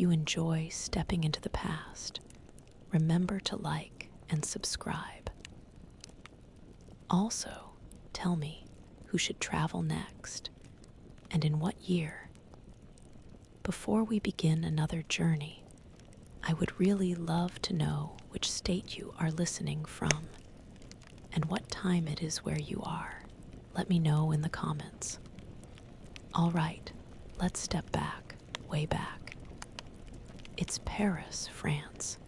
If you enjoy stepping into the past, remember to like and subscribe. Also, tell me who should travel next and in what year. Before we begin another journey, I would really love to know which state you are listening from and what time it is where you are. Let me know in the comments. All right, let's step back, way back. It's Paris, France.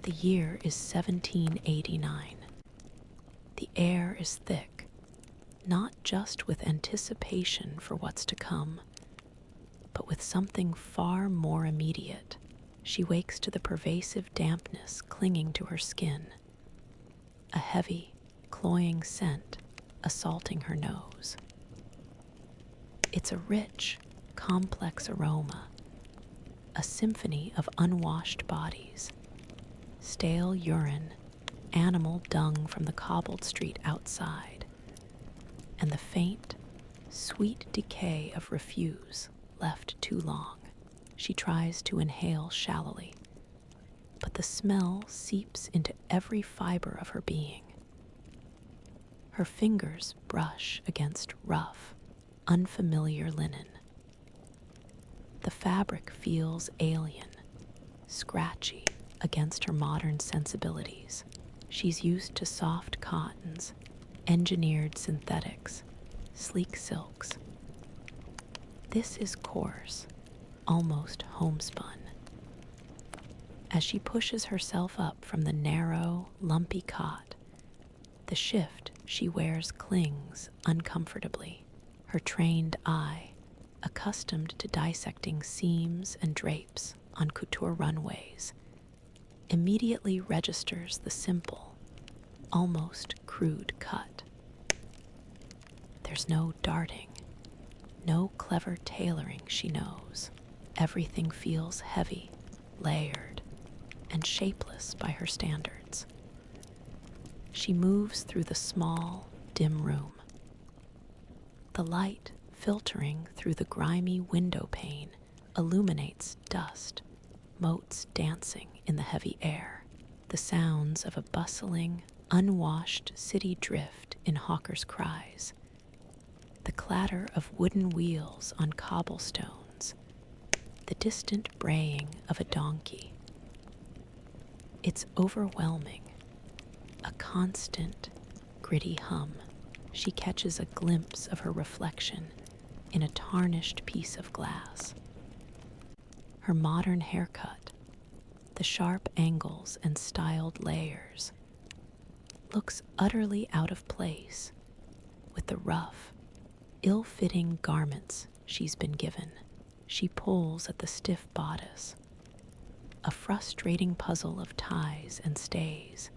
The year is 1789. The air is thick, not just with anticipation for what's to come, but with something far more immediate. She wakes to the pervasive dampness clinging to her skin, a heavy, cloying scent assaulting her nose. It's a rich, complex aroma, a symphony of unwashed bodies, stale urine, animal dung from the cobbled street outside, and the faint, sweet decay of refuse left too long. She tries to inhale shallowly, but the smell seeps into every fiber of her being. Her fingers brush against rough, unfamiliar linen. The fabric feels alien, scratchy against her modern sensibilities. She's used to soft cottons, engineered synthetics, sleek silks. This is coarse, almost homespun. As she pushes herself up from the narrow, lumpy cot, the shift she wears clings uncomfortably. Her trained eye, accustomed to dissecting seams and drapes on couture runways, immediately registers the simple, almost crude cut. There's no darting, no clever tailoring, she knows. Everything feels heavy, layered, and shapeless by her standards. She moves through the small, dim room. The light filtering through the grimy window pane illuminates dust, motes dancing in the heavy air. The sounds of a bustling, unwashed city drift in hawkers' cries. The clatter of wooden wheels on cobblestones. The distant braying of a donkey. It's overwhelming, a constant, gritty hum. She catches a glimpse of her reflection in a tarnished piece of glass. Her modern haircut, the sharp angles and styled layers, looks utterly out of place with the rough, ill-fitting garments she's been given. She pulls at the stiff bodice, a frustrating puzzle of ties and stays,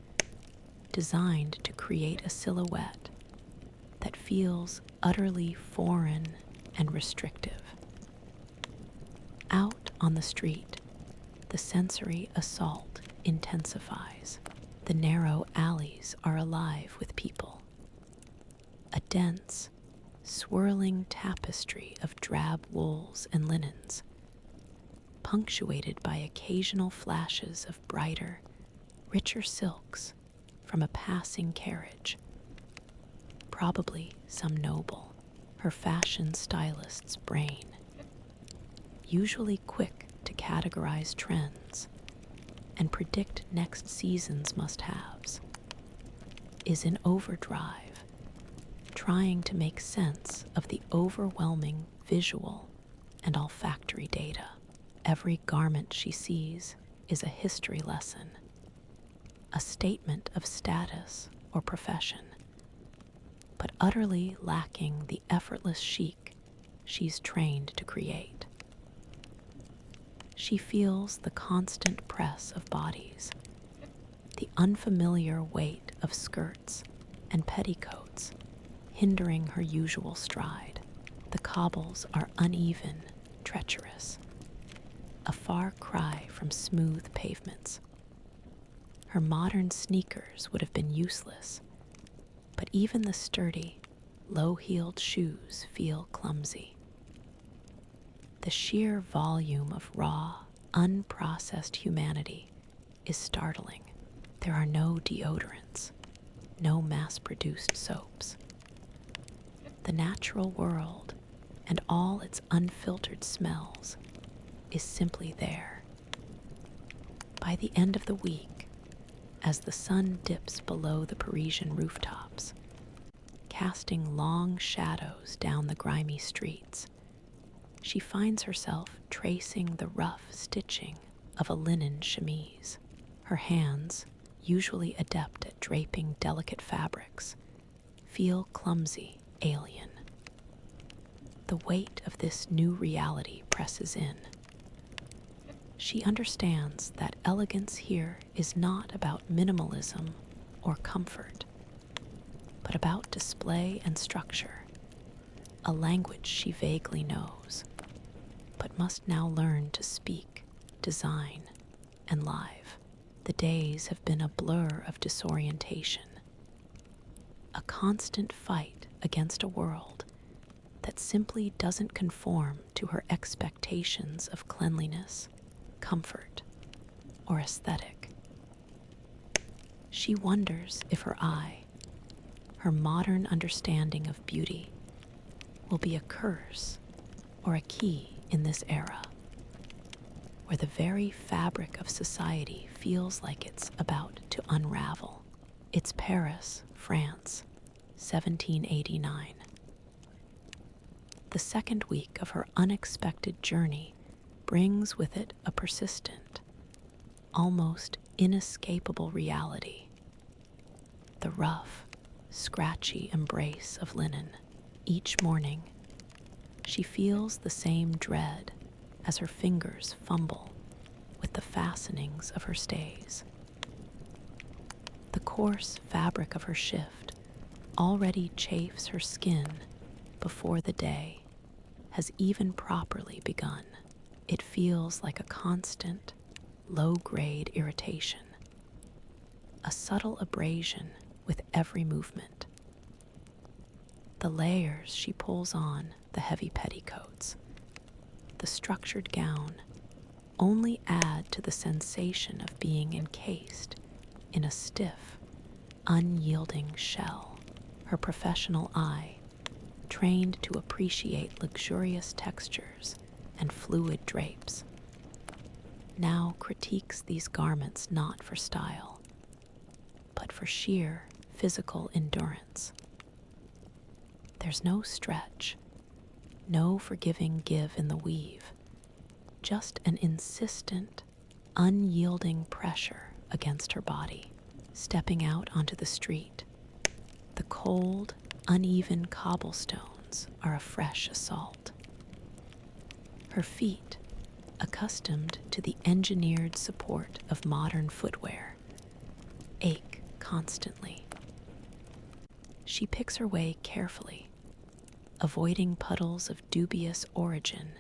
designed to create a silhouette that feels utterly foreign and restrictive. Out on the street, the sensory assault intensifies. The narrow alleys are alive with people. A dense, swirling tapestry of drab wools and linens, punctuated by occasional flashes of brighter, richer silks from a passing carriage. Probably some noble, her fashion stylist's brain, usually quick to categorize trends and predict next season's must-haves, is in overdrive, trying to make sense of the overwhelming visual and olfactory data. Every garment she sees is a history lesson, a statement of status or profession, but utterly lacking the effortless chic she's trained to create. She feels the constant press of bodies, the unfamiliar weight of skirts and petticoats hindering her usual stride. The cobbles are uneven, treacherous, a far cry from smooth pavements. Her modern sneakers would have been useless, but even the sturdy, low-heeled shoes feel clumsy. The sheer volume of raw, unprocessed humanity is startling. There are no deodorants, no mass-produced soaps. The natural world and all its unfiltered smells is simply there. By the end of the week, as the sun dips below the Parisian rooftops, casting long shadows down the grimy streets, she finds herself tracing the rough stitching of a linen chemise. Her hands, usually adept at draping delicate fabrics, feel clumsy, alien. The weight of this new reality presses in. She understands that elegance here is not about minimalism or comfort, but about display and structure, a language she vaguely knows, but must now learn to speak, design, and live. The days have been a blur of disorientation, a constant fight against a world that simply doesn't conform to her expectations of cleanliness, comfort, or aesthetic. She wonders if her eye, her modern understanding of beauty, will be a curse or a key in this era, where the very fabric of society feels like it's about to unravel. It's Paris, France, 1789. The second week of her unexpected journey brings with it a persistent, almost inescapable reality. The rough, scratchy embrace of linen. Each morning, she feels the same dread as her fingers fumble with the fastenings of her stays. The coarse fabric of her shift already chafes her skin before the day has even properly begun. It feels like a constant, low-grade irritation, a subtle abrasion with every movement. The layers she pulls on, the heavy petticoats, the structured gown, only add to the sensation of being encased in a stiff, unyielding shell. Her professional eye, trained to appreciate luxurious textures and fluid drapes, now critiques these garments not for style, but for sheer physical endurance. There's no stretch, no forgiving give in the weave, just an insistent, unyielding pressure against her body. Stepping out onto the street, the cold, uneven cobblestones are a fresh assault. Her feet, accustomed to the engineered support of modern footwear, ache constantly. She picks her way carefully, avoiding puddles of dubious origin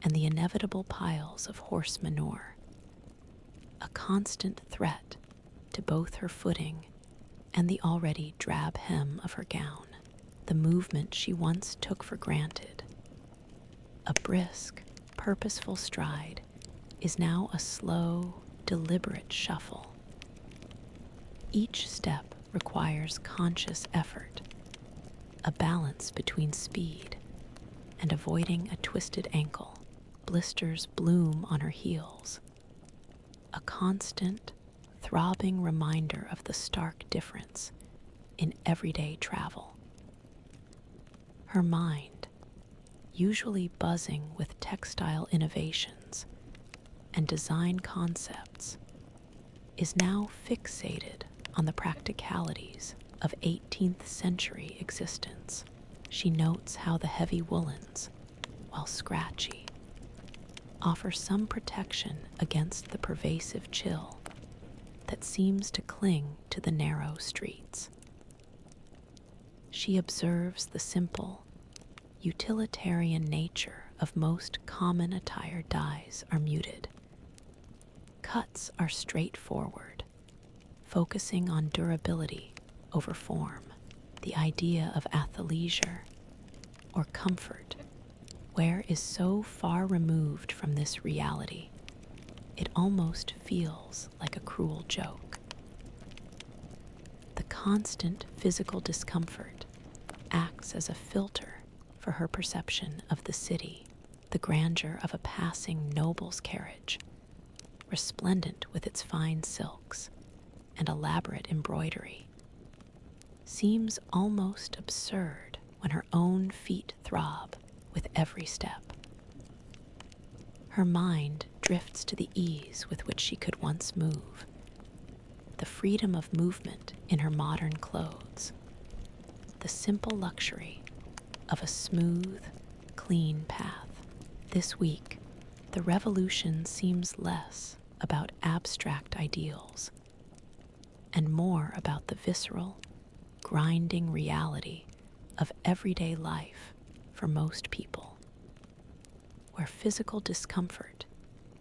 and the inevitable piles of horse manure, a constant threat to both her footing and the already drab hem of her gown. The movement she once took for granted, a brisk, purposeful stride, is now a slow, deliberate shuffle. Each step requires conscious effort, a balance between speed and avoiding a twisted ankle. Blisters bloom on her heels, a constant, throbbing reminder of the stark difference in everyday travel. Her mind, usually buzzing with textile innovations and design concepts, is now fixated on the practicalities of 18th century existence. She notes how the heavy woolens, while scratchy, offer some protection against the pervasive chill that seems to cling to the narrow streets. She observes the simple, utilitarian nature of most common attire. Dyes are muted. Cuts are straightforward, focusing on durability over form. The idea of athleisure or comfort wear is so far removed from this reality it almost feels like a cruel joke. The constant physical discomfort acts as a filter for her perception of the city, the grandeur of a passing noble's carriage, resplendent with its fine silks and elaborate embroidery, seems almost absurd when her own feet throb with every step. Her mind drifts to the ease with which she could once move, the freedom of movement in her modern clothes, the simple luxury of a smooth, clean path. This week, the revolution seems less about abstract ideals and more about the visceral, grinding reality of everyday life for most people, where physical discomfort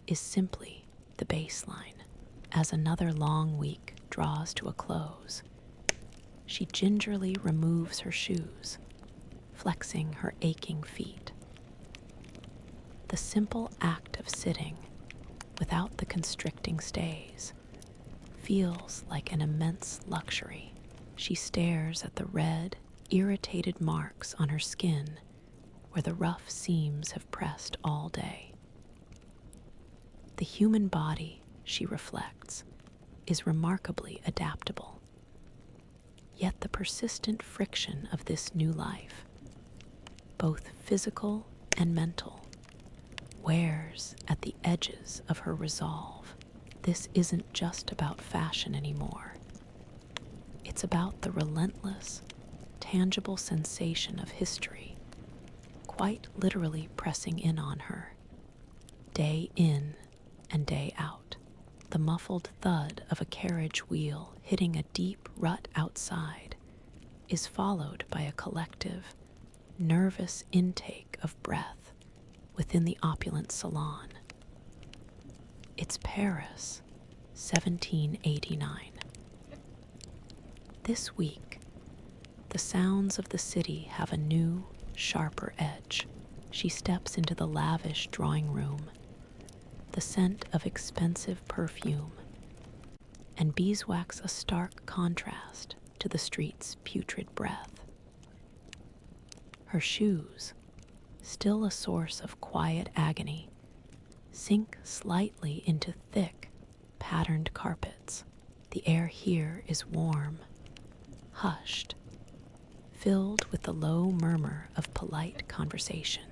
is simply the baseline. As another long week draws to a close, she gingerly removes her shoes, flexing her aching feet. The simple act of sitting, without the constricting stays, feels like an immense luxury. She stares at the red, irritated marks on her skin where the rough seams have pressed all day. The human body, she reflects, is remarkably adaptable. Yet the persistent friction of this new life, both physical and mental, wears at the edges of her resolve. This isn't just about fashion anymore. It's about the relentless, tangible sensation of history, quite literally pressing in on her, day in and day out. The muffled thud of a carriage wheel hitting a deep rut outside is followed by a collective, nervous intake of breath within the opulent salon. It's Paris, 1789. This week, the sounds of the city have a new, sharper edge. She steps into the lavish drawing room, the scent of expensive perfume, and beeswax a stark contrast to the street's putrid breath. Her shoes, still a source of quiet agony, sink slightly into thick, patterned carpets. The air here is warm, hushed, filled with the low murmur of polite conversation.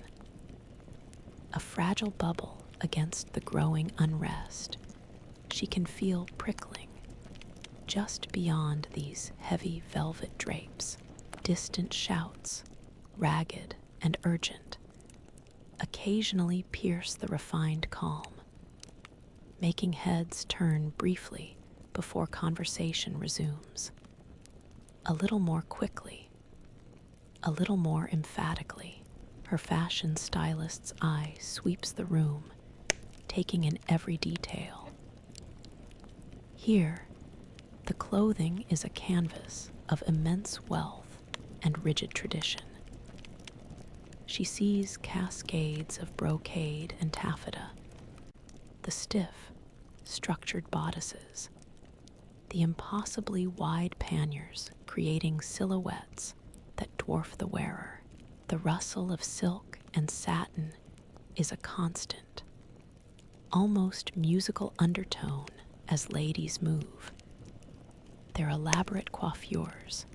A fragile bubble against the growing unrest she can feel prickling just beyond these heavy velvet drapes. Distant shouts, ragged and urgent, occasionally pierce the refined calm, making heads turn briefly before conversation resumes. A little more quickly, a little more emphatically, her fashion stylist's eye sweeps the room, taking in every detail. Here, the clothing is a canvas of immense wealth and rigid tradition. She sees cascades of brocade and taffeta, the stiff, structured bodices, the impossibly wide panniers creating silhouettes that dwarf the wearer. The rustle of silk and satin is a constant, almost musical undertone as ladies move. Their elaborate coiffures,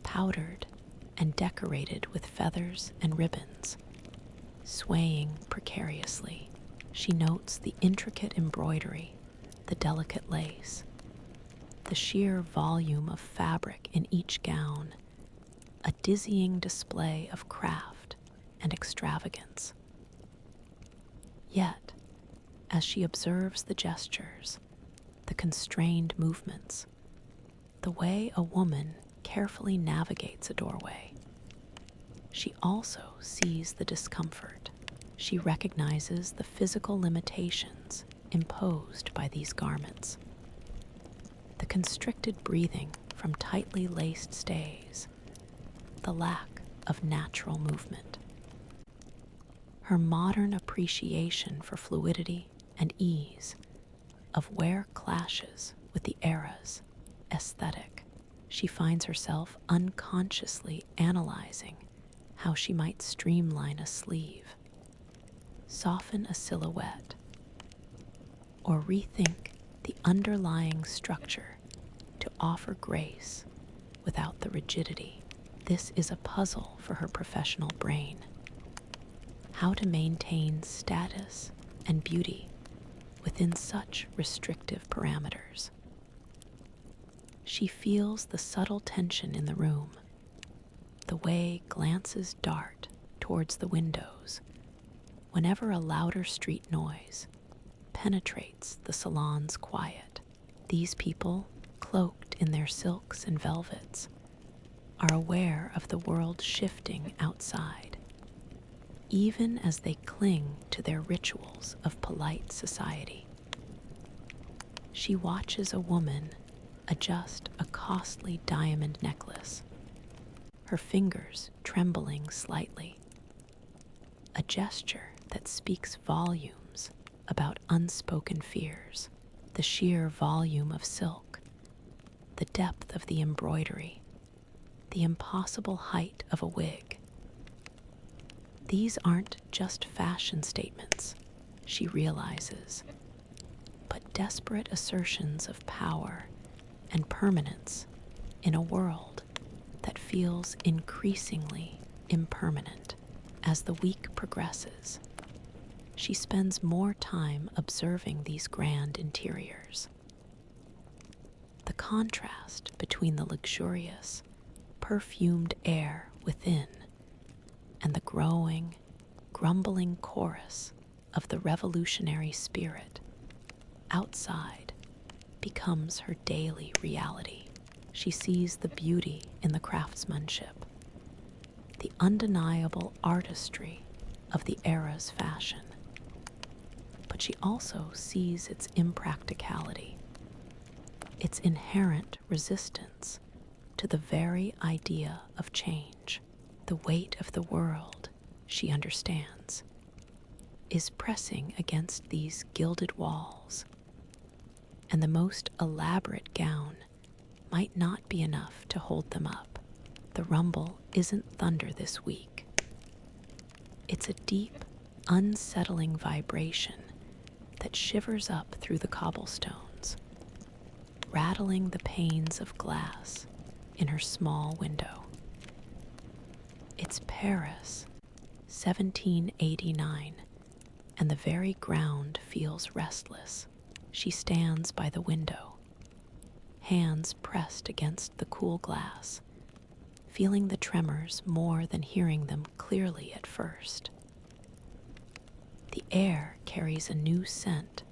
powdered and decorated with feathers and ribbons, swaying precariously. She notes the intricate embroidery, the delicate lace, the sheer volume of fabric in each gown, a dizzying display of craft and extravagance. Yet, as she observes the gestures, the constrained movements, the way a woman carefully navigates a doorway, she also sees the discomfort. She recognizes the physical limitations imposed by these garments. The constricted breathing from tightly laced stays, the lack of natural movement. Her modern appreciation for fluidity and ease of where clashes with the era's aesthetic. She finds herself unconsciously analyzing how she might streamline a sleeve, soften a silhouette, or rethink the underlying structure to offer grace without the rigidity. This is a puzzle for her professional brain. How to maintain status and beauty within such restrictive parameters. She feels the subtle tension in the room, the way glances dart towards the windows whenever a louder street noise penetrates the salon's quiet. These people, cloaked in their silks and velvets, are aware of the world shifting outside, even as they cling to their rituals of polite society. She watches a woman adjust a costly diamond necklace, her fingers trembling slightly, a gesture that speaks volumes about unspoken fears, the sheer volume of silk, the depth of the embroidery, the impossible height of a wig. These aren't just fashion statements, she realizes, but desperate assertions of power and permanence in a world that feels increasingly impermanent. As the week progresses, she spends more time observing these grand interiors. The contrast between the luxurious, perfumed air within and the growing, grumbling chorus of the revolutionary spirit outside becomes her daily reality. She sees the beauty in the craftsmanship, the undeniable artistry of the era's fashion, but she also sees its impracticality, its inherent resistance to the very idea of change. The weight of the world, she understands, is pressing against these gilded walls, and the most elaborate gown might not be enough to hold them up. The rumble isn't thunder this week. It's a deep, unsettling vibration that shivers up through the cobblestones, rattling the panes of glass in her small window. It's Paris, 1789, and the very ground feels restless. She stands by the window, hands pressed against the cool glass, feeling the tremors more than hearing them clearly at first. The air carries a new scent,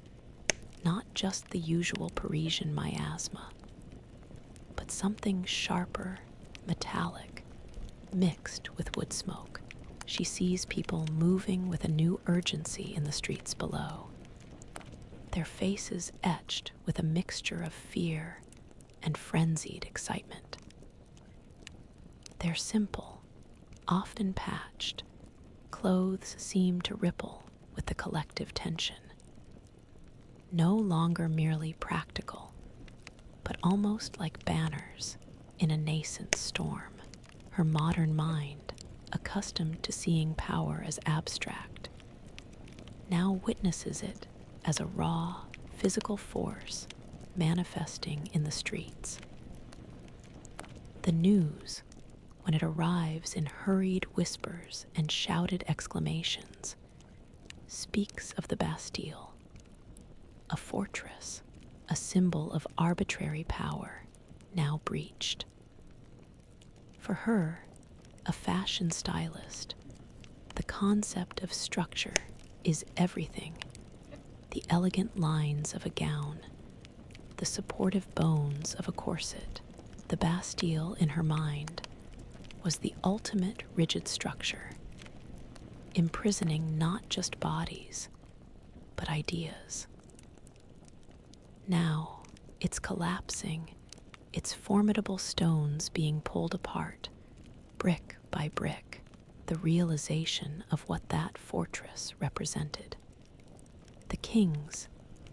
not just the usual Parisian miasma, but something sharper, metallic, mixed with wood smoke. She sees people moving with a new urgency in the streets below, their faces etched with a mixture of fear and frenzied excitement. Their simple, often patched, clothes seem to ripple with the collective tension, no longer merely practical, but almost like banners in a nascent storm. Her modern mind, accustomed to seeing power as abstract, now witnesses it as a raw, physical force manifesting in the streets. The news, when it arrives in hurried whispers and shouted exclamations, speaks of the Bastille, a fortress, a symbol of arbitrary power, now breached. For her, a fashion stylist, the concept of structure is everything. The elegant lines of a gown, the supportive bones of a corset. The Bastille, in her mind, was the ultimate rigid structure, imprisoning not just bodies, but ideas. Now, it's collapsing, its formidable stones being pulled apart, brick by brick, the realization of what that fortress represented. the king's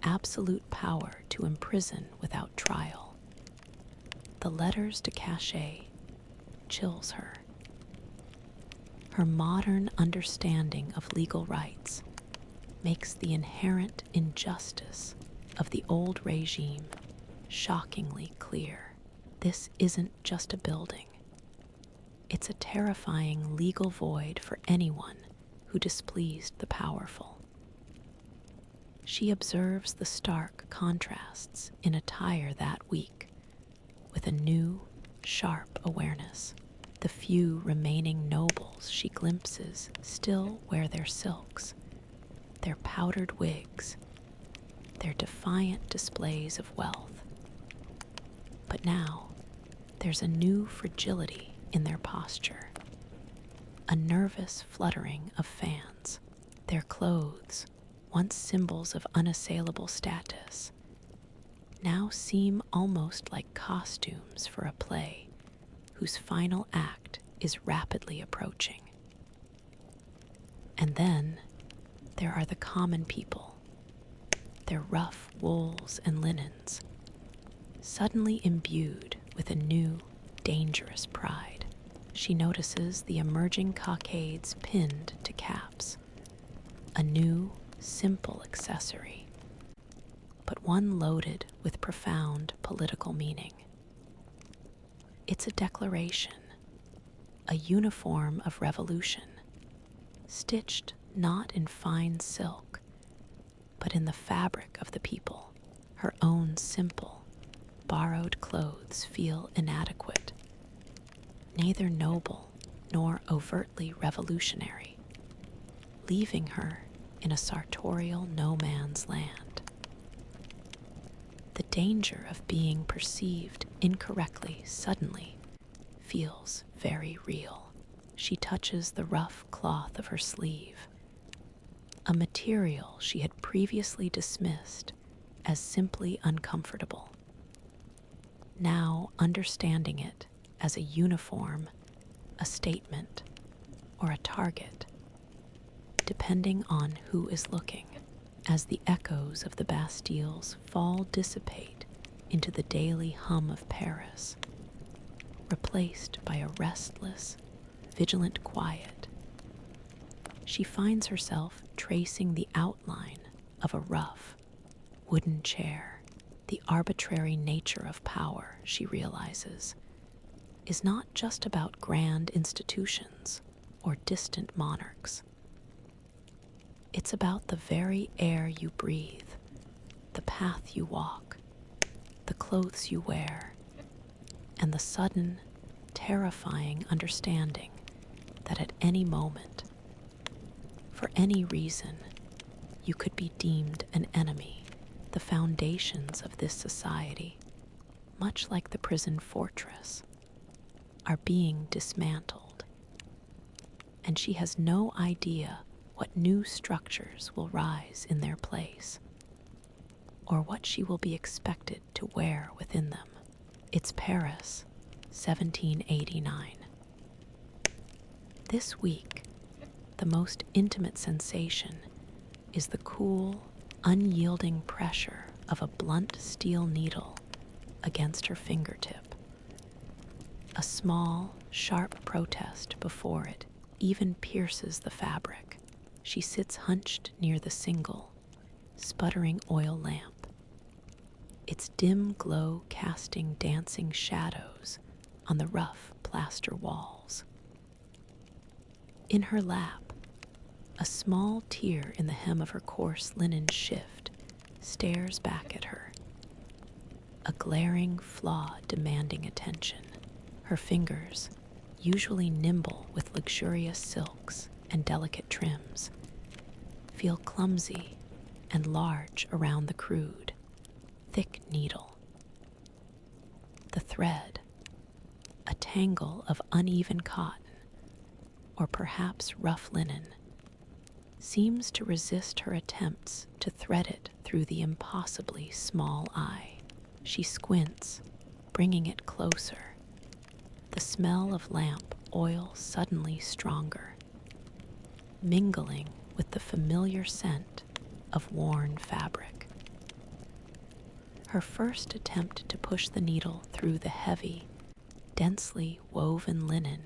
absolute power to imprison without trial. The letters de cachet chills her. Her modern understanding of legal rights makes the inherent injustice of the old regime shockingly clear. This isn't just a building. It's a terrifying legal void for anyone who displeased the powerful. She observes the stark contrasts in attire that week with a new, sharp awareness. The few remaining nobles she glimpses still wear their silks, their powdered wigs, their defiant displays of wealth. But now, there's a new fragility in their posture, a nervous fluttering of fans. Their clothes, once symbols of unassailable status, now seem almost like costumes for a play whose final act is rapidly approaching. And then there are the common people, their rough wools and linens, suddenly imbued with a new, dangerous pride. She notices the emerging cockades pinned to caps, a new, simple accessory, but one loaded with profound political meaning. It's a declaration, a uniform of revolution, stitched not in fine silk, but in the fabric of the people. Her own simple, borrowed clothes feel inadequate, neither noble nor overtly revolutionary, leaving her in a sartorial no man's land. The danger of being perceived incorrectly suddenly feels very real. She touches the rough cloth of her sleeve, a material she had previously dismissed as simply uncomfortable, now understanding it as a uniform, a statement, or a target, depending on who is looking. As the echoes of the Bastilles fall dissipate into the daily hum of Paris, replaced by a restless, vigilant quiet, she finds herself tracing the outline of a rough, wooden chair. The arbitrary nature of power, she realizes, is not just about grand institutions or distant monarchs. It's about the very air you breathe, the path you walk, the clothes you wear, and the sudden, terrifying understanding that at any moment, for any reason, you could be deemed an enemy. The foundations of this society, much like the prison fortress, are being dismantled, and she has no idea what new structures will rise in their place, or what she will be expected to wear within them. It's Paris, 1789. This week, the most intimate sensation is the cool, unyielding pressure of a blunt steel needle against her fingertip. A small, sharp protest before it even pierces the fabric. She sits hunched near the single, sputtering oil lamp, its dim glow casting dancing shadows on the rough plaster walls. In her lap, a small tear in the hem of her coarse linen shift stares back at her, a glaring flaw demanding attention. Her fingers, usually nimble with luxurious silks and delicate trims, feel clumsy and large around the crude, thick needle. The thread, a tangle of uneven cotton, or perhaps rough linen, seems to resist her attempts to thread it through the impossibly small eye. She squints, bringing it closer, the smell of lamp oil suddenly stronger, mingling with the familiar scent of worn fabric. Her first attempt to push the needle through the heavy, densely woven linen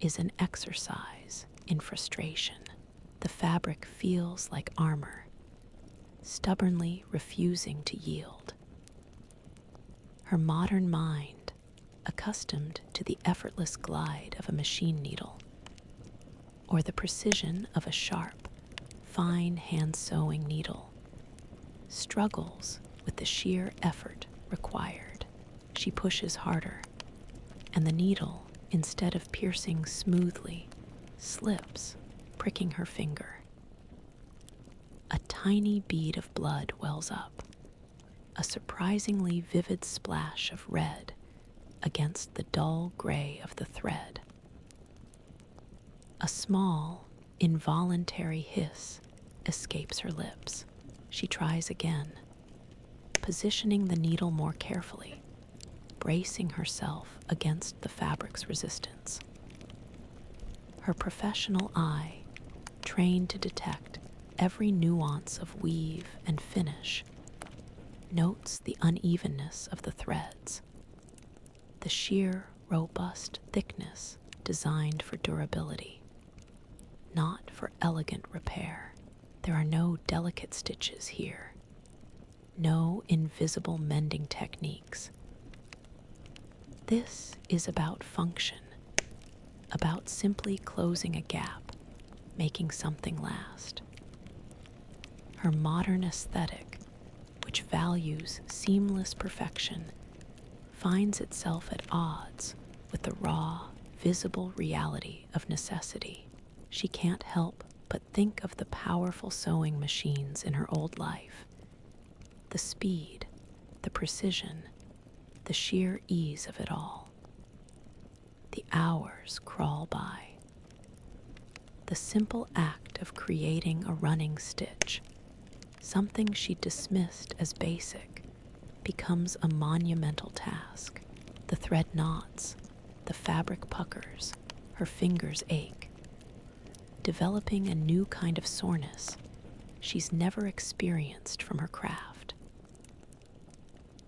is an exercise in frustration. The fabric feels like armor, stubbornly refusing to yield. Her modern mind, accustomed to the effortless glide of a machine needle, or the precision of a sharp, fine hand-sewing needle, struggles with the sheer effort required. She pushes harder, and the needle, instead of piercing smoothly, slips, pricking her finger. A tiny bead of blood wells up, a surprisingly vivid splash of red against the dull gray of the thread. A small, involuntary hiss escapes her lips. She tries again, positioning the needle more carefully, bracing herself against the fabric's resistance. Her professional eye, trained to detect every nuance of weave and finish, notes the unevenness of the threads, the sheer, robust thickness designed for durability, not for elegant repair. There are no delicate stitches here, no invisible mending techniques. This is about function, about simply closing a gap, making something last. Her modern aesthetic, which values seamless perfection, finds itself at odds with the raw, visible reality of necessity. She can't help but think of the powerful sewing machines in her old life. The speed, the precision, the sheer ease of it all. The hours crawl by. The simple act of creating a running stitch, something she dismissed as basic, becomes a monumental task. The thread knots, the fabric puckers, her fingers ache, developing a new kind of soreness she's never experienced from her craft.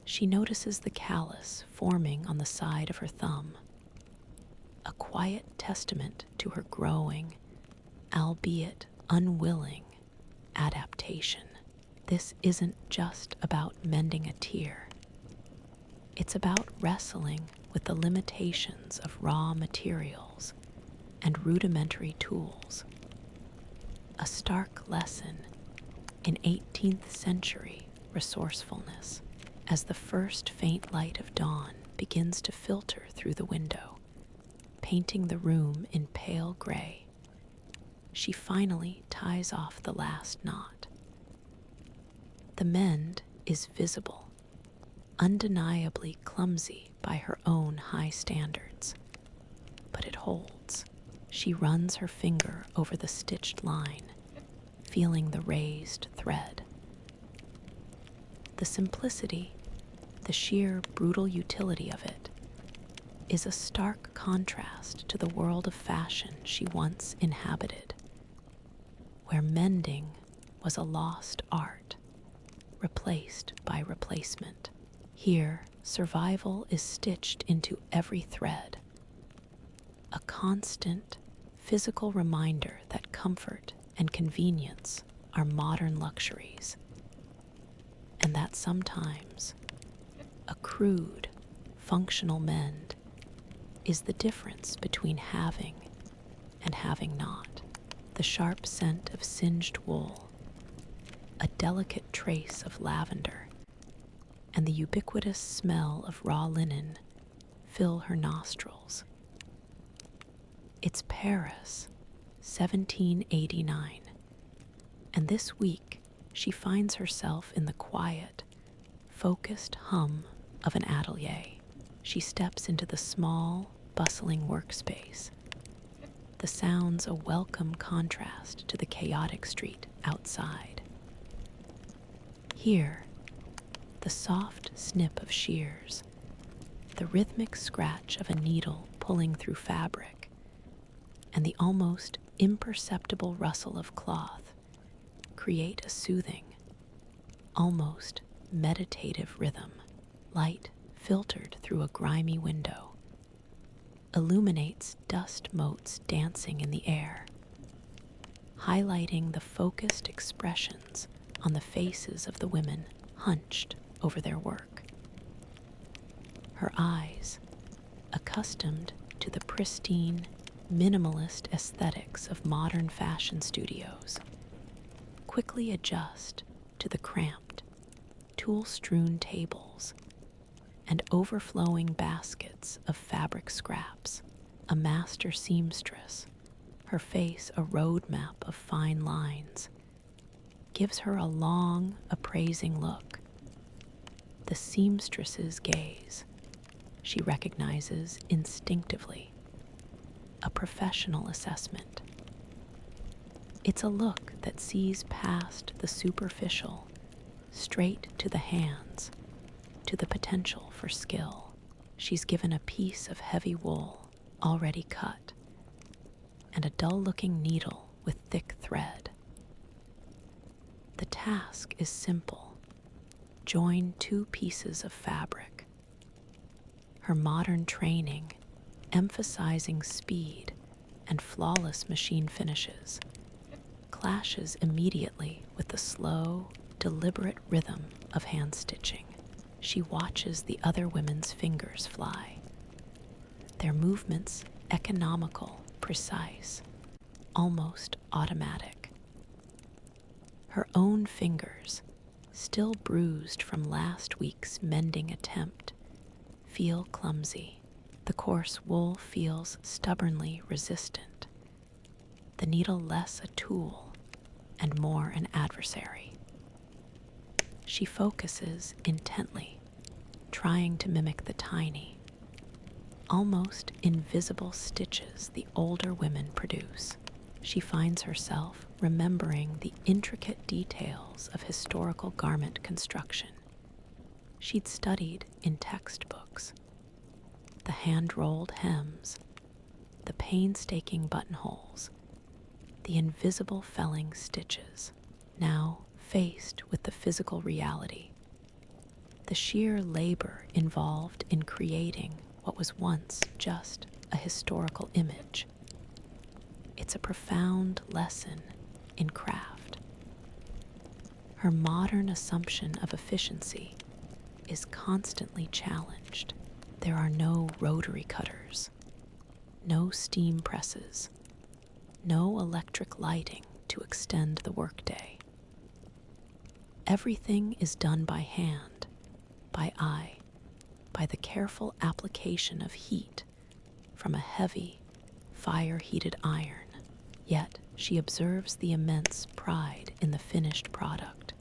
She notices the callus forming on the side of her thumb, a quiet testament to her growing, albeit unwilling, adaptation. This isn't just about mending a tear. It's about wrestling with the limitations of raw materials and rudimentary tools. A stark lesson in 18th century resourcefulness as the first faint light of dawn begins to filter through the window, painting the room in pale gray. She finally ties off the last knot. The mend is visible, undeniably clumsy by her own high standards, but it holds. She runs her finger over the stitched line, feeling the raised thread. The simplicity, the sheer brutal utility of it, is a stark contrast to the world of fashion she once inhabited, where mending was a lost art, replaced by replacement. Here, survival is stitched into every thread, a constant physical reminder that comfort and convenience are modern luxuries, and that sometimes a crude, functional mend is the difference between having and having not. The sharp scent of singed wool, a delicate trace of lavender, and the ubiquitous smell of raw linen fill her nostrils. It's Paris, 1789, and this week she finds herself in the quiet, focused hum of an atelier. She steps into the small, bustling workspace, the sounds a welcome contrast to the chaotic street outside. Here, the soft snip of shears, the rhythmic scratch of a needle pulling through fabric, and the almost imperceptible rustle of cloth create a soothing, almost meditative rhythm. Light filtered through a grimy window illuminates dust motes dancing in the air, highlighting the focused expressions on the faces of the women hunched over their work. Her eyes, accustomed to the pristine, minimalist aesthetics of modern fashion studios, quickly adjust to the cramped, tool-strewn tables and overflowing baskets of fabric scraps. A master seamstress, her face a roadmap of fine lines, gives her a long, appraising look. The seamstress's gaze, she recognizes instinctively, a professional assessment. It's a look that sees past the superficial, straight to the hands, to the potential for skill. She's given a piece of heavy wool already cut and a dull-looking needle with thick thread. The task is simple. Join two pieces of fabric. Her modern training, emphasizing speed and flawless machine finishes, clashes immediately with the slow, deliberate rhythm of hand stitching. She watches the other women's fingers fly, their movements economical, precise, almost automatic. Her own fingers, still bruised from last week's mending attempt, feel clumsy. The coarse wool feels stubbornly resistant, the needle less a tool and more an adversary. She focuses intently, trying to mimic the tiny, almost invisible stitches the older women produce. She finds herself remembering the intricate details of historical garment construction she'd studied in textbooks. The hand-rolled hems, the painstaking buttonholes, the invisible felling stitches. Now faced with the physical reality, the sheer labor involved in creating what was once just a historical image. It's a profound lesson in craft. Her modern assumption of efficiency is constantly challenged. There are no rotary cutters, no steam presses, no electric lighting to extend the workday. Everything is done by hand, by eye, by the careful application of heat from a heavy, fire-heated iron. Yet she observes the immense pride in the finished product,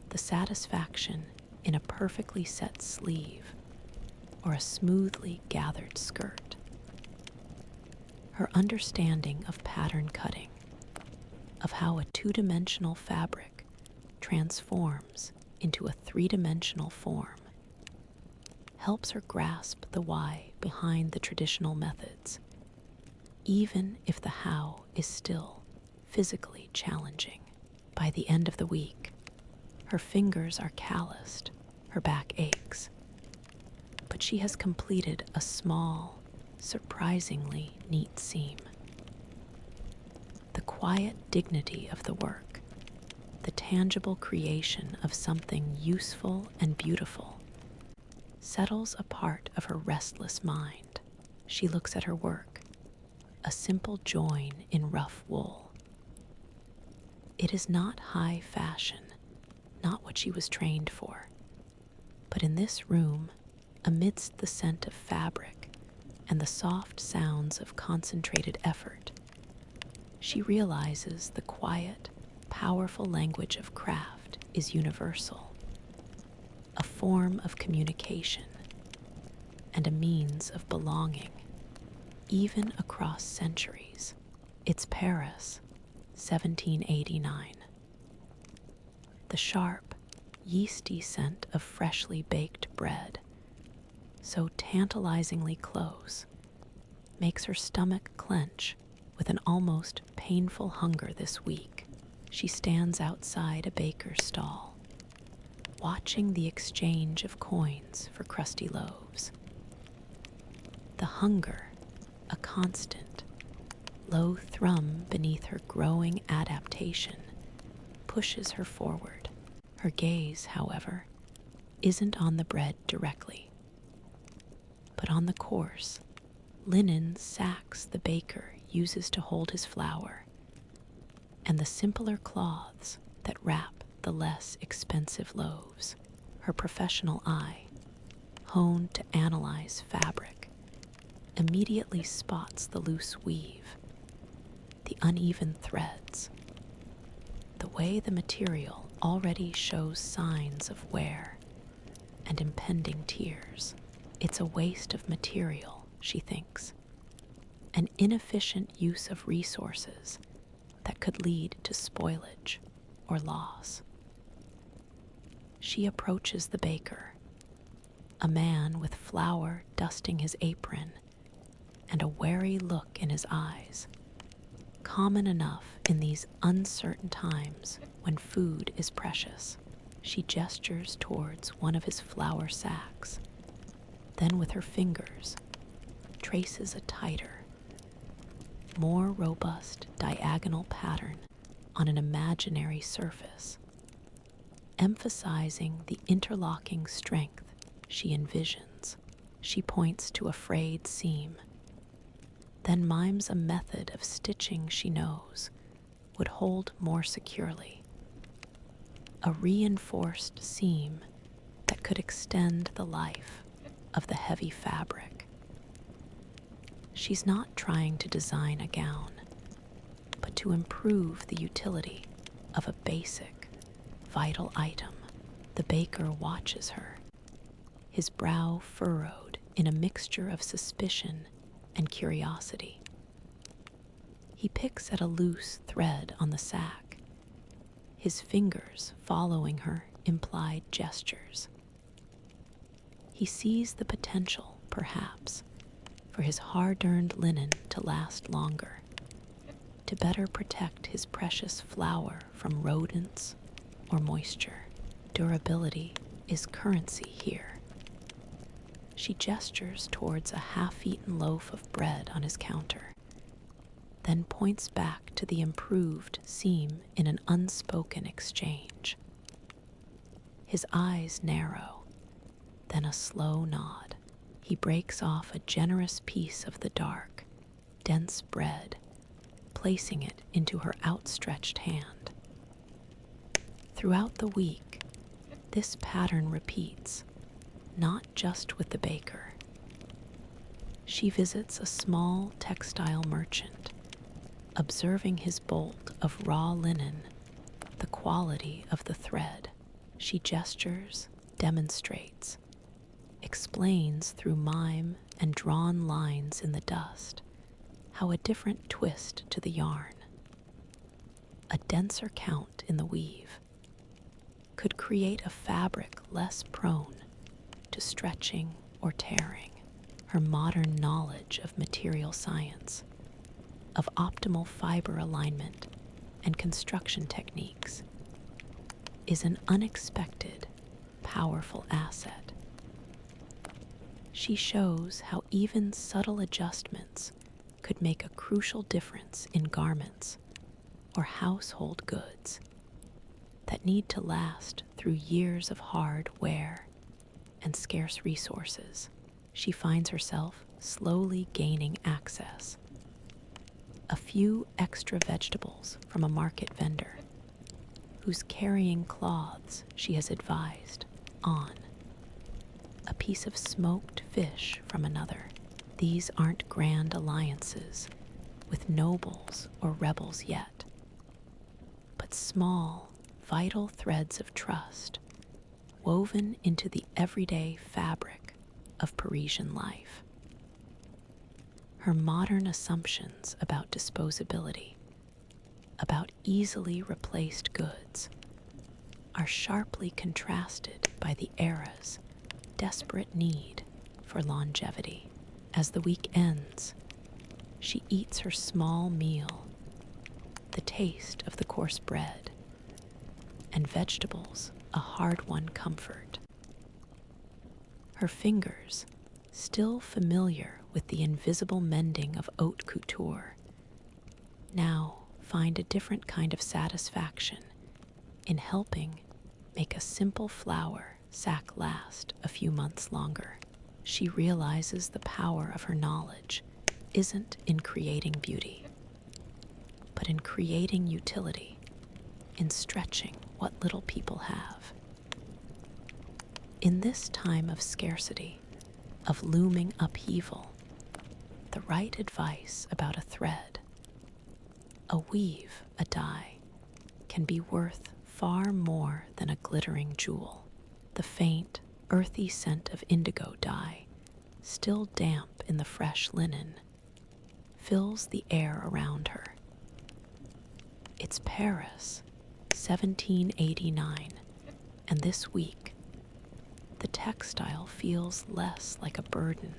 the satisfaction in a perfectly set sleeve or a smoothly gathered skirt. Her understanding of pattern cutting, of how a two-dimensional fabric transforms into a three-dimensional form, helps her grasp the why behind the traditional methods, even if the how is still physically challenging. By the end of the week, her fingers are calloused, her back aches, but she has completed a small, surprisingly neat seam. The quiet dignity of the work, the tangible creation of something useful and beautiful, settles a part of her restless mind. She looks at her work, a simple join in rough wool. It is not high fashion, not what she was trained for. But in this room, amidst the scent of fabric and the soft sounds of concentrated effort, she realizes the quiet, powerful language of craft is universal, a form of communication and a means of belonging, even across centuries. It's Paris, 1789. The sharp, yeasty scent of freshly baked bread, so tantalizingly close, makes her stomach clench with an almost painful hunger this week. She stands outside a baker's stall, watching the exchange of coins for crusty loaves. The hunger, a constant, low thrum beneath her growing adaptation, pushes her forward. Her gaze, however, isn't on the bread directly, but on the coarse, linen sacks the baker uses to hold his flour, and the simpler cloths that wrap the less expensive loaves. Her professional eye, honed to analyze fabric, immediately spots the loose weave, the uneven threads, the way the material already shows signs of wear and impending tears. It's a waste of material, she thinks, an inefficient use of resources that could lead to spoilage or loss. She approaches the baker, a man with flour dusting his apron and a wary look in his eyes, common enough in these uncertain times when food is precious. She gestures towards one of his flour sacks, then with her fingers traces a tighter, more robust diagonal pattern on an imaginary surface, emphasizing the interlocking strength she envisions. She points to a frayed seam, then mimes a method of stitching she knows would hold more securely. A reinforced seam that could extend the life of the heavy fabric. She's not trying to design a gown, but to improve the utility of a basic, vital item. The baker watches her, his brow furrowed in a mixture of suspicion and curiosity. He picks at a loose thread on the sack, his fingers following her implied gestures. He sees the potential, perhaps, for his hard-earned linen to last longer, to better protect his precious flour from rodents or moisture. Durability is currency here. She gestures towards a half-eaten loaf of bread on his counter, then points back to the improved seam in an unspoken exchange. His eyes narrow, then a slow nod. He breaks off a generous piece of the dark, dense bread, placing it into her outstretched hand. Throughout the week, this pattern repeats, not just with the baker. She visits a small textile merchant, observing his bolt of raw linen, the quality of the thread. She gestures, demonstrates, explains through mime and drawn lines in the dust how a different twist to the yarn, a denser count in the weave, could create a fabric less prone to stretching or tearing. Her modern knowledge of material science, of optimal fiber alignment and construction techniques, is an unexpected, powerful asset. She shows how even subtle adjustments could make a crucial difference in garments or household goods that need to last through years of hard wear and scarce resources. She finds herself slowly gaining access. A few extra vegetables from a market vendor, who's carrying cloths she has advised on. A piece of smoked fish from another. These aren't grand alliances with nobles or rebels yet, but small, vital threads of trust woven into the everyday fabric of Parisian life. Her modern assumptions about disposability, about easily replaced goods, are sharply contrasted by the era's desperate need for longevity. As the week ends, she eats her small meal, the taste of the coarse bread, and vegetables a hard-won comfort. Her fingers, still familiar with the invisible mending of haute couture, now find a different kind of satisfaction in helping make a simple flower sack last a few months longer. She realizes the power of her knowledge isn't in creating beauty, but in creating utility, in stretching what little people have. In this time of scarcity, of looming upheaval, the right advice about a thread, a weave, a dye, can be worth far more than a glittering jewel. The faint, earthy scent of indigo dye, still damp in the fresh linen, fills the air around her. It's Paris, 1789, and this week, the textile feels less like a burden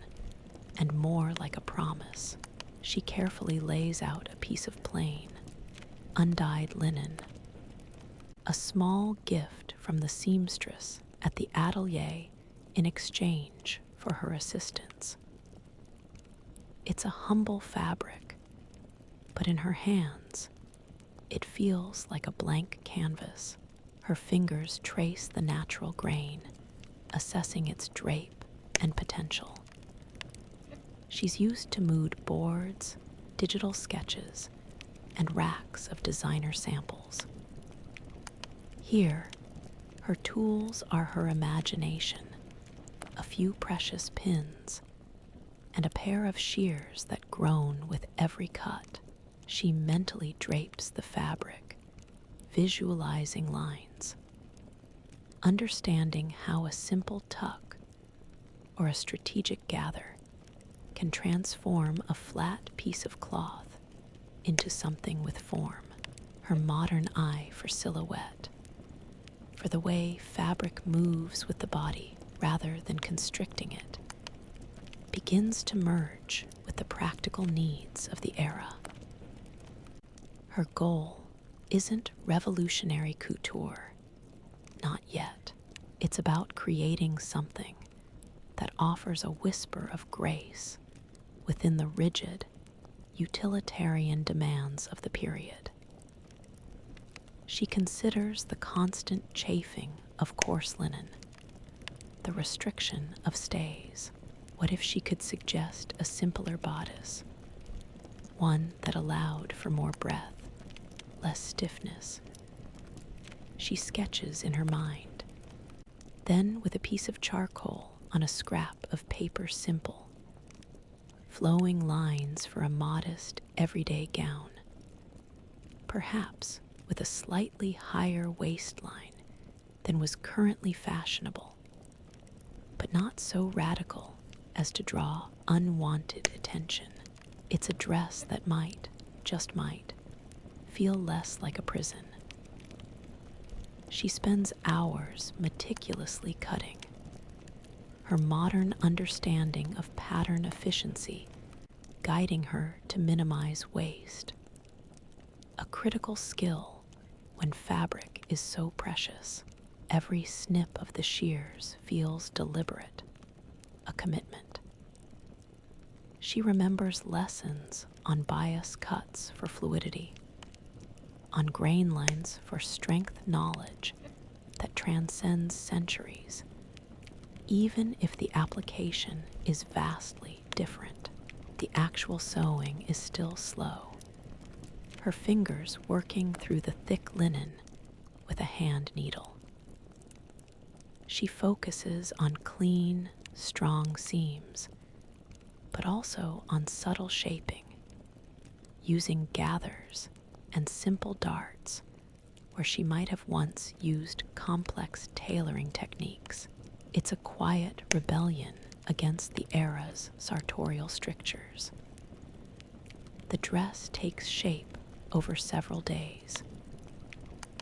and more like a promise. She carefully lays out a piece of plain, undyed linen, a small gift from the seamstress at the atelier in exchange for her assistance. It's a humble fabric, but in her hands, it feels like a blank canvas. Her fingers trace the natural grain, assessing its drape and potential. She's used to mood boards, digital sketches, and racks of designer samples. Here, her tools are her imagination, a few precious pins, and a pair of shears that groan with every cut. She mentally drapes the fabric, visualizing lines, understanding how a simple tuck or a strategic gather can transform a flat piece of cloth into something with form. Her modern eye for silhouette, for the way fabric moves with the body rather than constricting it, begins to merge with the practical needs of the era. Her goal isn't revolutionary couture, not yet. It's about creating something that offers a whisper of grace within the rigid, utilitarian demands of the period. She considers the constant chafing of coarse linen, the restriction of stays. What if she could suggest a simpler bodice, one that allowed for more breath, less stiffness? She sketches in her mind. Then, with a piece of charcoal on a scrap of paper simple, flowing lines for a modest, everyday gown, perhaps with a slightly higher waistline than was currently fashionable, but not so radical as to draw unwanted attention. It's a dress that might, just might, feel less like a prison. She spends hours meticulously cutting, her modern understanding of pattern efficiency guiding her to minimize waste, a critical skill when fabric is so precious. Every snip of the shears feels deliberate, a commitment. She remembers lessons on bias cuts for fluidity, on grain lines for strength knowledge that transcends centuries, even if the application is vastly different. The actual sewing is still slow, her fingers working through the thick linen with a hand needle. She focuses on clean, strong seams, but also on subtle shaping, using gathers and simple darts where she might have once used complex tailoring techniques. It's a quiet rebellion against the era's sartorial strictures. The dress takes shape over several days.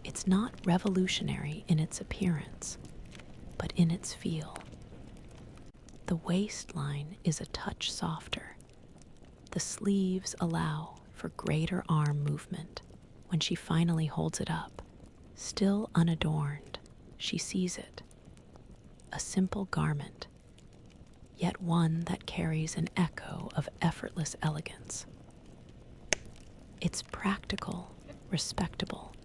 It's not revolutionary in its appearance, but in its feel. The waistline is a touch softer. The sleeves allow for greater arm movement. When she finally holds it up, Still unadorned, she sees it, a simple garment, yet one that carries an echo of effortless elegance. It's practical, respectable,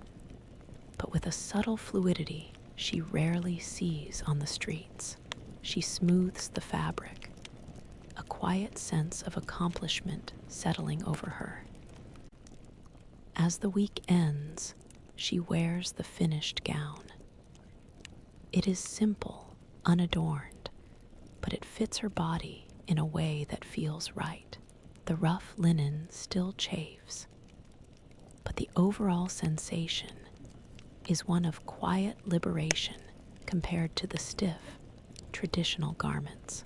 but with a subtle fluidity she rarely sees on the streets. She smooths the fabric, a quiet sense of accomplishment settling over her. As the week ends, she wears the finished gown. It is simple, unadorned, but it fits her body in a way that feels right. The rough linen still chafes, but the overall sensation is one of quiet liberation compared to the stiff, traditional garments.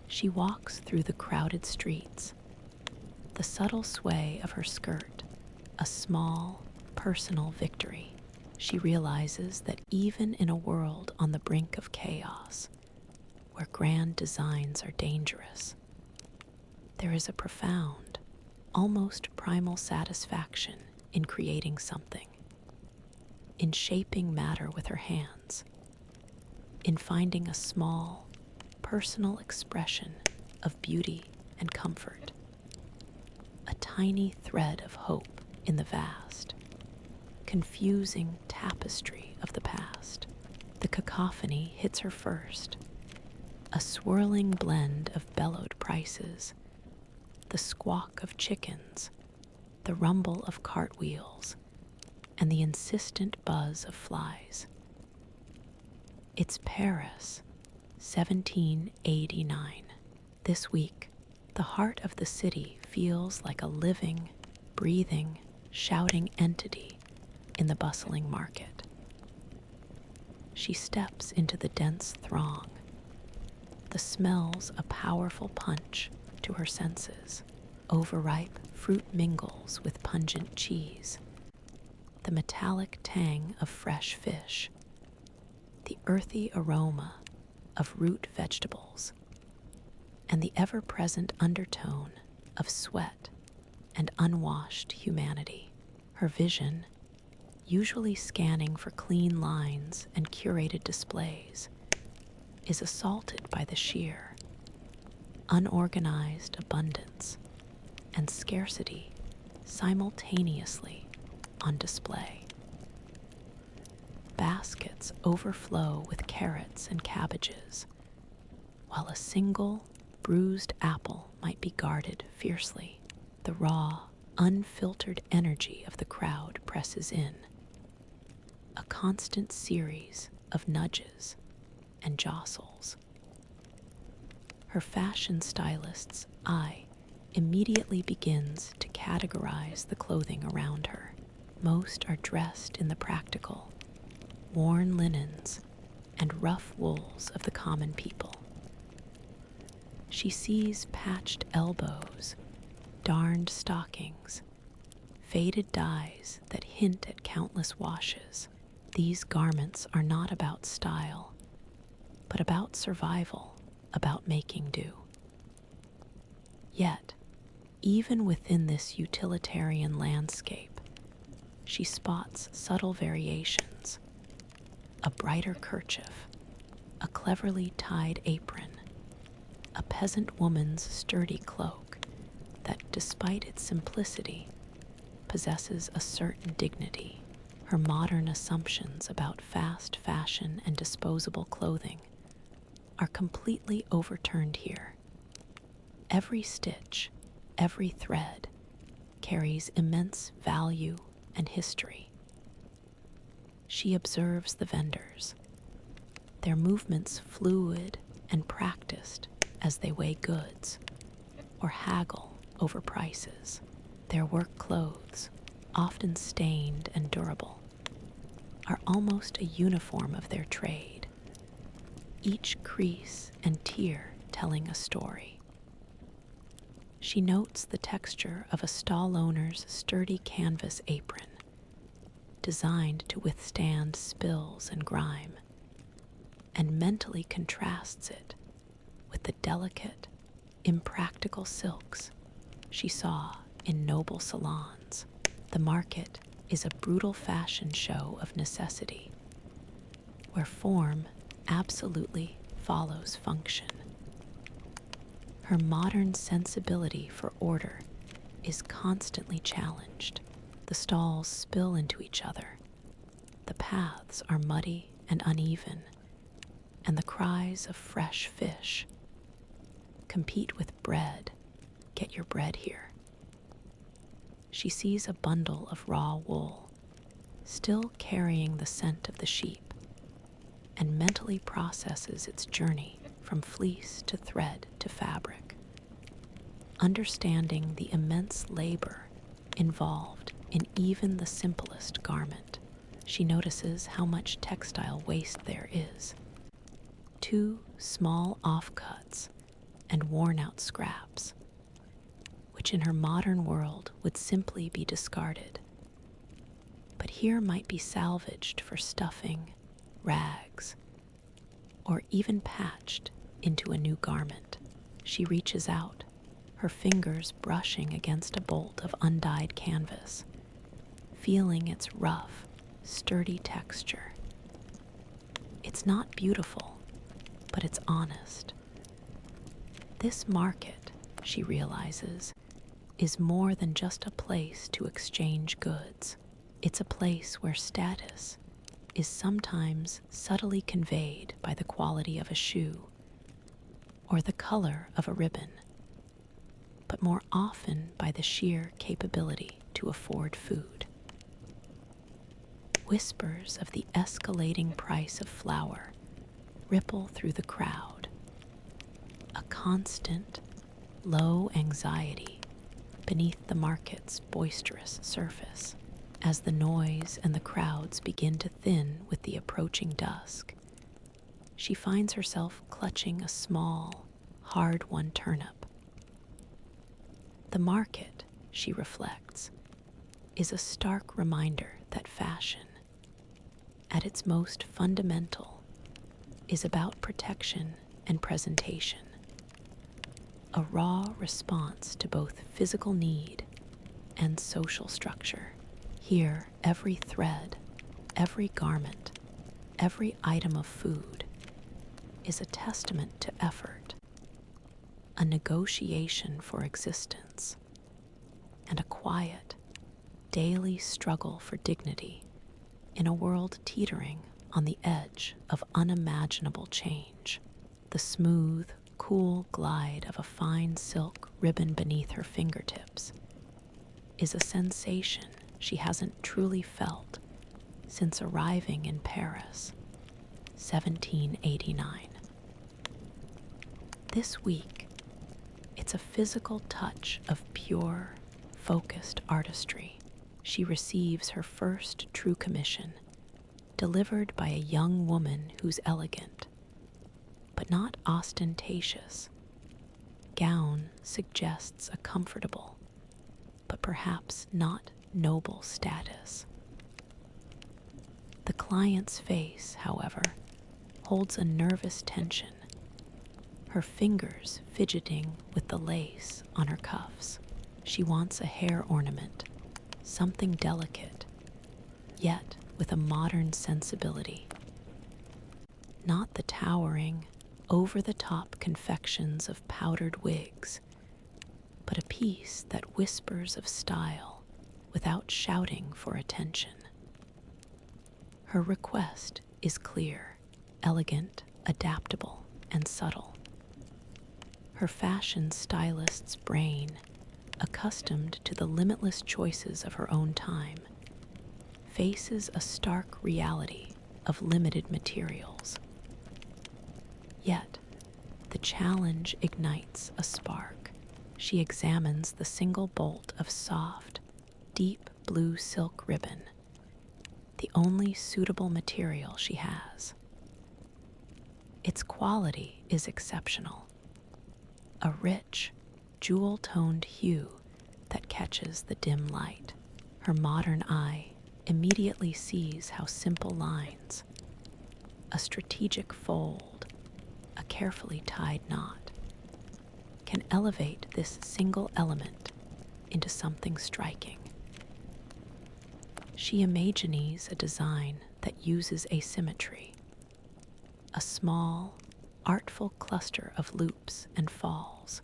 She walks through the crowded streets, the subtle sway of her skirt, a small, personal victory. She realizes that even in a world on the brink of chaos, where grand designs are dangerous, there is a profound, almost primal satisfaction in creating something, in shaping matter with her hands, in finding a small, personal expression of beauty and comfort, a tiny thread of hope in the vast, confusing tapestry of the past. The cacophony hits her first, a swirling blend of bellowed prices, the squawk of chickens, the rumble of cartwheels, and the insistent buzz of flies. It's Paris, 1789. This week, the heart of the city feels like a living, breathing, shouting entity in the bustling market. She steps into the dense throng, the smells a powerful punch to her senses. Overripe fruit mingles with pungent cheese, the metallic tang of fresh fish, the earthy aroma of root vegetables, and the ever-present undertone of sweat and unwashed humanity. Her vision, usually scanning for clean lines and curated displays, is assaulted by the sheer, unorganized abundance and scarcity simultaneously on display. Baskets overflow with carrots and cabbages, while a single bruised apple might be guarded fiercely. The raw, unfiltered energy of the crowd presses in, a constant series of nudges and jostles. Her fashion stylist's eye immediately begins to categorize the clothing around her. Most are dressed in the practical, worn linens and rough wools of the common people. She sees patched elbows, darned stockings, faded dyes that hint at countless washes. These garments are not about style, but about survival, about making do. Yet, even within this utilitarian landscape, she spots subtle variations: a brighter kerchief, a cleverly tied apron, a peasant woman's sturdy cloak that, despite its simplicity, possesses a certain dignity. Her modern assumptions about fast fashion and disposable clothing are completely overturned here. Every stitch, every thread carries immense value and history. She observes the vendors, their movements fluid and practiced as they weigh goods or haggle over prices. Their work clothes, often stained and durable, are almost a uniform of their trade, each crease and tear telling a story. She notes the texture of a stall owner's sturdy canvas apron, designed to withstand spills and grime, and mentally contrasts it with the delicate, impractical silks she saw in noble salons. The market is a brutal fashion show of necessity, where form absolutely follows function. Her modern sensibility for order is constantly challenged. The stalls spill into each other, the paths are muddy and uneven, and the cries of fresh fish compete with bread. Get your bread here. She sees a bundle of raw wool, still carrying the scent of the sheep, and mentally processes its journey from fleece to thread to fabric. Understanding the immense labor involved in even the simplest garment, she notices how much textile waste there is. 2 small offcuts and worn-out scraps, which in her modern world would simply be discarded, but here might be salvaged for stuffing, rags, or even patched into a new garment. She reaches out, her fingers brushing against a bolt of undyed canvas, feeling its rough, sturdy texture. It's not beautiful, but it's honest. This market, she realizes, is more than just a place to exchange goods. It's a place where status is sometimes subtly conveyed by the quality of a shoe or the color of a ribbon, but more often by the sheer capability to afford food. Whispers of the escalating price of flour ripple through the crowd, a constant, low anxiety beneath the market's boisterous surface. As the noise and the crowds begin to thin with the approaching dusk, she finds herself clutching a small, hard-won turnip. The market, she reflects, is a stark reminder that fashion, at its most fundamental, is about protection and presentation, a raw response to both physical need and social structure. Here, every thread, every garment, every item of food is a testament to effort, a negotiation for existence, and a quiet, daily struggle for dignity in a world teetering on the edge of unimaginable change. The smooth, cool glide of a fine silk ribbon beneath her fingertips is a sensation she hasn't truly felt since arriving in Paris, 1789. This week, it's a physical touch of pure, focused artistry. She receives her first true commission, delivered by a young woman who's elegant, but not ostentatious. Gown suggests a comfortable, but perhaps not noble status. The client's face, however, holds a nervous tension, her fingers fidgeting with the lace on her cuffs. She wants a hair ornament, something delicate, yet with a modern sensibility. Not the towering, over-the-top confections of powdered wigs, but a piece that whispers of style without shouting for attention. Her request is clear, elegant, adaptable, and subtle. Her fashion stylist's brain, accustomed to the limitless choices of her own time, faces a stark reality of limited materials. Yet, the challenge ignites a spark. She examines the single bolt of soft, deep blue silk ribbon, the only suitable material she has. Its quality is exceptional, a rich, jewel-toned hue that catches the dim light. Her modern eye immediately sees how simple lines, a strategic fold, a carefully tied knot, can elevate this single element into something striking. She imagines a design that uses asymmetry, a small, artful cluster of loops and falls,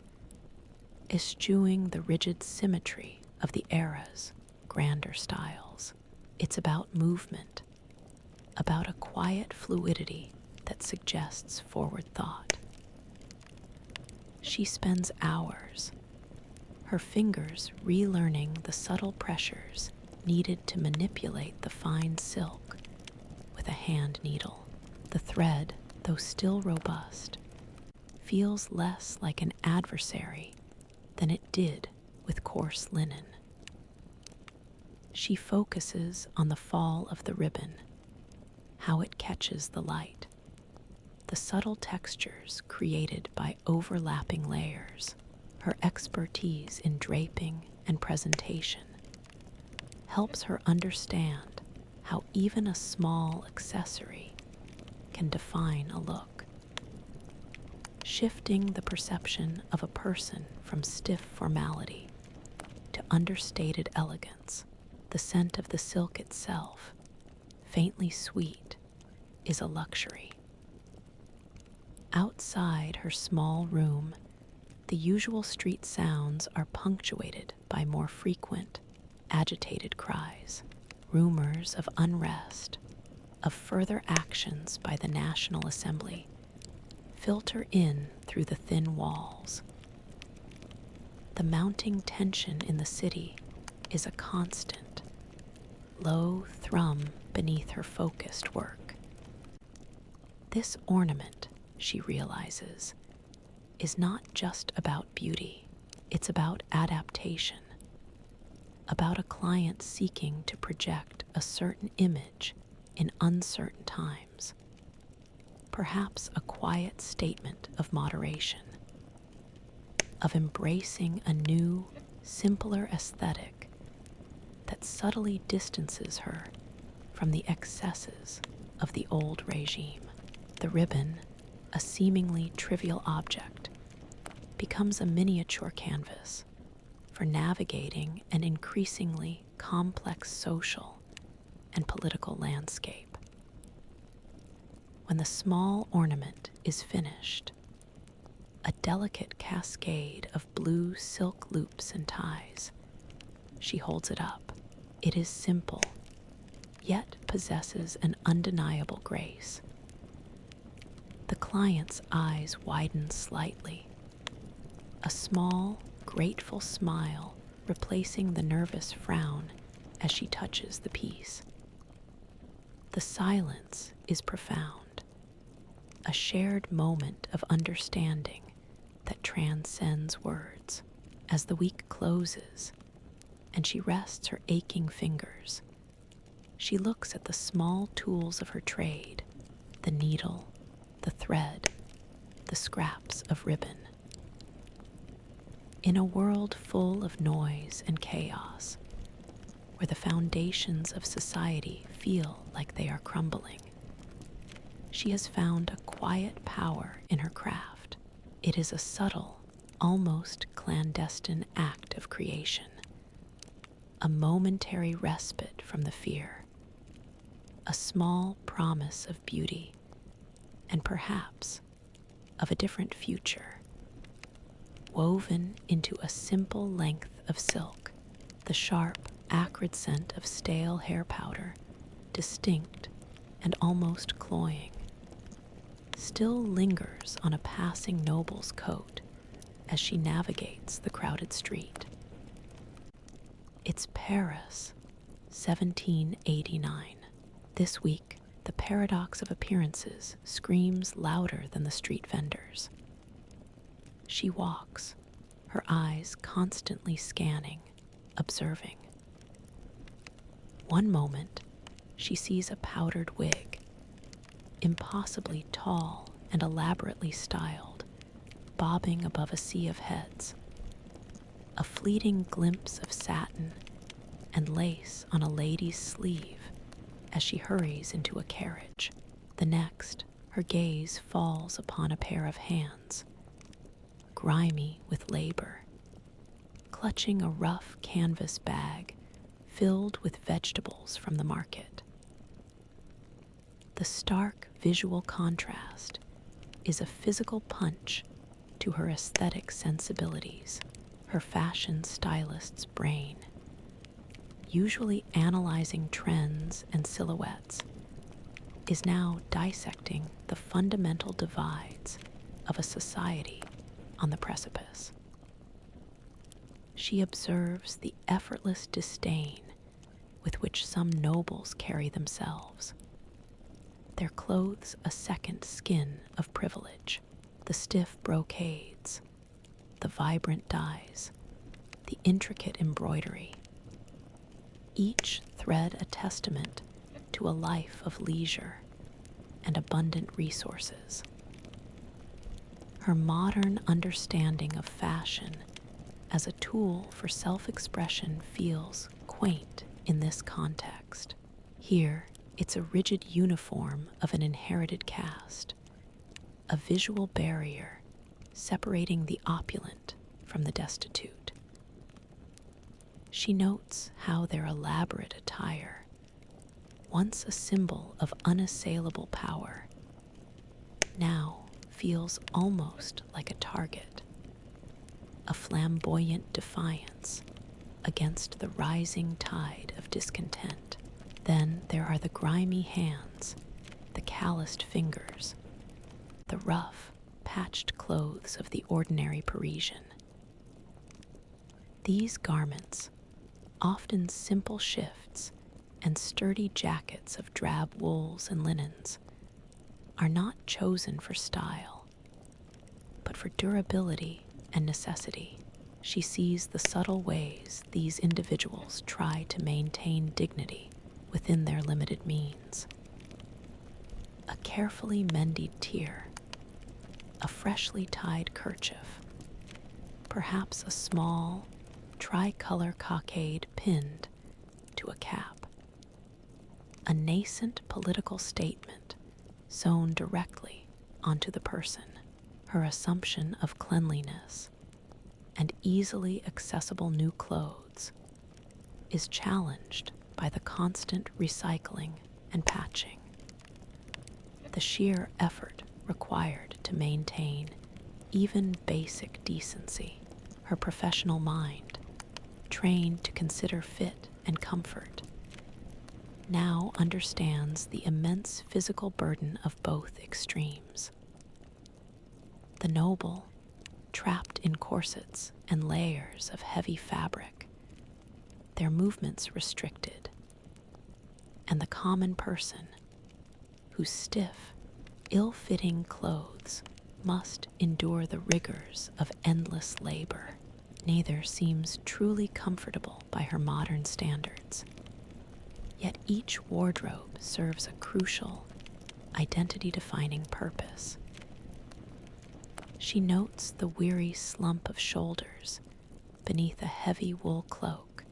eschewing the rigid symmetry of the era's grander styles. It's about movement, about a quiet fluidity that suggests forward thought. She spends hours, her fingers relearning the subtle pressures needed to manipulate the fine silk with a hand needle. The thread, though still robust, feels less like an adversary than it did with coarse linen. She focuses on the fall of the ribbon, how it catches the light, the subtle textures created by overlapping layers. Her expertise in draping and presentation helps her understand how even a small accessory can define a look, shifting the perception of a person from stiff formality to understated elegance. The scent of the silk itself, faintly sweet, is a luxury. Outside her small room, the usual street sounds are punctuated by more frequent, agitated cries, rumors of unrest, of further actions by the National Assembly, filter in through the thin walls. The mounting tension in the city is a constant, low thrum beneath her focused work. This ornament, she realizes, is not just about beauty, it's about adaptation, about a client seeking to project a certain image in uncertain times, perhaps a quiet statement of moderation, of embracing a new, simpler aesthetic that subtly distances her from the excesses of the old regime. The ribbon, a seemingly trivial object, becomes a miniature canvas for navigating an increasingly complex social and political landscape. When the small ornament is finished, a delicate cascade of blue silk loops and ties, she holds it up. It is simple, yet possesses an undeniable grace. The client's eyes widen slightly, a small, grateful smile replacing the nervous frown as she touches the piece. The silence is profound, a shared moment of understanding that transcends words. As the week closes and she rests her aching fingers, she looks at the small tools of her trade, the needle, the thread, the scraps of ribbon. In a world full of noise and chaos, where the foundations of society feel like they are crumbling, she has found a quiet power in her craft. It is a subtle, almost clandestine act of creation, a momentary respite from the fear, a small promise of beauty, and perhaps of a different future, woven into a simple length of silk. The sharp, acrid scent of stale hair powder, distinct and almost cloying, still lingers on a passing noble's coat as she navigates the crowded street. It's Paris, 1789. This week, the paradox of appearances screams louder than the street vendors. She walks, her eyes constantly scanning, observing. One moment, she sees a powdered wig, impossibly tall and elaborately styled, bobbing above a sea of heads. A fleeting glimpse of satin and lace on a lady's sleeve as she hurries into a carriage. The next, her gaze falls upon a pair of hands, grimy with labor, clutching a rough canvas bag filled with vegetables from the market. The stark visual contrast is a physical punch to her aesthetic sensibilities. Her fashion stylist's brain, usually analyzing trends and silhouettes, is now dissecting the fundamental divides of a society on the precipice. She observes the effortless disdain with which some nobles carry themselves, their clothes a second skin of privilege, the stiff brocades, the vibrant dyes, the intricate embroidery, each thread a testament to a life of leisure and abundant resources. Her modern understanding of fashion as a tool for self-expression feels quaint in this context. Here, it's a rigid uniform of an inherited caste, a visual barrier separating the opulent from the destitute. She notes how their elaborate attire, once a symbol of unassailable power, now feels almost like a target, a flamboyant defiance against the rising tide of discontent. Then there are the grimy hands, the calloused fingers, the rough, patched clothes of the ordinary Parisian. These garments, often simple shifts and sturdy jackets of drab wools and linens, are not chosen for style, but for durability and necessity. She sees the subtle ways these individuals try to maintain dignity within their limited means. A carefully mended tier, a freshly tied kerchief, perhaps a small, tricolor cockade pinned to a cap. A nascent political statement sewn directly onto the person. Her assumption of cleanliness and easily accessible new clothes is challenged by the constant recycling and patching. The sheer effort required to maintain even basic decency. Her professional mind, trained to consider fit and comfort, now understands the immense physical burden of both extremes. The noble, trapped in corsets and layers of heavy fabric, their movements restricted, and the common person, whose stiff, ill-fitting clothes must endure the rigors of endless labor. Neither seems truly comfortable by her modern standards. Yet each wardrobe serves a crucial, identity-defining purpose. She notes the weary slump of shoulders beneath a heavy wool cloak,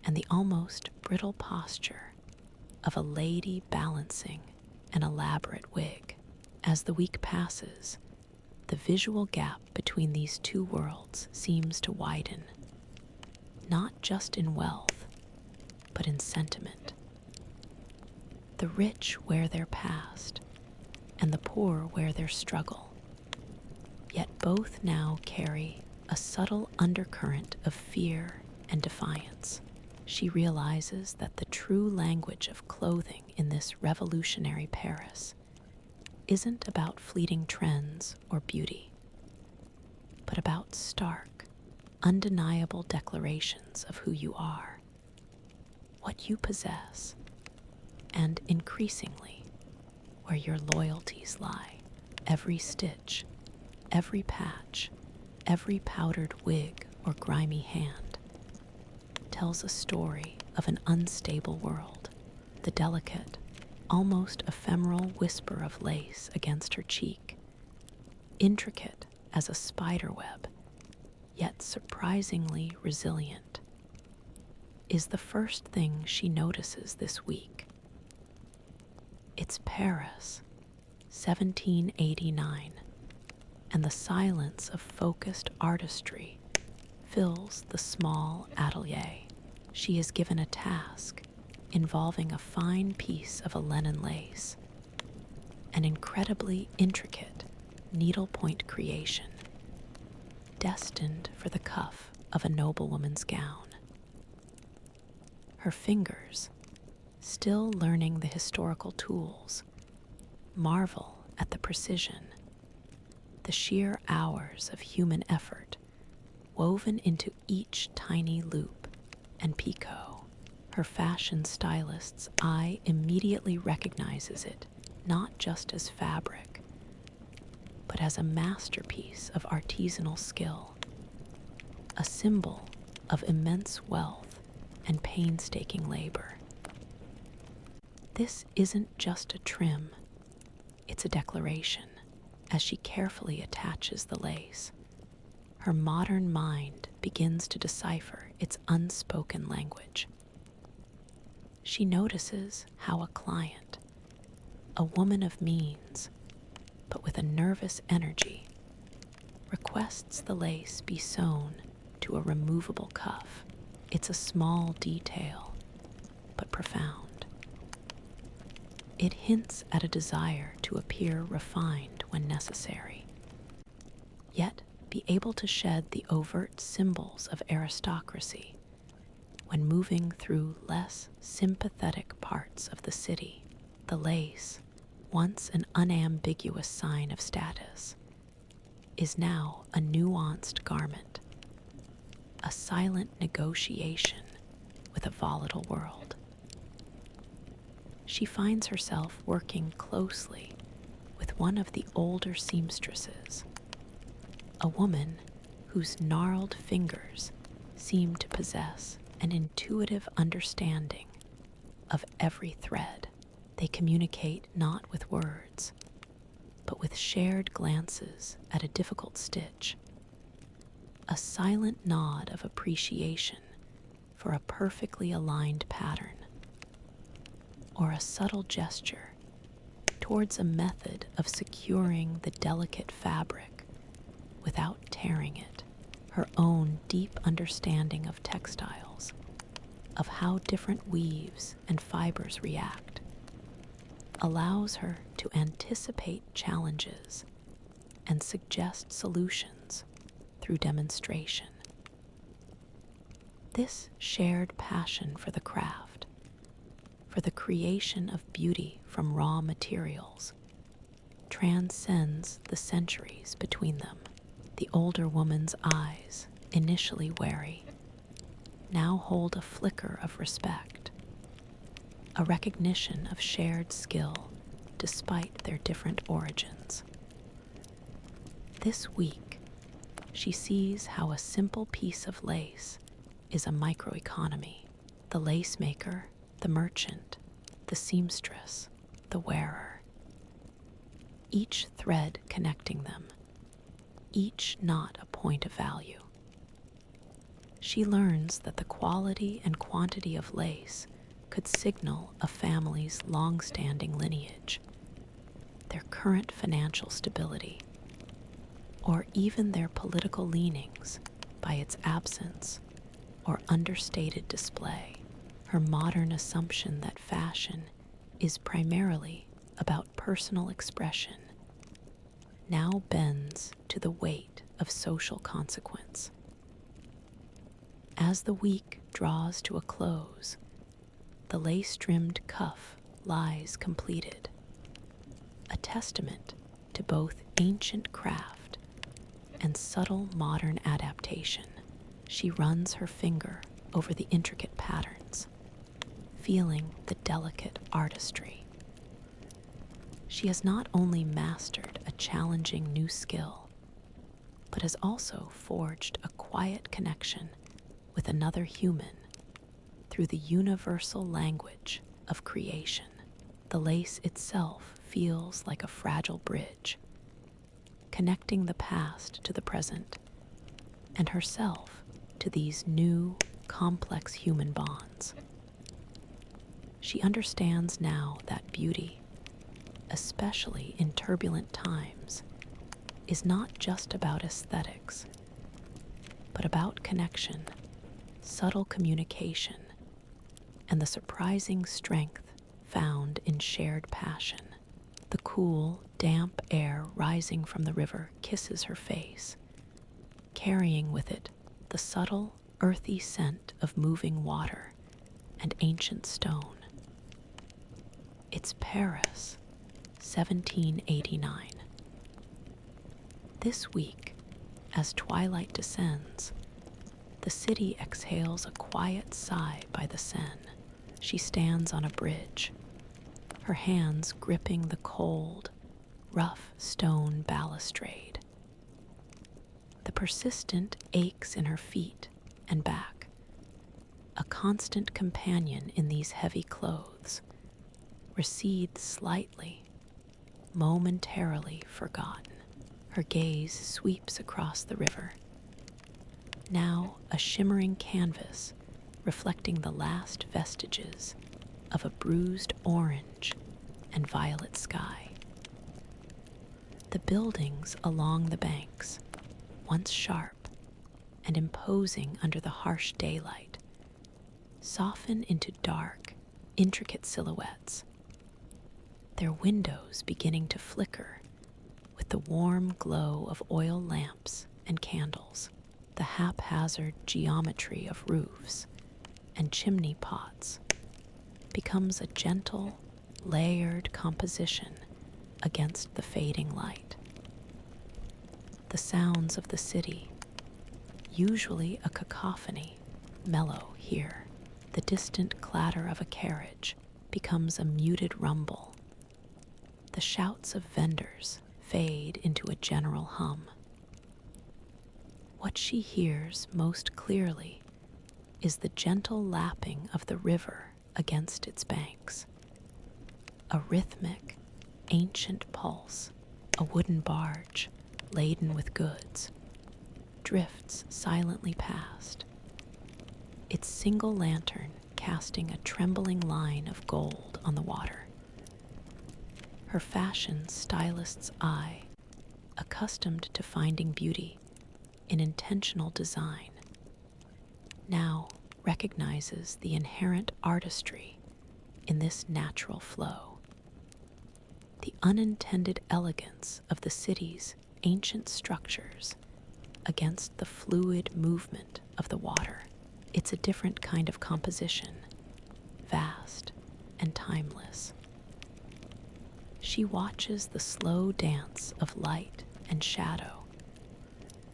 and the almost brittle posture of a lady balancing an elaborate wig. As the week passes, the visual gap between these two worlds seems to widen, not just in wealth, but in sentiment. The rich wear their past, and the poor wear their struggle, yet both now carry a subtle undercurrent of fear and defiance. She realizes that the true language of clothing in this revolutionary Paris isn't about fleeting trends or beauty, but about stark, undeniable declarations of who you are, what you possess, and increasingly, where your loyalties lie. Every stitch, every patch, every powdered wig or grimy hand tells a story of an unstable world. The delicate, almost ephemeral whisper of lace against her cheek, intricate as a spider web, yet surprisingly resilient, is the first thing she notices this week. It's Paris, 1789, and the silence of focused artistry fills the small atelier. she is given a task involving a fine piece of a linen lace, an incredibly intricate needlepoint creation destined for the cuff of a noblewoman's gown. Her fingers, still learning the historical tools, marvel at the precision, the sheer hours of human effort woven into each tiny loop and picot. Her fashion stylist's eye immediately recognizes it not just as fabric, but as a masterpiece of artisanal skill, a symbol of immense wealth and painstaking labor. This isn't just a trim, it's a declaration. As she carefully attaches the lace, her modern mind begins to decipher its unspoken language. She notices how a client, a woman of means, but with a nervous energy, requests the lace be sewn to a removable cuff. It's a small detail, but profound. It hints at a desire to appear refined when necessary, yet be able to shed the overt symbols of aristocracy when moving through less sympathetic parts of the city. The lace, once an unambiguous sign of status, is now a nuanced garment, a silent negotiation with a volatile world. She finds herself working closely with one of the older seamstresses, a woman whose gnarled fingers seem to possess an intuitive understanding of every thread. They communicate not with words, but with shared glances at a difficult stitch, a silent nod of appreciation for a perfectly aligned pattern, or a subtle gesture towards a method of securing the delicate fabric without tearing it. Her own deep understanding of textiles, of how different weaves and fibers react, allows her to anticipate challenges and suggest solutions through demonstration. This shared passion for the craft, for the creation of beauty from raw materials, transcends the centuries between them. The older woman's eyes, initially wary, now hold a flicker of respect, a recognition of shared skill despite their different origins. This week, she sees how a simple piece of lace is a microeconomy. The lace maker, the merchant, the seamstress, the wearer. Each thread connecting them, each knot a point of value. She learns that the quality and quantity of lace could signal a family's long-standing lineage, their current financial stability, or even their political leanings by its absence or understated display. Her modern assumption that fashion is primarily about personal expression now bends to the weight of social consequence. As the week draws to a close, the lace-trimmed cuff lies completed, a testament to both ancient craft and subtle modern adaptation. She runs her finger over the intricate patterns, feeling the delicate artistry. She has not only mastered a challenging new skill, but has also forged a quiet connection with another human through the universal language of creation. The lace itself feels like a fragile bridge, connecting the past to the present and herself to these new, complex human bonds. She understands now that beauty, especially in turbulent times, is not just about aesthetics, but about connection, subtle communication, and the surprising strength found in shared passion. The cool, damp air rising from the river kisses her face, carrying with it the subtle, earthy scent of moving water and ancient stone. It's Paris, 1789. This week, as twilight descends, the city exhales a quiet sigh by the Seine. She stands on a bridge, her hands gripping the cold, rough stone balustrade. The persistent aches in her feet and back, a constant companion in these heavy clothes, recedes slightly, momentarily forgotten. Her gaze sweeps across the river, now a shimmering canvas reflecting the last vestiges of a bruised orange and violet sky. The buildings along the banks, once sharp and imposing under the harsh daylight, soften into dark, intricate silhouettes, their windows beginning to flicker with the warm glow of oil lamps and candles. The haphazard geometry of roofs and chimney pots becomes a gentle, layered composition against the fading light. The sounds of the city, usually a cacophony, mellow here. The distant clatter of a carriage becomes a muted rumble. The shouts of vendors fade into a general hum. What she hears most clearly is the gentle lapping of the river against its banks. A rhythmic, ancient pulse, a wooden barge laden with goods, drifts silently past, its single lantern casting a trembling line of gold on the water. Her fashion stylist's eye, accustomed to finding beauty in intentional design, now recognizes the inherent artistry in this natural flow. The unintended elegance of the city's ancient structures against the fluid movement of the water. It's a different kind of composition, vast and timeless. She watches the slow dance of light and shadow,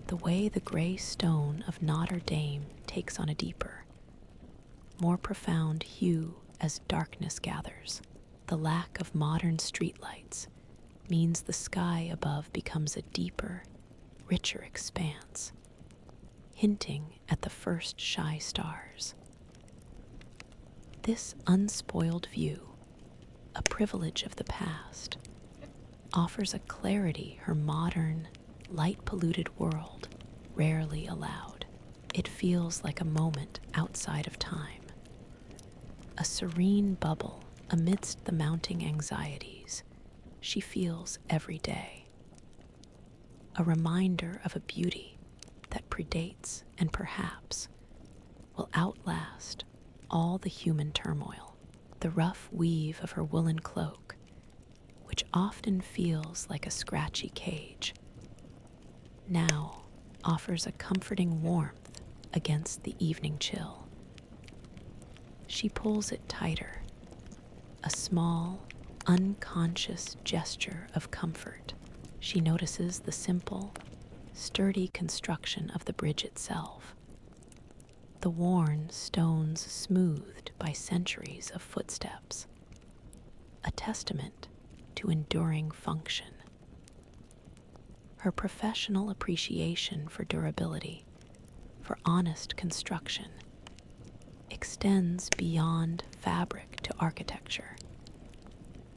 the way the gray stone of Notre Dame takes on a deeper, more profound hue as darkness gathers. The lack of modern streetlights means the sky above becomes a deeper, richer expanse, hinting at the first shy stars. This unspoiled view, a privilege of the past, offers a clarity her modern, light-polluted world rarely allowed. It feels like a moment outside of time, a serene bubble amidst the mounting anxieties she feels every day, a reminder of a beauty that predates and perhaps will outlast all the human turmoil. The rough weave of her woolen cloak, which often feels like a scratchy cage, now offers a comforting warmth against the evening chill. She pulls it tighter, a small, unconscious gesture of comfort. She notices the simple, sturdy construction of the bridge itself, the worn stones smoothed by centuries of footsteps, a testament to enduring function. Her professional appreciation for durability, for honest construction, extends beyond fabric to architecture,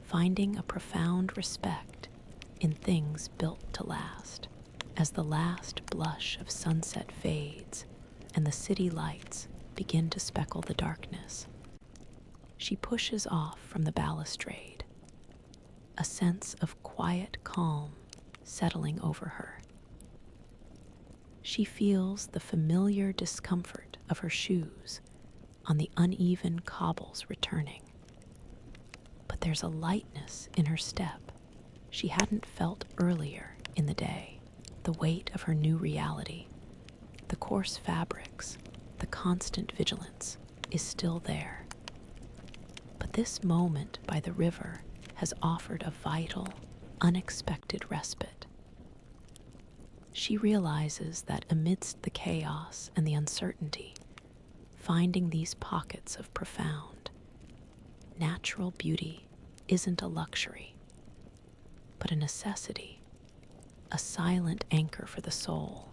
finding a profound respect in things built to last. As the last blush of sunset fades and the city lights begin to speckle the darkness, she pushes off from the balustrade, a sense of quiet calm settling over her. She feels the familiar discomfort of her shoes on the uneven cobbles returning. But there's a lightness in her step she hadn't felt earlier in the day. The weight of her new reality, the coarse fabrics, the constant vigilance is still there. But this moment by the river has offered a vital, unexpected respite. She realizes that amidst the chaos and the uncertainty, finding these pockets of profound, natural beauty isn't a luxury, but a necessity, a silent anchor for the soul,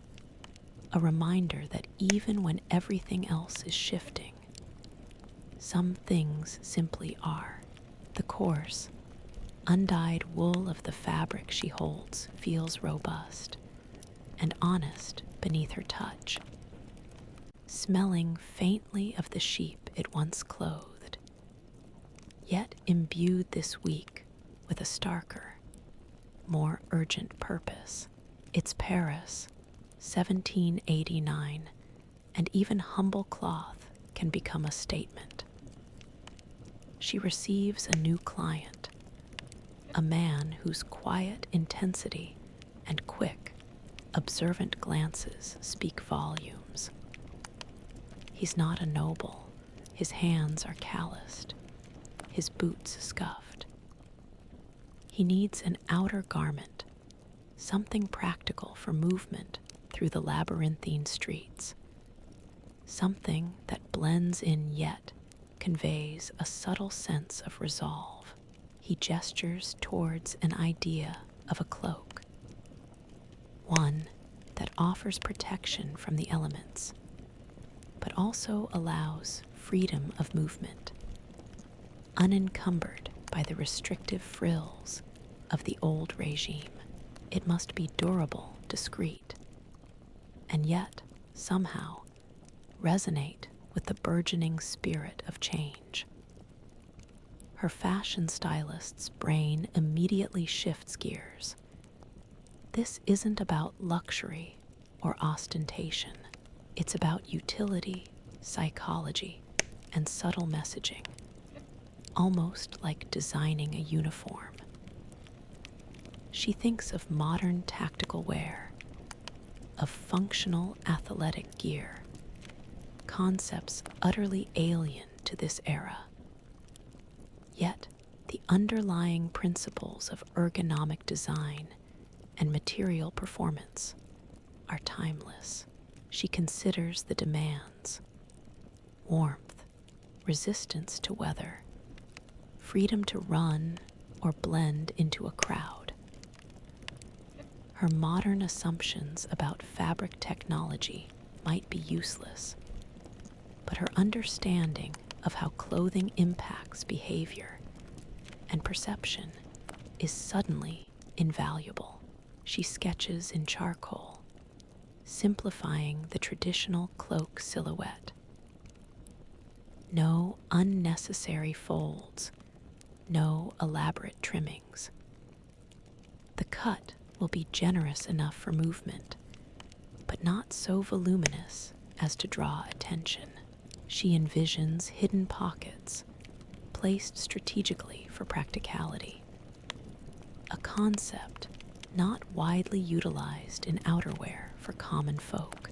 a reminder that even when everything else is shifting, some things simply are. The coarse, undyed wool of the fabric she holds feels robust and honest beneath her touch, smelling faintly of the sheep it once clothed, yet imbued this week with a starker, more urgent purpose. Its Paris, 1789, and even humble cloth can become a statement. She receives a new client, a man whose quiet intensity and quick, observant glances speak volumes. He's not a noble. His hands are calloused, his boots scuffed. He needs an outer garment, something practical for movement through the labyrinthine streets, something that blends in yet conveys a subtle sense of resolve. He gestures towards an idea of a cloak, one that offers protection from the elements, but also allows freedom of movement, unencumbered by the restrictive frills of the old regime. It must be durable, discreet, and yet, somehow, resonate with the burgeoning spirit of change. Her fashion stylist's brain immediately shifts gears. This isn't about luxury or ostentation. It's about utility, psychology, and subtle messaging, almost like designing a uniform. She thinks of modern tactical wear, of functional athletic gear, concepts utterly alien to this era. Yet, the underlying principles of ergonomic design and material performance are timeless. She considers the demands: warmth, resistance to weather, freedom to run or blend into a crowd. Her modern assumptions about fabric technology might be useless, but her understanding of how clothing impacts behavior and perception is suddenly invaluable. She sketches in charcoal, simplifying the traditional cloak silhouette. No unnecessary folds, no elaborate trimmings. The cut will be generous enough for movement, but not so voluminous as to draw attention. She envisions hidden pockets, placed strategically for practicality, a concept not widely utilized in outerwear for common folk.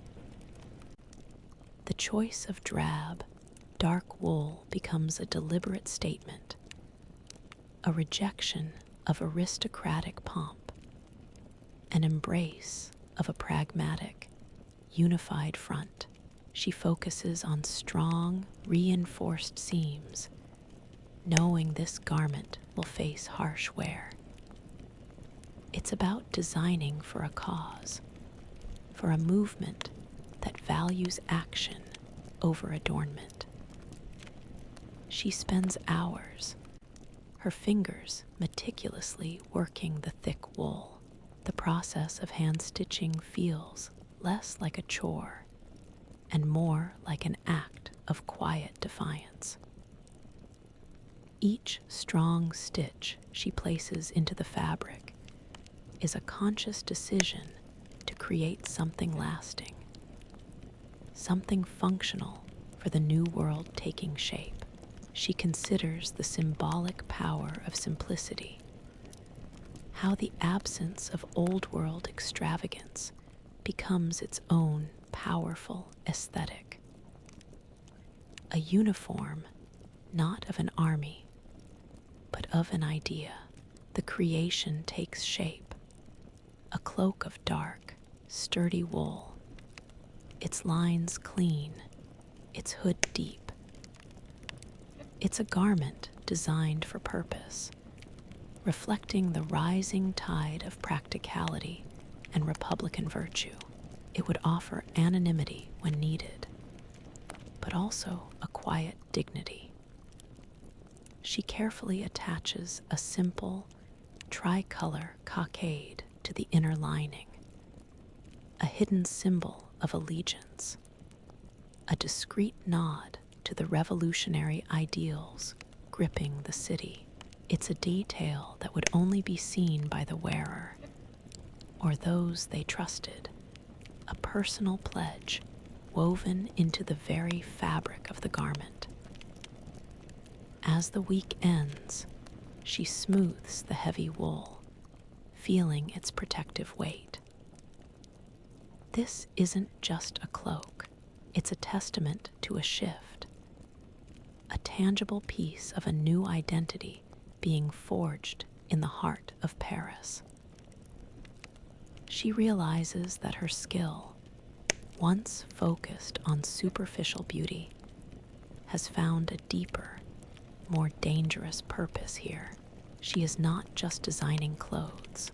The choice of drab, dark wool becomes a deliberate statement, a rejection of aristocratic pomp, an embrace of a pragmatic, unified front. She focuses on strong, reinforced seams, knowing this garment will face harsh wear. It's about designing for a cause, for a movement that values action over adornment. She spends hours, her fingers meticulously working the thick wool. The process of hand stitching feels less like a chore and more like an act of quiet defiance. Each strong stitch she places into the fabric is a conscious decision to create something lasting, something functional for the new world taking shape. She considers the symbolic power of simplicity, how the absence of old world extravagance becomes its own powerful aesthetic. A uniform, not of an army, but of an idea. The creation takes shape, a cloak of dark, sturdy wool, its lines clean, its hood deep. It's a garment designed for purpose, reflecting the rising tide of practicality and Republican virtue. It would offer anonymity when needed, but also a quiet dignity. She carefully attaches a simple, tricolor cockade to the inner lining, a hidden symbol of allegiance, a discreet nod to the revolutionary ideals gripping the city. It's a detail that would only be seen by the wearer or those they trusted, a personal pledge woven into the very fabric of the garment. As the week ends, she smooths the heavy wool, feeling its protective weight. This isn't just a cloak, it's a testament to a shift, a tangible piece of a new identity being forged in the heart of Paris. She realizes that her skill, once focused on superficial beauty, has found a deeper, more dangerous purpose here. She is not just designing clothes.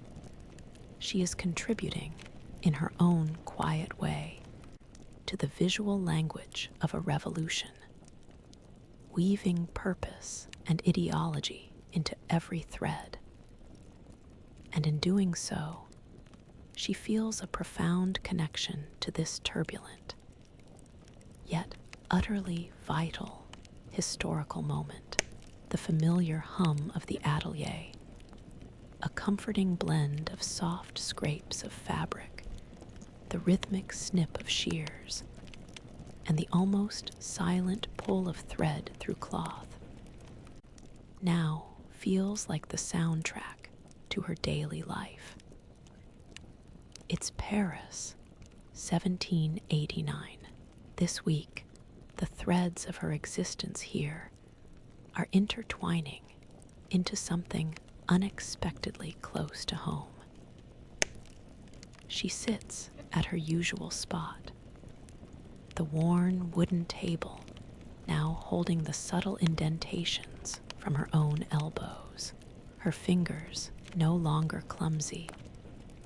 She is contributing, in her own quiet way, to the visual language of a revolution, weaving purpose and ideology into every thread. And in doing so, she feels a profound connection to this turbulent, yet utterly vital, historical moment. The familiar hum of the atelier, a comforting blend of soft scrapes of fabric, the rhythmic snip of shears, and the almost silent pull of thread through cloth, now feels like the soundtrack to her daily life. It's Paris, 1789. This week, the threads of her existence here are intertwining into something unexpectedly close to home. She sits at her usual spot, the worn wooden table now holding the subtle indentations from her own elbows. Her fingers, no longer clumsy,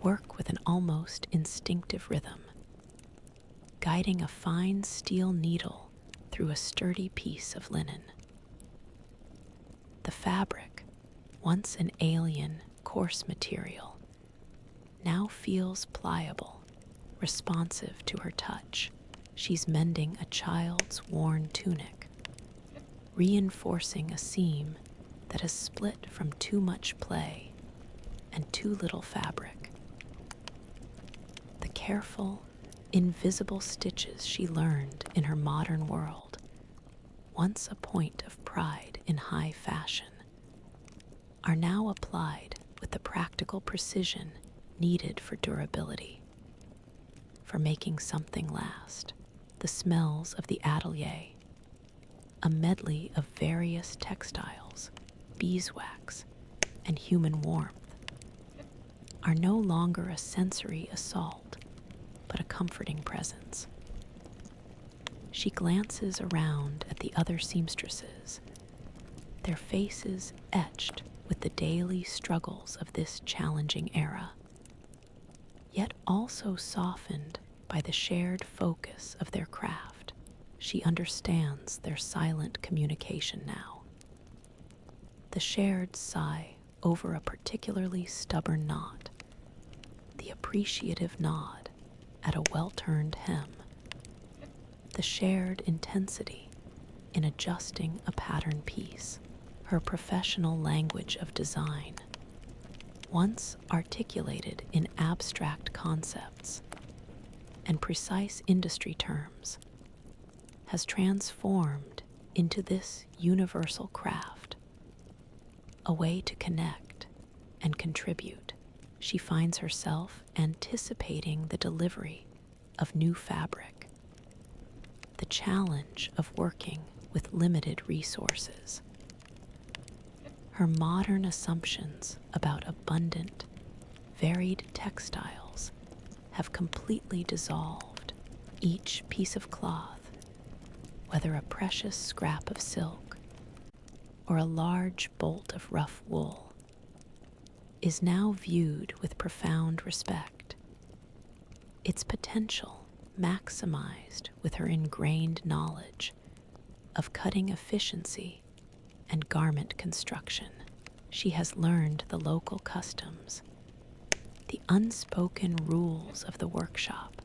work with an almost instinctive rhythm, guiding a fine steel needle through a sturdy piece of linen. The fabric, once an alien, coarse material, now feels pliable, responsive to her touch. She's mending a child's worn tunic, reinforcing a seam that has split from too much play and too little fabric. The careful, invisible stitches she learned in her modern world, once a point of pride in high fashion, are now applied with the practical precision needed for durability, for making something last. The smells of the atelier, a medley of various textiles, beeswax, and human warmth, are no longer a sensory assault, but a comforting presence. She glances around at the other seamstresses, their faces etched with the daily struggles of this challenging era, yet also softened by the shared focus of their craft. She understands their silent communication now. The shared sigh over a particularly stubborn knot, the appreciative nod at a well-turned hem, the shared intensity in adjusting a pattern piece. Her professional language of design, once articulated in abstract concepts and precise industry terms, has transformed into this universal craft, a way to connect and contribute. She finds herself anticipating the delivery of new fabric, the challenge of working with limited resources. Her modern assumptions about abundant, varied textiles have completely dissolved. Each piece of cloth, whether a precious scrap of silk or a large bolt of rough wool, is now viewed with profound respect, its potential maximized with her ingrained knowledge of cutting efficiency and garment construction. She has learned the local customs, the unspoken rules of the workshop,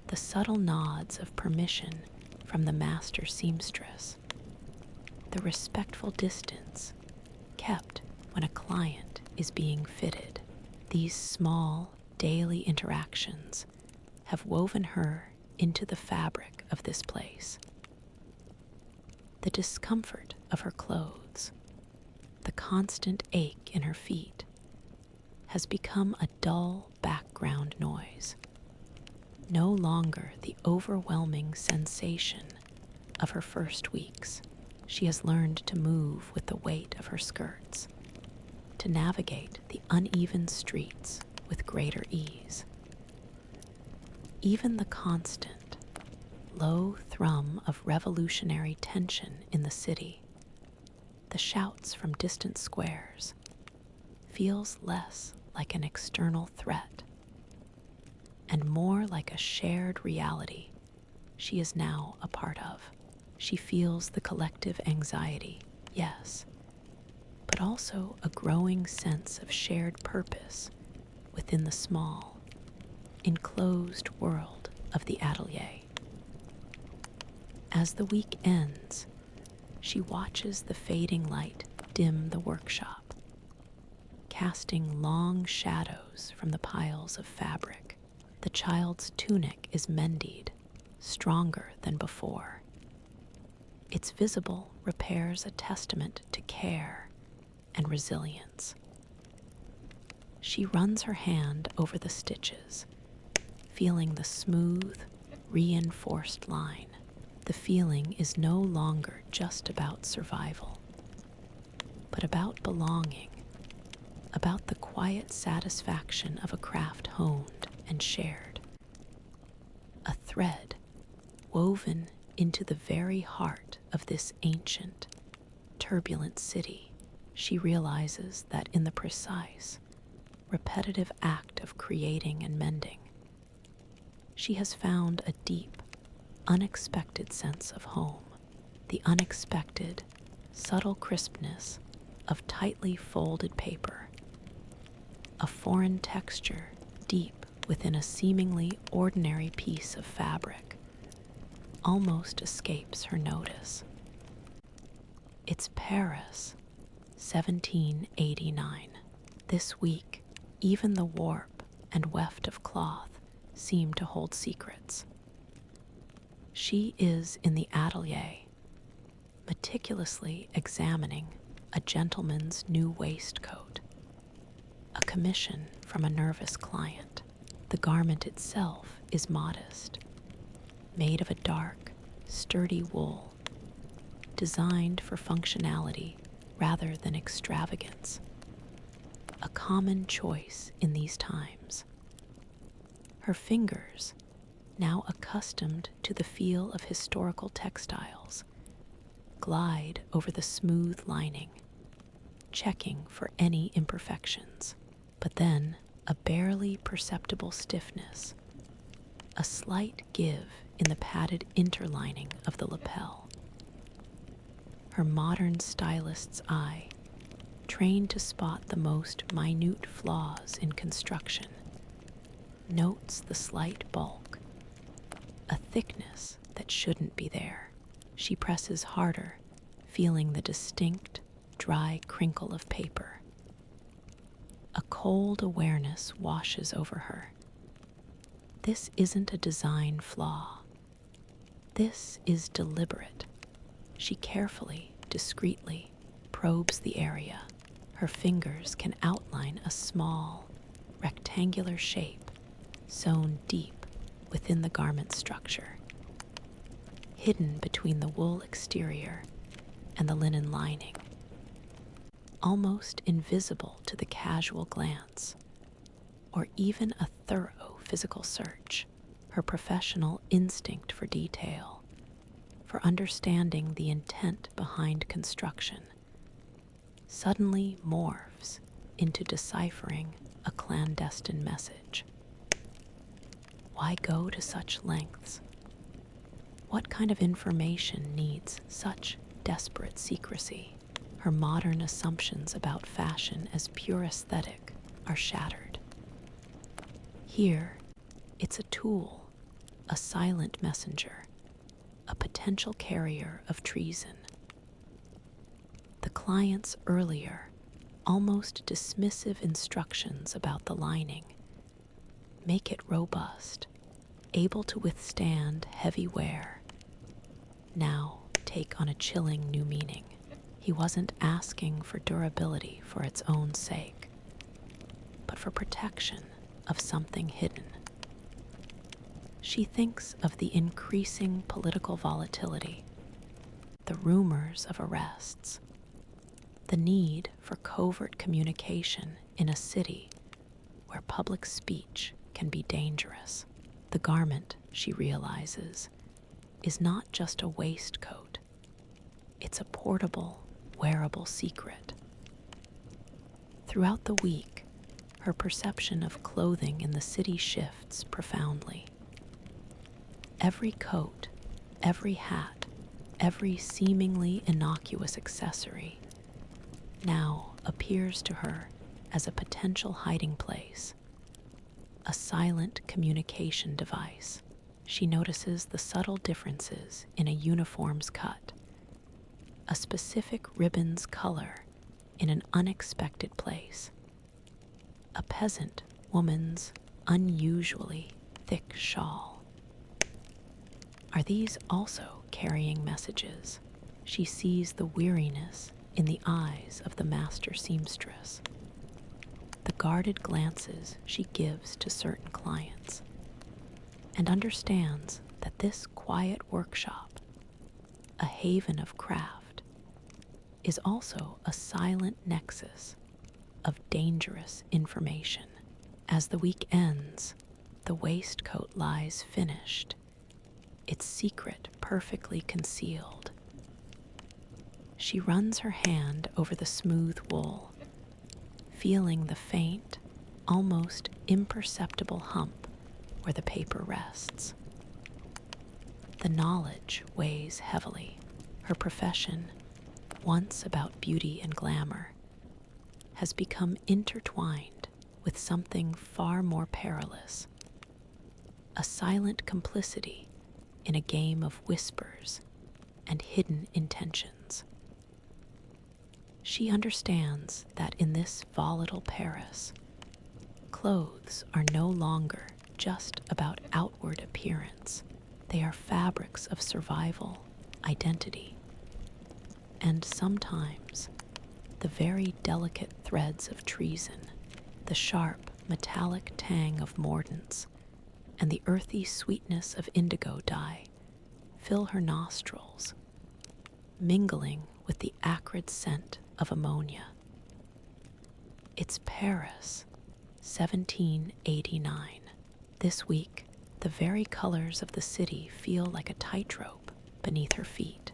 the subtle nods of permission from the master seamstress, the respectful distance kept when a client is being fitted. These small, daily interactions have woven her into the fabric of this place. The discomfort of her clothes, the constant ache in her feet, has become a dull background noise, no longer the overwhelming sensation of her first weeks. She has learned to move with the weight of her skirts, to navigate the uneven streets with greater ease. Even the constant, low thrum of revolutionary tension in the city, the shouts from distant squares, feels less like an external threat and more like a shared reality she is now a part of. She feels the collective anxiety, yes, but also a growing sense of shared purpose within the small, enclosed world of the atelier. As the week ends, she watches the fading light dim the workshop, casting long shadows from the piles of fabric. The child's tunic is mended, stronger than before. Its visible repairs a testament to care and resilience. She runs her hand over the stitches, feeling the smooth, reinforced line. The feeling is no longer just about survival, but about belonging, about the quiet satisfaction of a craft honed and shared. A thread woven into the very heart of this ancient, turbulent city. She realizes that in the precise, repetitive act of creating and mending, she has found a deep, unexpected sense of home, the unexpected, subtle crispness of tightly folded paper, a foreign texture deep within a seemingly ordinary piece of fabric, almost escapes her notice. It's Paris, 1789. This week, even the warp and weft of cloth seem to hold secrets. She is in the atelier, meticulously examining a gentleman's new waistcoat, a commission from a nervous client. The garment itself is modest, made of a dark, sturdy wool, designed for functionality rather than extravagance, a common choice in these times. Her fingers, now accustomed to the feel of historical textiles, glide over the smooth lining, checking for any imperfections. But then a barely perceptible stiffness, a slight give in the padded interlining of the lapel. Her modern stylist's eye, trained to spot the most minute flaws in construction, notes the slight bulk, a thickness that shouldn't be there. She presses harder, feeling the distinct, dry crinkle of paper. A cold awareness washes over her. This isn't a design flaw. this is deliberate. She carefully, discreetly probes the area. Her fingers can outline a small, rectangular shape sewn deep within the garment structure, hidden between the wool exterior and the linen lining, almost invisible to the casual glance or even a thorough physical search. Her professional instinct for detail, for understanding the intent behind construction, suddenly morphs into deciphering a clandestine message. Why go to such lengths? What kind of information needs such desperate secrecy? Her modern assumptions about fashion as pure aesthetic are shattered. Here, it's a tool, a silent messenger, a potential carrier of treason. The client's earlier, almost dismissive instructions about the lining make it robust, able to withstand heavy wear, now take on a chilling new meaning. He wasn't asking for durability for its own sake, but for protection of something hidden. She thinks of the increasing political volatility, the rumors of arrests, the need for covert communication in a city where public speech can be dangerous. The garment, she realizes, is not just a waistcoat. It's a portable, wearable secret. Throughout the week, her perception of clothing in the city shifts profoundly. Every coat, every hat, every seemingly innocuous accessory now appears to her as a potential hiding place, a silent communication device. She notices the subtle differences in a uniform's cut, a specific ribbon's color in an unexpected place, a peasant woman's unusually thick shawl. Are these also carrying messages? She sees the weariness in the eyes of the master seamstress, the guarded glances she gives to certain clients, and understands that this quiet workshop, a haven of craft, is also a silent nexus of dangerous information. As the week ends, the waistcoat lies finished, its secret perfectly concealed. She runs her hand over the smooth wool, feeling the faint, almost imperceptible hump where the paper rests. The knowledge weighs heavily. Her profession, once about beauty and glamour, has become intertwined with something far more perilous, a silent complicity in a game of whispers and hidden intentions. She understands that in this volatile Paris, clothes are no longer just about outward appearance. They are fabrics of survival, identity, and sometimes the very delicate threads of treason, the sharp, metallic tang of mordants, and the earthy sweetness of indigo dye fill her nostrils, mingling with the acrid scent of ammonia. It's Paris, 1789. This week, the very colors of the city feel like a tightrope beneath her feet.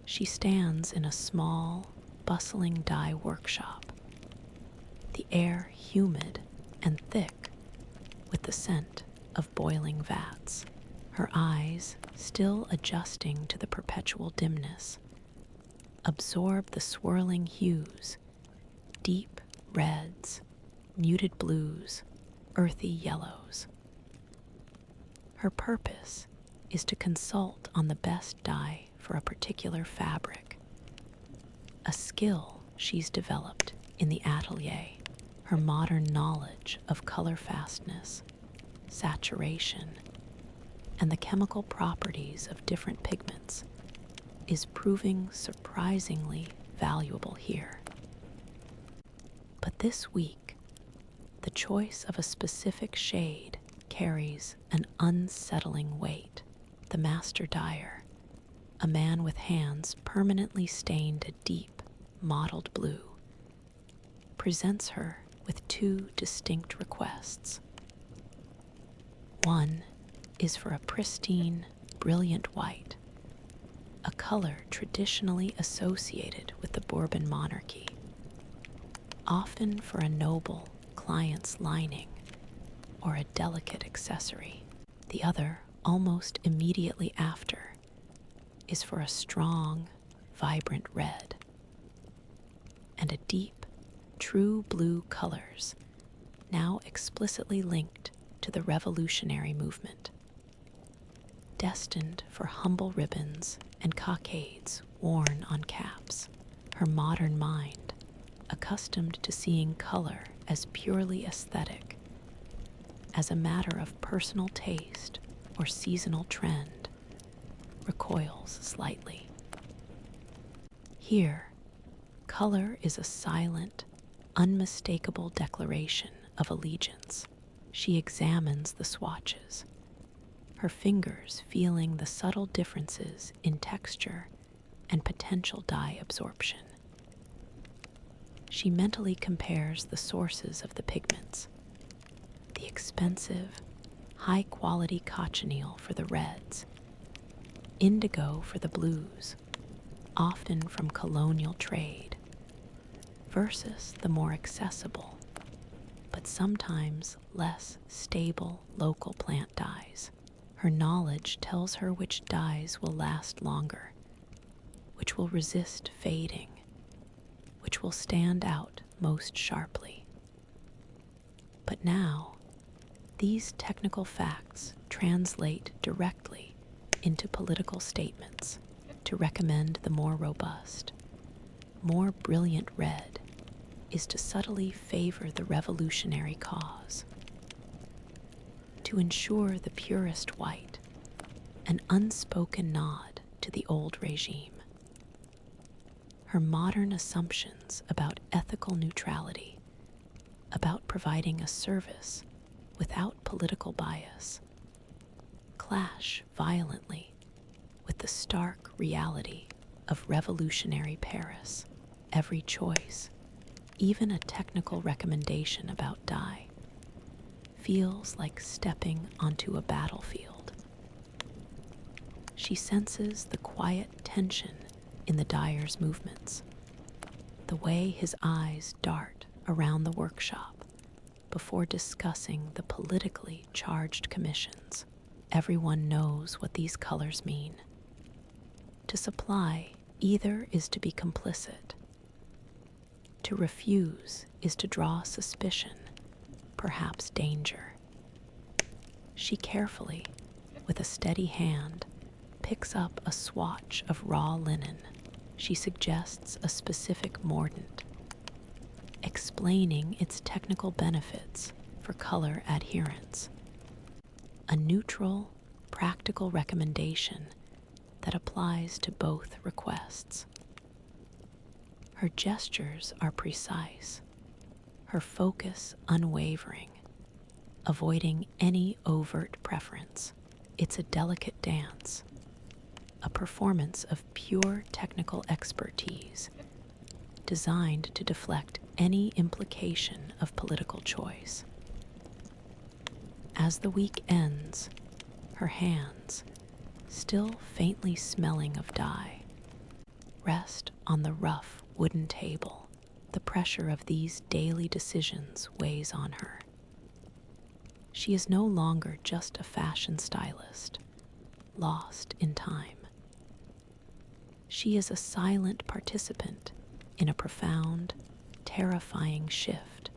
She stands in a small, bustling dye workshop, the air humid and thick with the scent of boiling vats. Her eyes, still adjusting to the perpetual dimness, absorb the swirling hues, deep reds, muted blues, earthy yellows. Her purpose is to consult on the best dye for a particular fabric, a skill she's developed in the atelier. Her modern knowledge of color fastness, saturation, and the chemical properties of different pigments is proving surprisingly valuable here. But this week, the choice of a specific shade carries an unsettling weight. The master dyer, a man with hands permanently stained a deep, mottled blue, presents her with two distinct requests. One is for a pristine, brilliant white, a color traditionally associated with the Bourbon monarchy, often for a noble client's lining or a delicate accessory. The other, almost immediately after, is for a strong, vibrant red, and a deep, true blue colors now explicitly linked to the revolutionary movement. Destined for humble ribbons and cockades worn on caps, her modern mind, accustomed to seeing color as purely aesthetic, as a matter of personal taste or seasonal trend, recoils slightly. Here, color is a silent, unmistakable declaration of allegiance. She examines the swatches, her fingers feeling the subtle differences in texture and potential dye absorption. She mentally compares the sources of the pigments: the expensive, high-quality cochineal for the reds, indigo for the blues, often from colonial trade, versus the more accessible, but sometimes less stable local plant dyes. Her knowledge tells her which dyes will last longer, which will resist fading, which will stand out most sharply. But now, these technical facts translate directly into political statements to recommend the more robust, more brilliant red is to subtly favor the revolutionary cause, to ensure the purest white, an unspoken nod to the old regime. Her modern assumptions about ethical neutrality, about providing a service without political bias, clash violently with the stark reality of revolutionary Paris. Every choice, even a technical recommendation about dye, feels like stepping onto a battlefield. She senses the quiet tension in the dyer's movements, the way his eyes dart around the workshop before discussing the politically charged commissions. Everyone knows what these colors mean. To supply either is to be complicit. To refuse is to draw suspicion, perhaps danger. She carefully, with a steady hand, picks up a swatch of raw linen. She suggests a specific mordant, explaining its technical benefits for color adherence. A neutral, practical recommendation that applies to both requests. Her gestures are precise, her focus unwavering, avoiding any overt preference. It's a delicate dance, a performance of pure technical expertise, designed to deflect any implication of political choice. As the week ends, her hands, still faintly smelling of dye, rest on the rough wooden table. The pressure of these daily decisions weighs on her. She is no longer just a fashion stylist, lost in time. She is a silent participant in a profound, terrifying shift,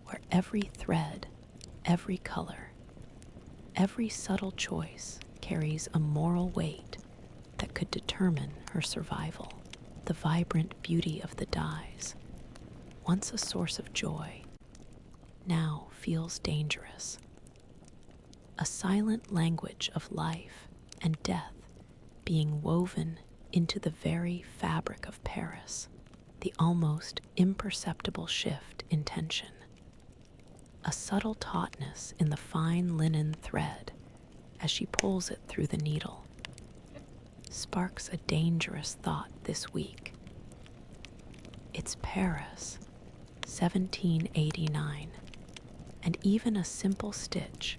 where every thread, every color, every subtle choice carries a moral weight that could determine her survival. The vibrant beauty of the dyes, once a source of joy, now feels dangerous. a silent language of life and death being woven into the very fabric of Paris, the almost imperceptible shift in tension, a subtle tautness in the fine linen thread as she pulls it through the needle, sparks a dangerous thought this week. It's Paris, 1789, and even a simple stitch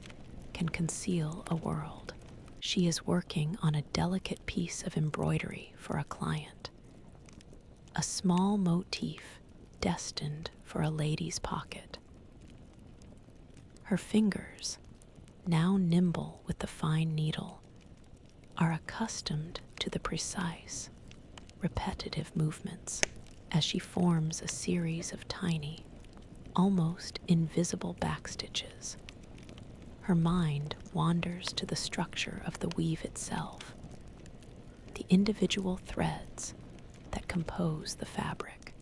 can conceal a world. She is working on a delicate piece of embroidery for a client, a small motif destined for a lady's pocket. Her fingers, now nimble with the fine needle, are accustomed to the precise, repetitive movements as she forms a series of tiny, almost invisible backstitches. Her mind wanders to the structure of the weave itself, the individual threads that compose the fabric.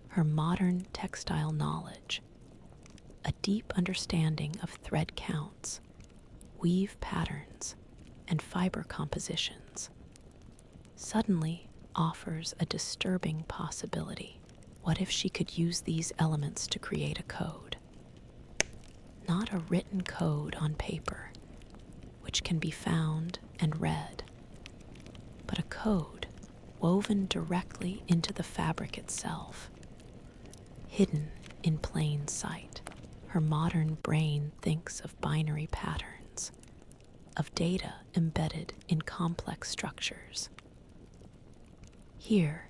Her modern textile knowledge, a deep understanding of thread counts, weave patterns, and fiber compositions, suddenly offers a disturbing possibility. What if she could use these elements to create a code? Not a written code on paper, which can be found and read, but a code woven directly into the fabric itself, hidden in plain sight. Her modern brain thinks of binary patterns, of data embedded in complex structures. Here,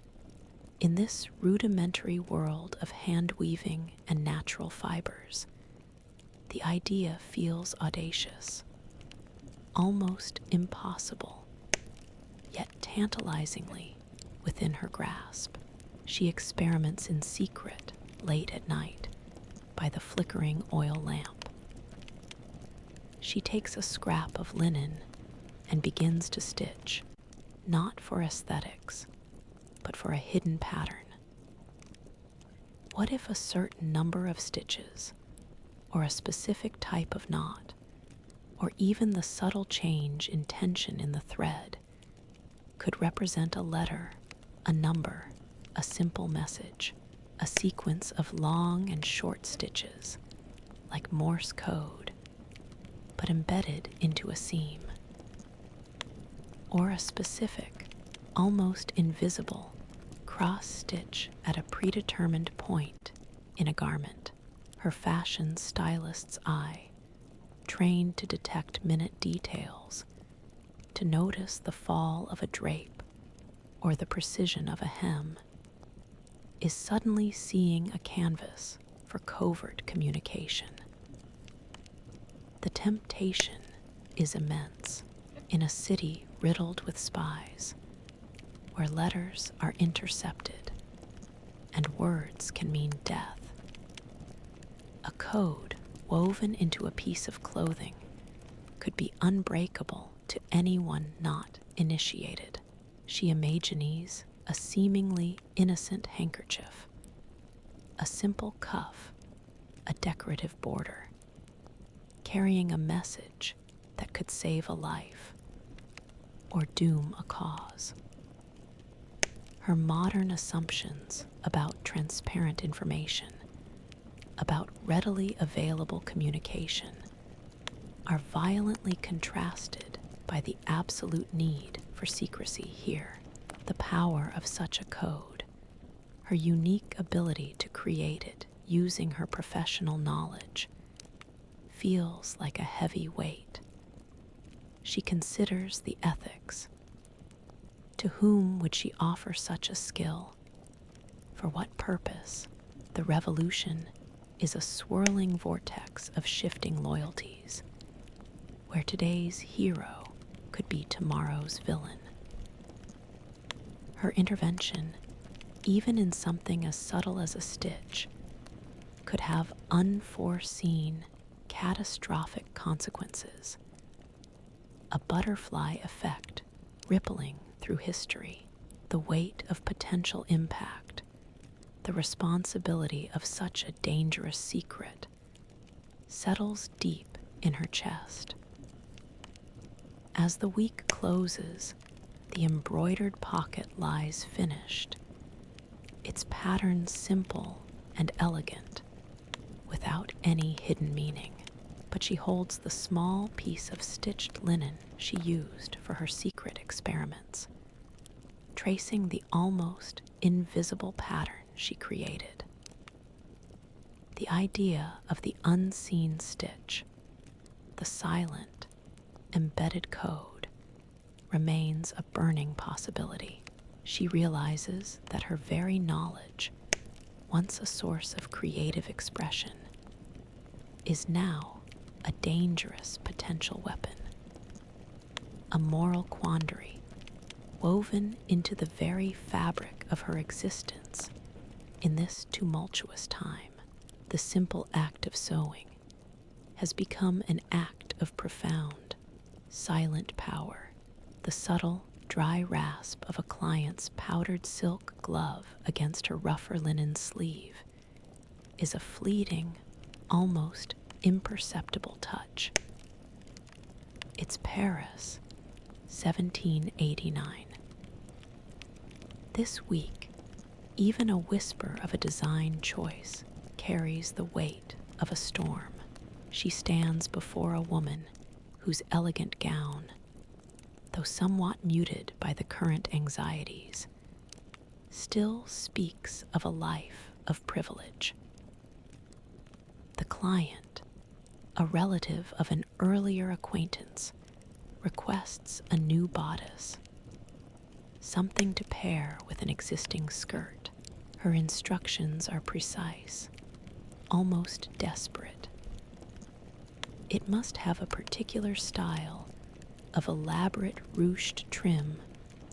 in this rudimentary world of hand weaving and natural fibers, the idea feels audacious, almost impossible, yet tantalizingly within her grasp. She experiments in secret late at night by the flickering oil lamp. She takes a scrap of linen and begins to stitch, not for aesthetics, but for a hidden pattern. What if a certain number of stitches, or a specific type of knot, or even the subtle change in tension in the thread, could represent a letter, a number, a simple message, a sequence of long and short stitches, like Morse code, but embedded into a seam? Or a specific, almost invisible, cross-stitch at a predetermined point in a garment. Her fashion stylist's eye, trained to detect minute details, to notice the fall of a drape or the precision of a hem, is suddenly seeing a canvas for covert communication. The temptation is immense in a city riddled with spies, where letters are intercepted and words can mean death. A code woven into a piece of clothing could be unbreakable to anyone not initiated. She imagines a seemingly innocent handkerchief, a simple cuff, a decorative border, carrying a message that could save a life or doom a cause. Her modern assumptions about transparent information, about readily available communication, are violently contrasted by the absolute need for secrecy here. The power of such a code, her unique ability to create it using her professional knowledge, feels like a heavy weight. She considers the ethics. To whom would she offer such a skill? For what purpose? The revolution is a swirling vortex of shifting loyalties, where today's hero could be tomorrow's villain. Her intervention, even in something as subtle as a stitch, could have unforeseen, catastrophic consequences. A butterfly effect rippling through history, the weight of potential impact, the responsibility of such a dangerous secret, settles deep in her chest. As the week closes, the embroidered pocket lies finished, its pattern simple and elegant, without any hidden meaning. But she holds the small piece of stitched linen she used for her secret experiments, tracing the almost invisible pattern she created. The idea of the unseen stitch, the silent, embedded code, remains a burning possibility. She realizes that her very knowledge, once a source of creative expression, is now a dangerous potential weapon, a moral quandary woven into the very fabric of her existence in this tumultuous time. The simple act of sewing has become an act of profound, silent power. The subtle, dry rasp of a client's powdered silk glove against her rougher linen sleeve is a fleeting, almost imperceptible touch. It's Paris, 1789. This week, even a whisper of a design choice carries the weight of a storm. She stands before a woman whose elegant gown, though somewhat muted by the current anxieties, still speaks of a life of privilege. The client, a relative of an earlier acquaintance, requests a new bodice, something to pair with an existing skirt. Her instructions are precise, almost desperate. It must have a particular style of elaborate ruched trim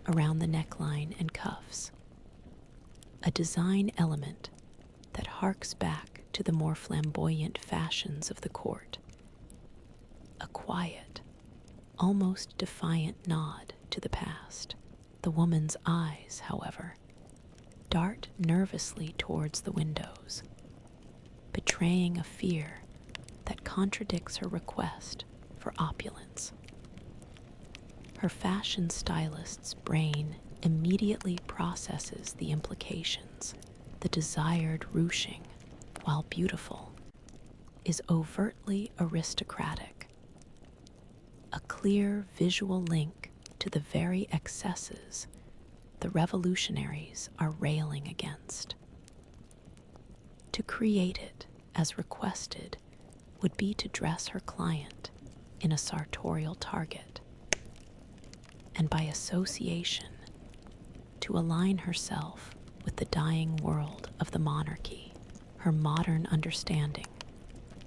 around the neckline and cuffs, a design element that harks back to the more flamboyant fashions of the court, a quiet, almost defiant nod to the past. The woman's eyes, however, dart nervously towards the windows, betraying a fear that contradicts her request for opulence. Her fashion stylist's brain immediately processes the implications. The desired ruching, while beautiful, is overtly aristocratic, a clear visual link to the very excesses the revolutionaries are railing against. To create it as requested would be to dress her client in a sartorial target, and by association, to align herself with the dying world of the monarchy. Her modern understanding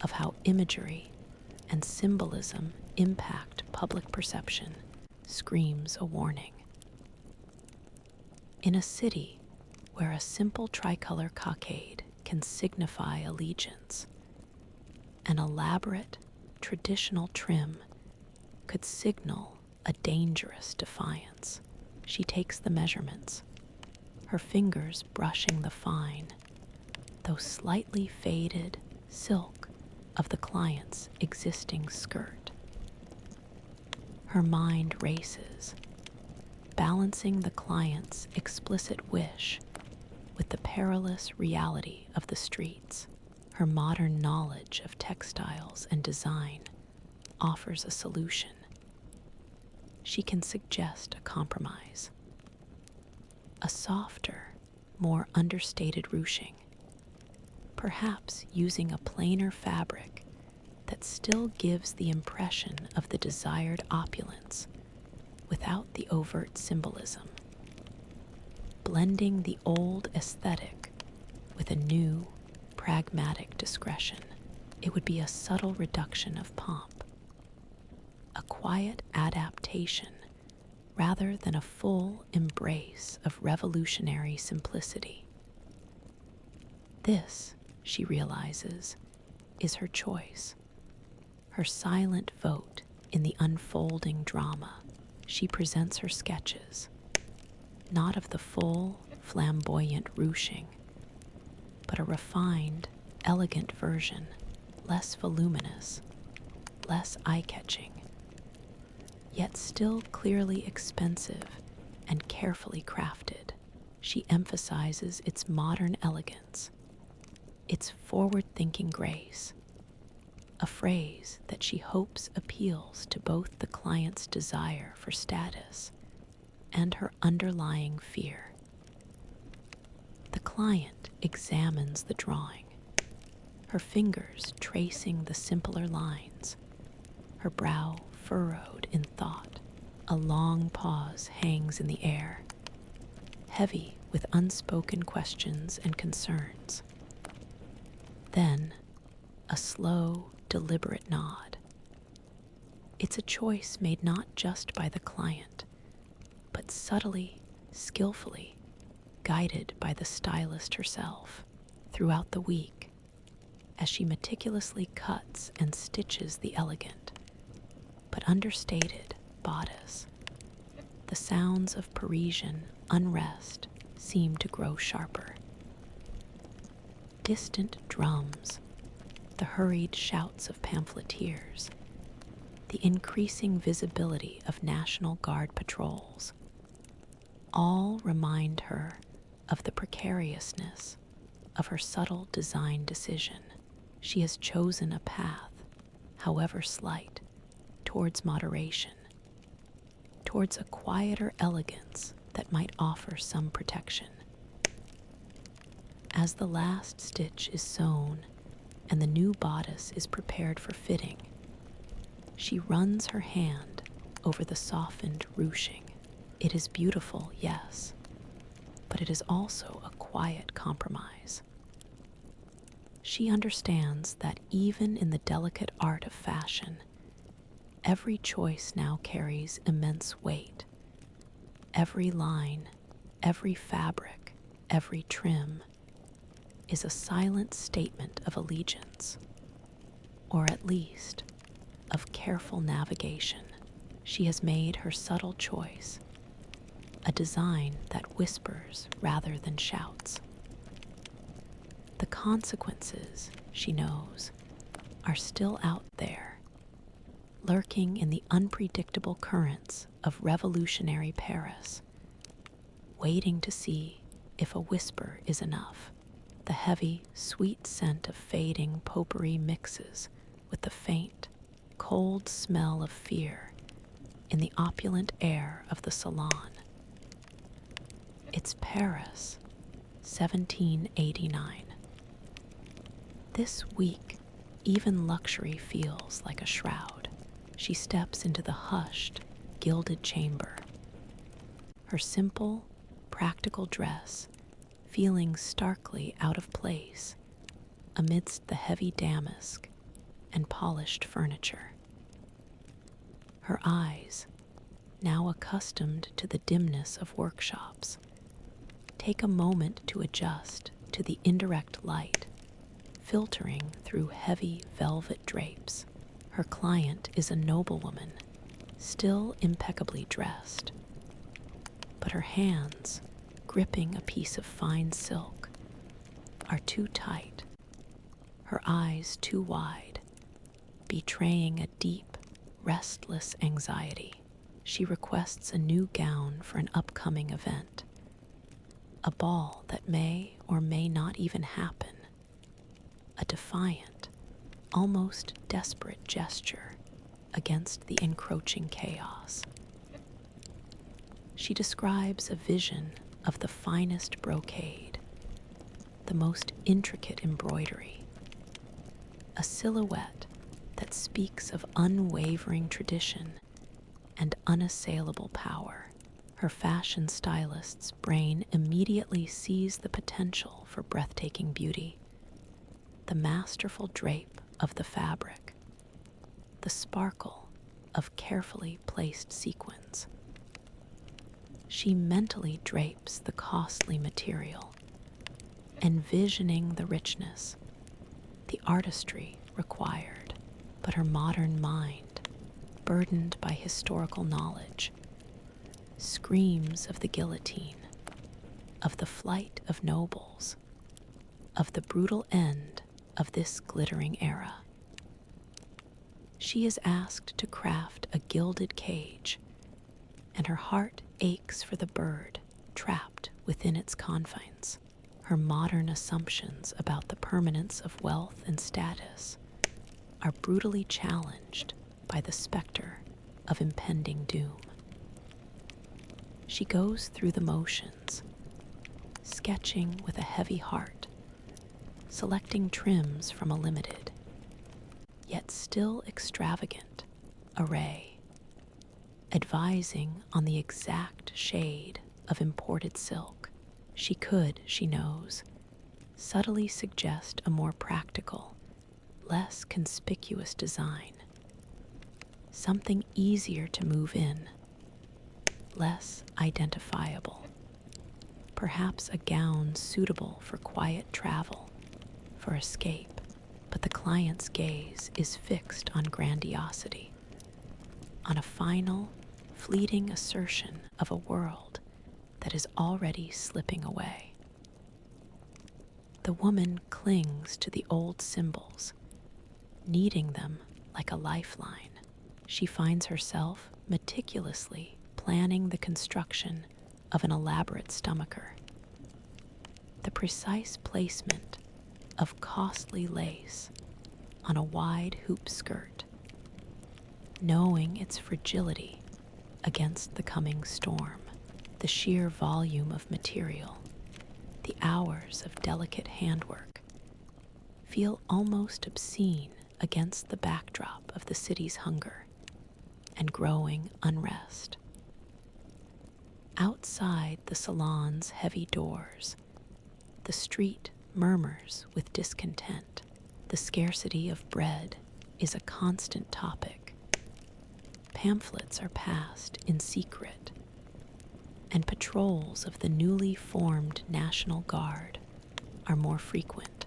of how imagery and symbolism impact public perception screams a warning. In a city where a simple tricolor cockade can signify allegiance, an elaborate, traditional trim could signal a dangerous defiance. She takes the measurements, her fingers brushing the fine, though slightly faded, silk of the client's existing skirt. Her mind races, balancing the client's explicit wish with the perilous reality of the streets. Her modern knowledge of textiles and design offers a solution. She can suggest a compromise. A softer, more understated ruching, perhaps using a plainer fabric that still gives the impression of the desired opulence without the overt symbolism, blending the old aesthetic with a new, pragmatic discretion. It would be a subtle reduction of pomp, a quiet adaptation rather than a full embrace of revolutionary simplicity. This, she realizes, is her choice, her silent vote in the unfolding drama. She presents her sketches, not of the full, flamboyant ruching, but a refined, elegant version, less voluminous, less eye-catching, yet still clearly expensive and carefully crafted. She emphasizes its modern elegance, its forward-thinking grace, a phrase that she hopes appeals to both the client's desire for status and her underlying fear. The client examines the drawing, her fingers tracing the simpler lines, her brow furrowed in thought. A long pause hangs in the air, heavy with unspoken questions and concerns. Then, a slow, deliberate nod. It's a choice made not just by the client, but subtly, skillfully, guided by the stylist herself throughout the week as she meticulously cuts and stitches the elegant but understated bodice. The sounds of Parisian unrest seem to grow sharper. Distant drums, the hurried shouts of pamphleteers, the increasing visibility of National Guard patrols, all remind her of the precariousness of her subtle design decision. She has chosen a path, however slight, towards moderation, towards a quieter elegance that might offer some protection. As the last stitch is sewn and the new bodice is prepared for fitting, she runs her hand over the softened ruching. It is beautiful, yes, but it is also a quiet compromise. She understands that even in the delicate art of fashion, every choice now carries immense weight. Every line, every fabric, every trim is a silent statement of allegiance, or at least of careful navigation. She has made her subtle choice, a design that whispers rather than shouts. The consequences, she knows, are still out there, lurking in the unpredictable currents of revolutionary Paris, waiting to see if a whisper is enough. The heavy, sweet scent of fading potpourri mixes with the faint, cold smell of fear in the opulent air of the salon. It's Paris, 1789. This week, even luxury feels like a shroud. She steps into the hushed, gilded chamber, her simple, practical dress feeling starkly out of place amidst the heavy damask and polished furniture. Her eyes, now accustomed to the dimness of workshops, take a moment to adjust to the indirect light filtering through heavy velvet drapes. Her client is a noblewoman, still impeccably dressed, but her hands, gripping a piece of fine silk, are too tight, her eyes too wide, betraying a deep, restless anxiety. She requests a new gown for an upcoming event, a ball that may or may not even happen, a defiant, almost desperate gesture against the encroaching chaos. She describes a vision of the finest brocade, the most intricate embroidery, a silhouette that speaks of unwavering tradition and unassailable power. Her fashion stylist's brain immediately sees the potential for breathtaking beauty. The masterful drape of the fabric, the sparkle of carefully placed sequins. She mentally drapes the costly material, envisioning the richness, the artistry required, but her modern mind, burdened by historical knowledge, screams of the guillotine, of the flight of nobles, of the brutal end of this glittering era. She is asked to craft a gilded cage, and her heart aches for the bird trapped within its confines. Her modern assumptions about the permanence of wealth and status are brutally challenged by the specter of impending doom. She goes through the motions, sketching with a heavy heart, selecting trims from a limited, yet still extravagant, array, advising on the exact shade of imported silk. She could, she knows, subtly suggest a more practical, less conspicuous design, something easier to move in, less identifiable, perhaps a gown suitable for quiet travel, for escape. But the client's gaze is fixed on grandiosity, on a final, fleeting assertion of a world that is already slipping away. The woman clings to the old symbols, needing them like a lifeline. She finds herself meticulously planning the construction of an elaborate stomacher. The precise placement of costly lace on a wide hoop skirt, knowing its fragility against the coming storm, the sheer volume of material, the hours of delicate handwork, feel almost obscene against the backdrop of the city's hunger and growing unrest. Outside the salon's heavy doors, the street murmurs with discontent. The scarcity of bread is a constant topic. Pamphlets are passed in secret, and patrols of the newly formed National Guard are more frequent.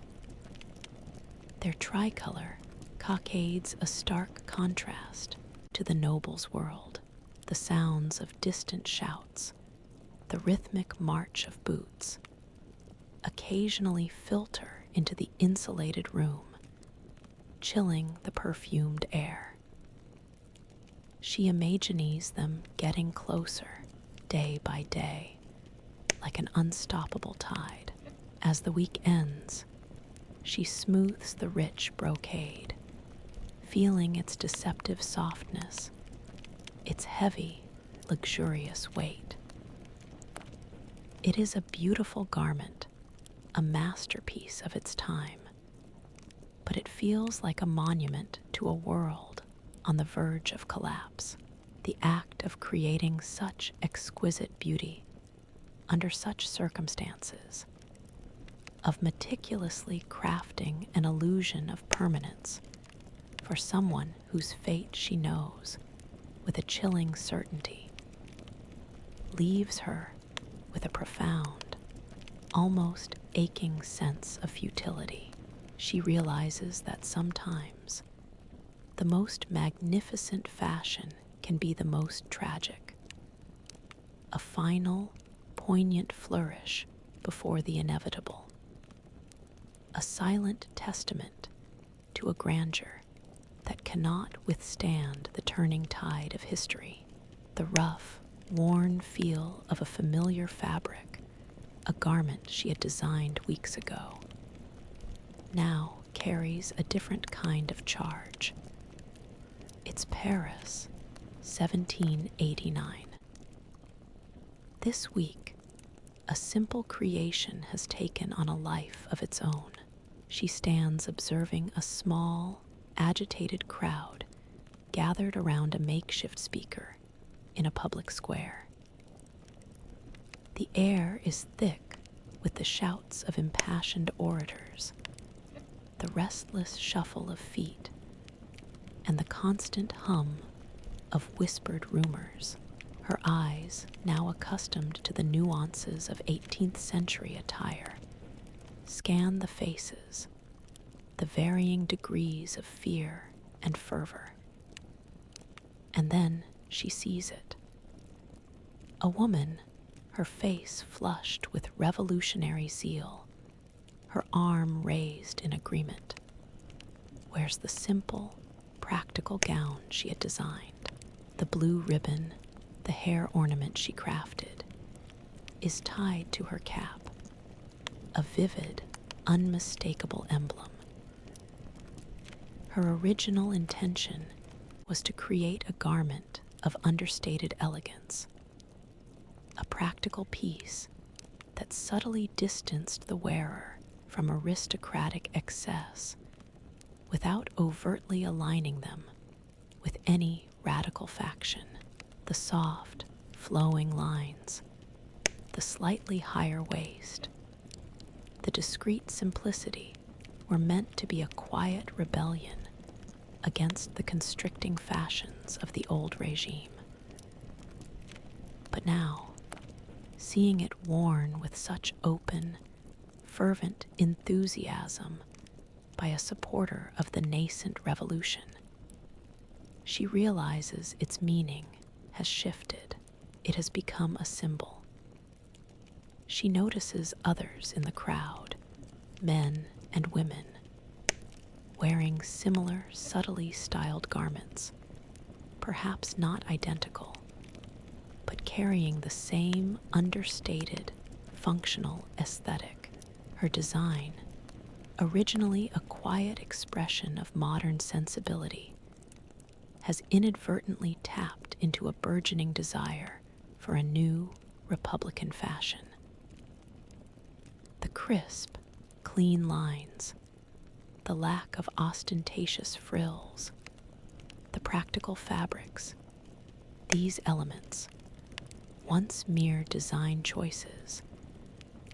Their tricolor cockades a stark contrast to the noble's world. The sounds of distant shouts, the rhythmic march of boots, occasionally filter into the insulated room, chilling the perfumed air. She imagines them getting closer, day by day, like an unstoppable tide. As the week ends, she smooths the rich brocade, feeling its deceptive softness, its heavy, luxurious weight. It is a beautiful garment, a masterpiece of its time, but it feels like a monument to a world on the verge of collapse. The act of creating such exquisite beauty under such circumstances, of meticulously crafting an illusion of permanence for someone whose fate she knows with a chilling certainty, leaves her with a profound, almost aching sense of futility. She realizes that sometimes the most magnificent fashion can be the most tragic, a final, poignant flourish before the inevitable, a silent testament to a grandeur that cannot withstand the turning tide of history. The rough, worn feel of a familiar fabric, a garment she had designed weeks ago, now carries a different kind of charge. It's Paris, 1789. This week, a simple creation has taken on a life of its own. She stands observing a small, agitated crowd gathered around a makeshift speaker in a public square. The air is thick with the shouts of impassioned orators, the restless shuffle of feet, and the constant hum of whispered rumors. Her eyes, now accustomed to the nuances of 18th century attire, scan the faces, the varying degrees of fear and fervor. And then she sees it. A woman, her face flushed with revolutionary zeal, her arm raised in agreement, wears the simple, practical gown she had designed, the blue ribbon, the hair ornament she crafted, is tied to her cap, a vivid, unmistakable emblem. Her original intention was to create a garment of understated elegance, a practical piece that subtly distanced the wearer from aristocratic excess without overtly aligning them with any radical faction. The soft, flowing lines, the slightly higher waist, the discreet simplicity were meant to be a quiet rebellion against the constricting fashions of the old regime. But now, seeing it worn with such open, fervent enthusiasm by a supporter of the nascent revolution, she realizes its meaning has shifted. It has become a symbol. She notices others in the crowd, men and women, wearing similar, subtly styled garments, perhaps not identical, but carrying the same understated, functional aesthetic. Her design, originally a quiet expression of modern sensibility, has inadvertently tapped into a burgeoning desire for a new Republican fashion. The crisp, clean lines, the lack of ostentatious frills, the practical fabrics, these elements, once mere design choices,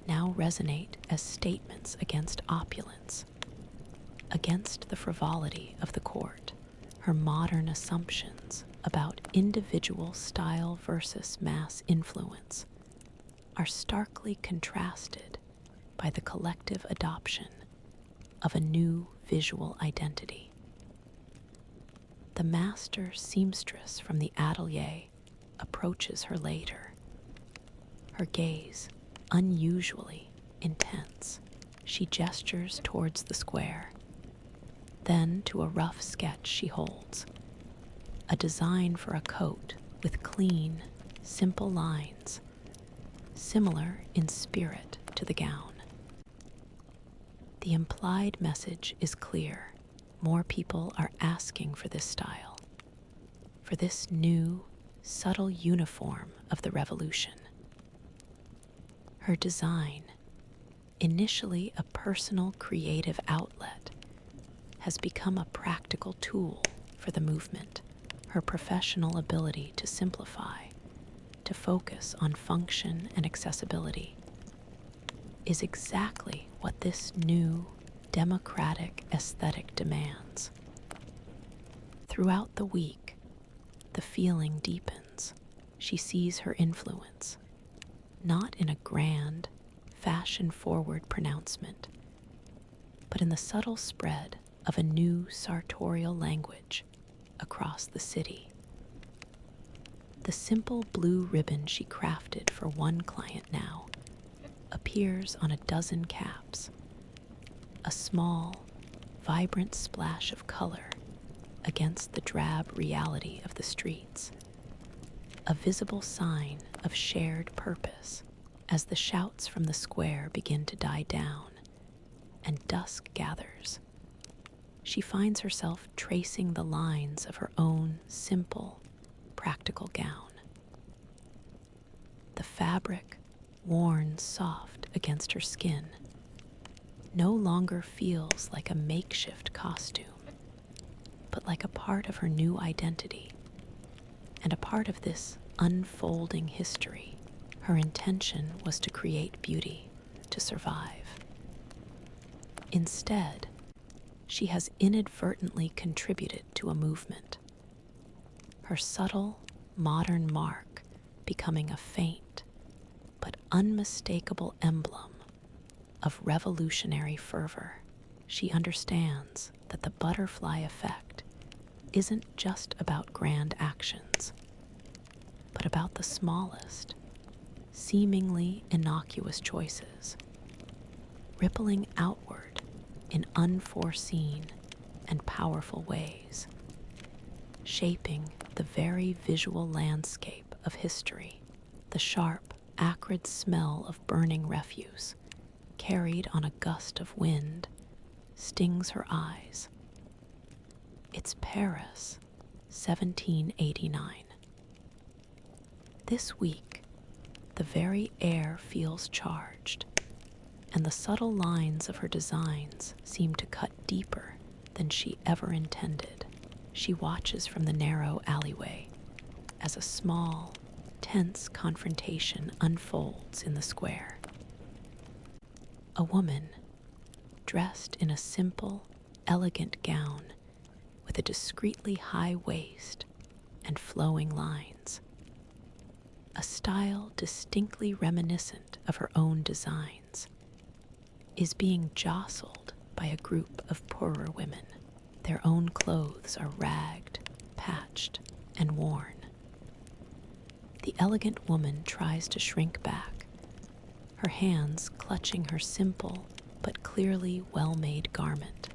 now resonate as statements against opulence, against the frivolity of the court. Her modern assumptions about individual style versus mass influence are starkly contrasted by the collective adoption of a new visual identity. The master seamstress from the atelier approaches her later, her gaze unusually intense. She gestures towards the square, then to a rough sketch she holds, a design for a coat with clean, simple lines, similar in spirit to the gown. The implied message is clear. More people are asking for this style, for this new, subtle uniform of the revolution. Her design, initially a personal creative outlet, has become a practical tool for the movement. Her professional ability to simplify, to focus on function and accessibility, is exactly what this new, democratic aesthetic demands. Throughout the week, the feeling deepens. She sees her influence, not in a grand, fashion-forward pronouncement, but in the subtle spread of a new sartorial language across the city. The simple blue ribbon she crafted for one client now appears on a dozen caps, a small, vibrant splash of color against the drab reality of the streets, a visible sign of shared purpose as the shouts from the square begin to die down and dusk gathers. She finds herself tracing the lines of her own simple, practical gown. The fabric, worn soft against her skin, no longer feels like a makeshift costume, but like a part of her new identity and a part of this unfolding history. Her intention was to create beauty, to survive. Instead, she has inadvertently contributed to a movement, her subtle, modern mark becoming a faint but unmistakable emblem of revolutionary fervor. She understands that the butterfly effect isn't just about grand actions, but about the smallest, seemingly innocuous choices, rippling outward in unforeseen and powerful ways. shaping the very visual landscape of history. The sharp, acrid smell of burning refuse, carried on a gust of wind, stings her eyes. It's Paris, 1789. This week, the very air feels charged, and the subtle lines of her designs seem to cut deeper than she ever intended. She watches from the narrow alleyway as a small, tense confrontation unfolds in the square. A woman, dressed in a simple, elegant gown with a discreetly high waist and flowing lines, a style distinctly reminiscent of her own designs, is being jostled by a group of poorer women. Their own clothes are ragged, patched, and worn. The elegant woman tries to shrink back, her hands clutching her simple but clearly well-made garment.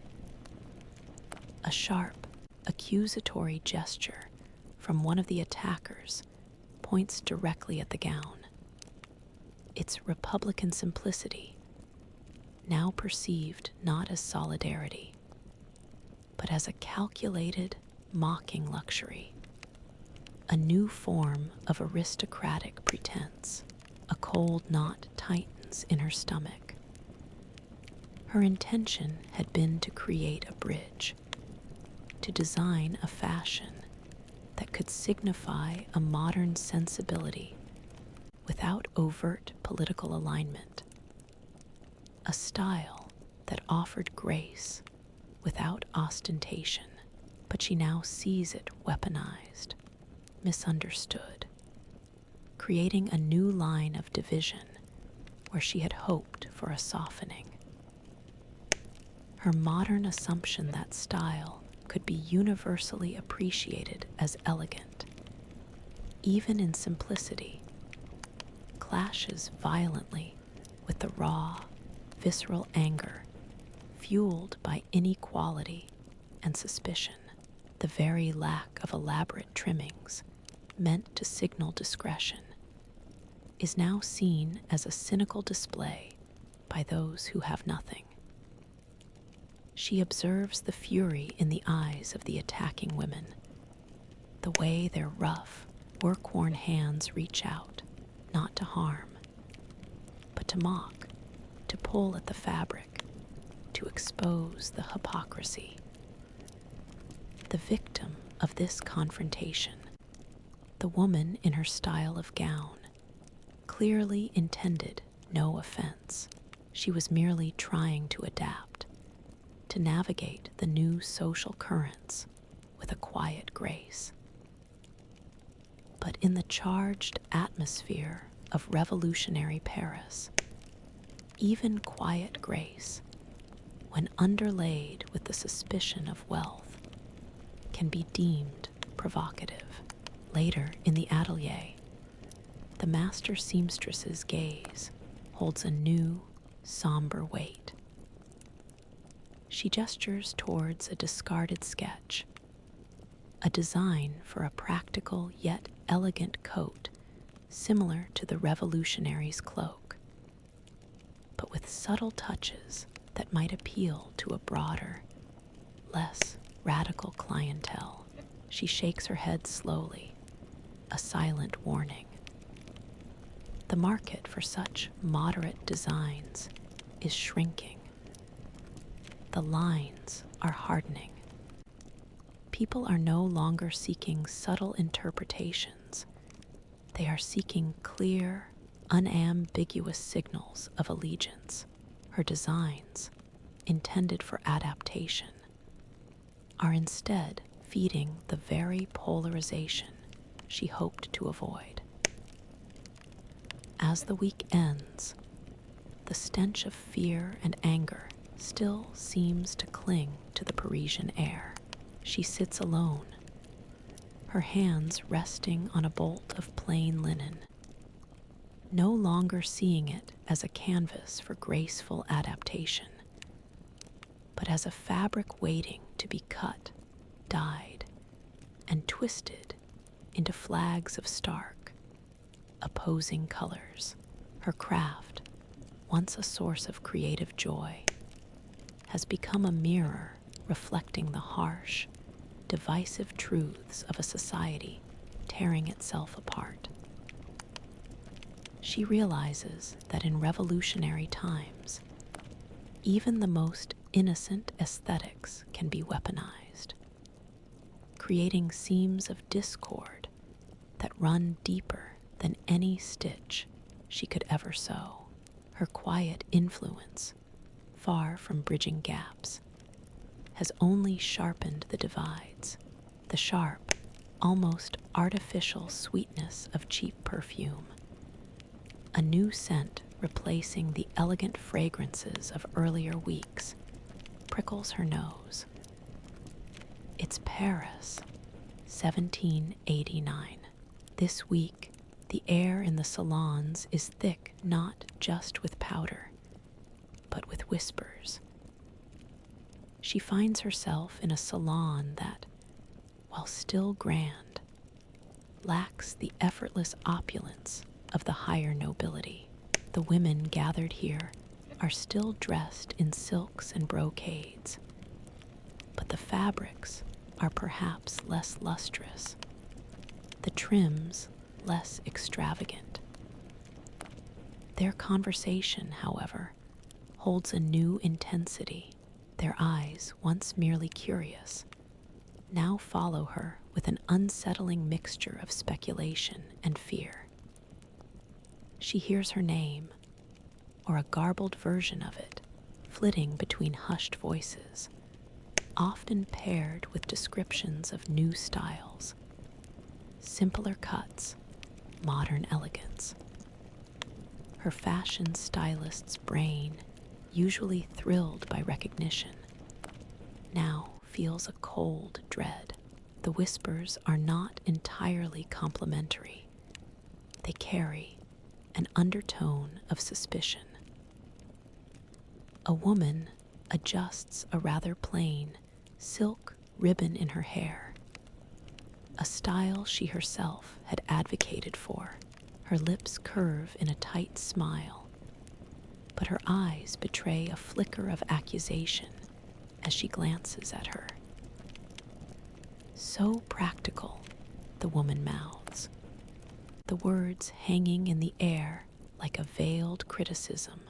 A sharp, accusatory gesture from one of the attackers points directly at the gown. Its Republican simplicity, now perceived not as solidarity, but as a calculated, mocking luxury, a new form of aristocratic pretense. A cold knot tightens in her stomach. Her intention had been to create a bridge, to design a fashion that could signify a modern sensibility without overt political alignment, a style that offered grace without ostentation. But she now sees it weaponized, misunderstood, creating a new line of division where she had hoped for a softening. Her modern assumption that style could be universally appreciated as elegant, even in simplicity, clashes violently with the raw, visceral anger fueled by inequality and suspicion. The very lack of elaborate trimmings meant to signal discretion is now seen as a cynical display by those who have nothing. She observes the fury in the eyes of the attacking women, the way their rough, work-worn hands reach out, not to harm, but to mock, to pull at the fabric, to expose the hypocrisy. The victim of this confrontation, the woman in her style of gown, clearly intended no offense. She was merely trying to adapt, to navigate the new social currents with a quiet grace. But in the charged atmosphere of revolutionary Paris, even quiet grace, when underlaid with the suspicion of wealth, can be deemed provocative. Later in the atelier, the master seamstress's gaze holds a new, somber weight. She gestures towards a discarded sketch, a design for a practical yet elegant coat similar to the revolutionary's cloak, but with subtle touches that might appeal to a broader, less radical clientele. She shakes her head slowly, a silent warning. The market for such moderate designs is shrinking. The lines are hardening. People are no longer seeking subtle interpretations. They are seeking clear, unambiguous signals of allegiance. Her designs, intended for adaptation, are instead feeding the very polarization she hoped to avoid. As the week ends, the stench of fear and anger still seems to cling to the Parisian air. She sits alone, her hands resting on a bolt of plain linen, no longer seeing it as a canvas for graceful adaptation, but as a fabric waiting to be cut, dyed, and twisted into flags of stark, opposing colors. Her craft, once a source of creative joy, has become a mirror reflecting the harsh, divisive truths of a society tearing itself apart. She realizes that in revolutionary times, even the most innocent aesthetics can be weaponized, creating seams of discord that run deeper than any stitch she could ever sew. Her quiet influence, far from bridging gaps, has only sharpened the divides. The sharp, almost artificial sweetness of cheap perfume, a new scent replacing the elegant fragrances of earlier weeks, prickles her nose. It's Paris, 1789. This week, the air in the salons is thick not just with powder, but with whispers. She finds herself in a salon that, while still grand, lacks the effortless opulence of the higher nobility. The women gathered here are still dressed in silks and brocades, but the fabrics are perhaps less lustrous, the trims less extravagant. Their conversation, however, holds a new intensity. Their eyes, once merely curious, now follow her with an unsettling mixture of speculation and fear. She hears her name, or a garbled version of it, flitting between hushed voices, often paired with descriptions of new styles, simpler cuts, modern elegance. Her fashion stylist's brain, usually thrilled by recognition, now feels a cold dread. The whispers are not entirely complimentary. They carry an undertone of suspicion. A woman adjusts a rather plain silk ribbon in her hair, a style she herself had advocated for. Her lips curve in a tight smile, but her eyes betray a flicker of accusation as she glances at her. So practical, the woman mouths, the words hanging in the air like a veiled criticism.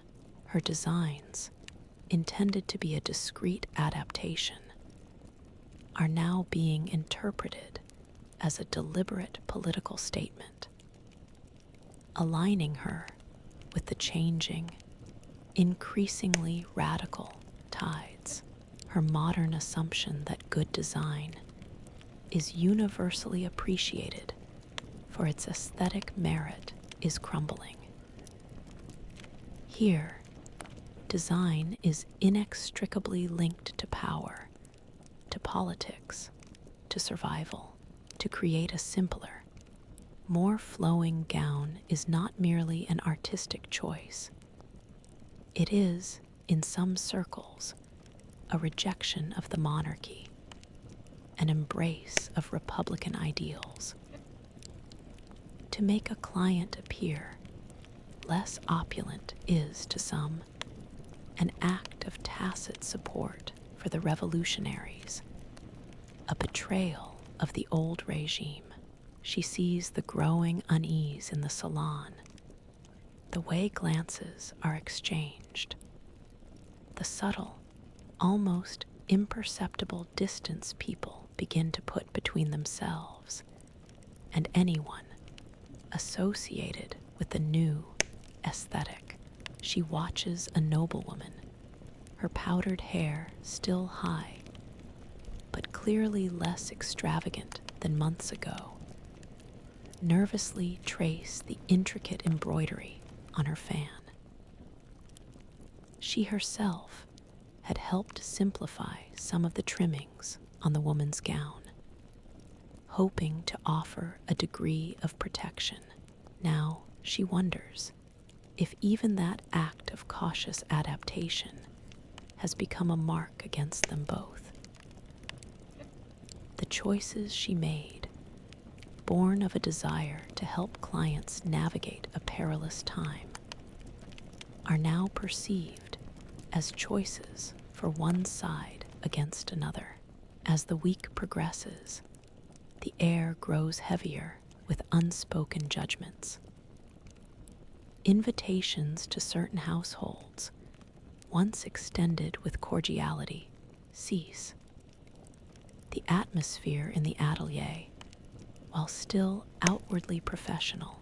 Her designs, intended to be a discreet adaptation, are now being interpreted as a deliberate political statement, aligning her with the changing, increasingly radical tides. Her modern assumption that good design is universally appreciated for its aesthetic merit is crumbling. Here, design is inextricably linked to power, to politics, to survival. To create a simpler, more flowing gown is not merely an artistic choice. It is, in some circles, a rejection of the monarchy, an embrace of republican ideals. To make a client appear less opulent is, to some, an act of tacit support for the revolutionaries, a betrayal of the old regime. She sees the growing unease in the salon, the way glances are exchanged, the subtle, almost imperceptible distance people begin to put between themselves and anyone associated with the new aesthetic. She watches a noblewoman, her powdered hair still high, but clearly less extravagant than months ago, nervously trace the intricate embroidery on her fan. She herself had helped simplify some of the trimmings on the woman's gown, hoping to offer a degree of protection. Now she wonders if even that act of cautious adaptation has become a mark against them both. The choices she made born of a desire to help clients navigate a perilous time, are now perceived as choices for one side against another. As the week progresses, the air grows heavier with unspoken judgments. Invitations to certain households, once extended with cordiality, cease. The atmosphere in the atelier, while still outwardly professional,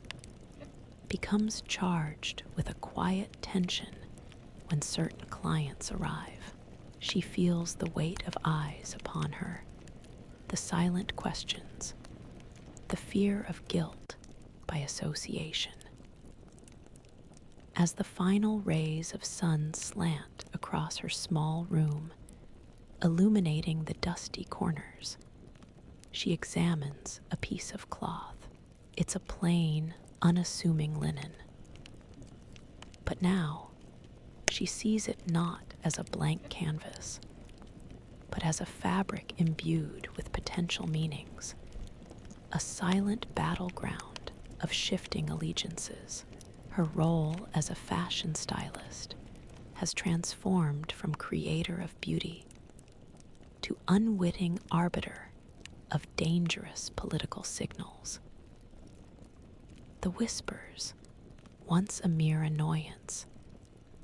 becomes charged with a quiet tension when certain clients arrive. She feels the weight of eyes upon her, the silent questions, the fear of guilt by association. As the final rays of sun slant across her small room, illuminating the dusty corners, she examines a piece of cloth. It's a plain, unassuming linen. But now, she sees it not as a blank canvas, but as a fabric imbued with potential meanings, a silent battleground of shifting allegiances. Her role as a fashion stylist has transformed from creator of beauty to unwitting arbiter of dangerous political signals. The whispers, once a mere annoyance,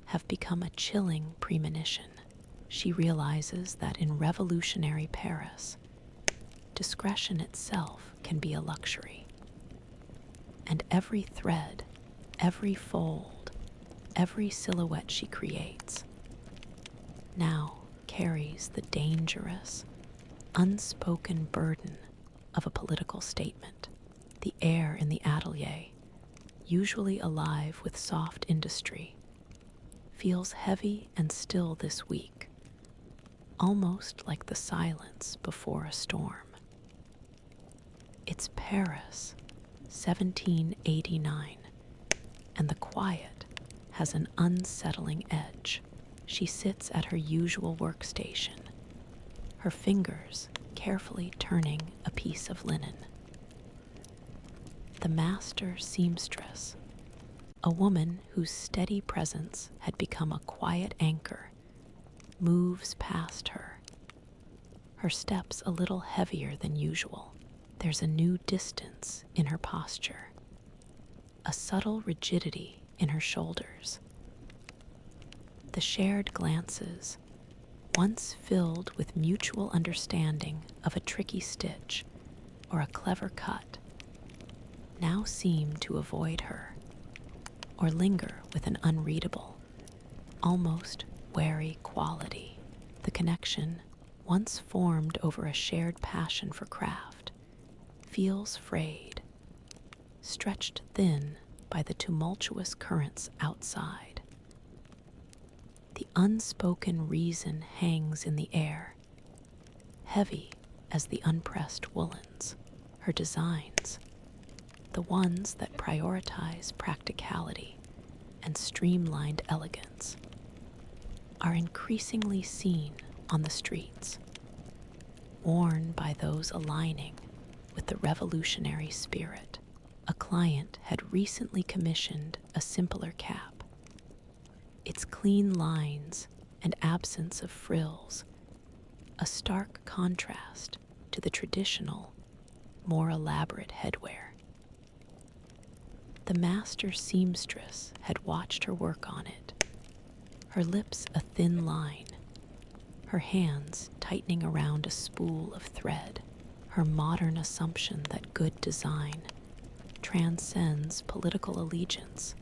have become a chilling premonition. She realizes that in revolutionary Paris, discretion itself can be a luxury. And every thread, every fold, every silhouette she creates now carries the dangerous, unspoken burden of a political statement. The air in the atelier, usually alive with soft industry, feels heavy and still this week, almost like the silence before a storm. It's Paris, 1789, and the quiet has an unsettling edge. She sits at her usual workstation, her fingers carefully turning a piece of linen. The master seamstress, a woman whose steady presence had become a quiet anchor, moves past her, her steps a little heavier than usual. There's a new distance in her posture, a subtle rigidity in her shoulders. The shared glances, once filled with mutual understanding of a tricky stitch or a clever cut, now seem to avoid her or linger with an unreadable, almost wary quality. The connection, once formed over a shared passion for craft, feels frayed, stretched thin by the tumultuous currents outside. The unspoken reason hangs in the air, heavy as the unpressed woolens. Her designs, the ones that prioritize practicality and streamlined elegance, are increasingly seen on the streets, worn by those aligning with the revolutionary spirit. A client had recently commissioned a simpler cap. Its clean lines and absence of frills, a stark contrast to the traditional, more elaborate headwear. The master seamstress had watched her work on it, her lips a thin line, her hands tightening around a spool of thread. Her modern assumption that good design transcends political allegiance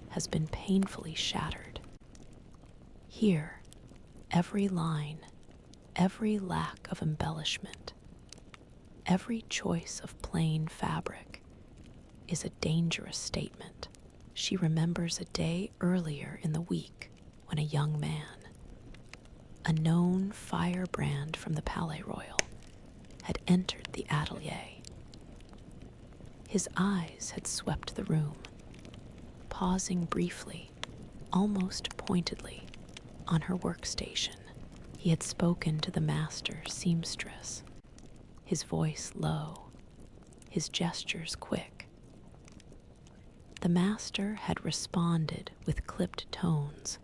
has been painfully shattered. Here, every line, every lack of embellishment, every choice of plain fabric is a dangerous statement. She remembers a day earlier in the week when a young man, a known firebrand from the Palais Royal, had entered the atelier. His eyes had swept the room, pausing briefly, almost pointedly, on her workstation. He had spoken to the master seamstress, his voice low, his gestures quick. The master had responded with clipped tones,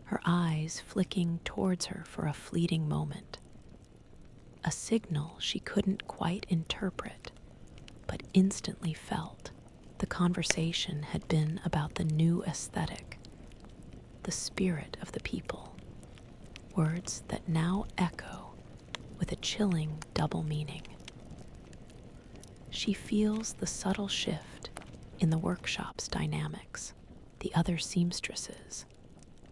her eyes flicking towards her for a fleeting moment. A signal she couldn't quite interpret, but instantly felt. The conversation had been about the new aesthetic, the spirit of the people, words that now echo with a chilling double meaning. She feels the subtle shift in the workshop's dynamics. The other seamstresses,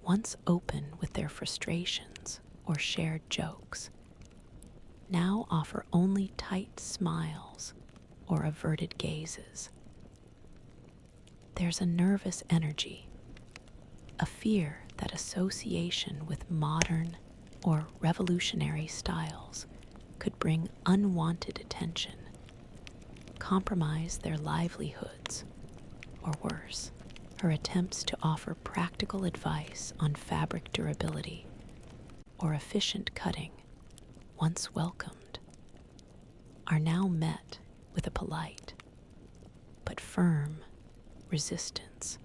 once open with their frustrations or shared jokes, now offer only tight smiles or averted gazes. There's a nervous energy, a fear that association with modern or revolutionary styles could bring unwanted attention, compromise their livelihoods, or worse, her attempts to offer practical advice on fabric durability or efficient cutting, once welcomed, are now met with a polite but firm resistance.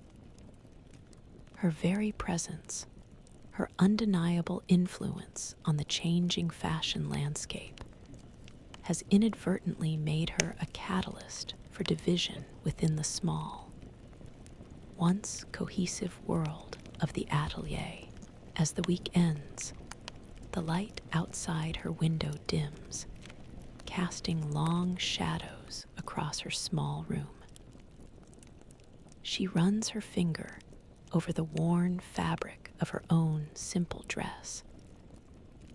Her very presence, her undeniable influence on the changing fashion landscape, has inadvertently made her a catalyst for division within the small, once cohesive world of the atelier. As the week ends, the light outside her window dims, casting long shadows across her small room. She runs her finger over the worn fabric of her own simple dress,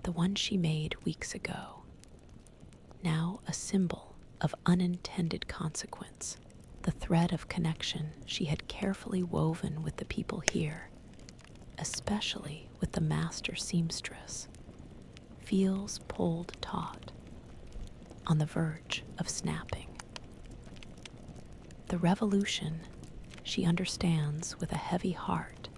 the one she made weeks ago, now a symbol of unintended consequence. The thread of connection she had carefully woven with the people here, especially with the master seamstress, feels pulled taut, on the verge of snapping. The revolution, she understands with a heavy heart,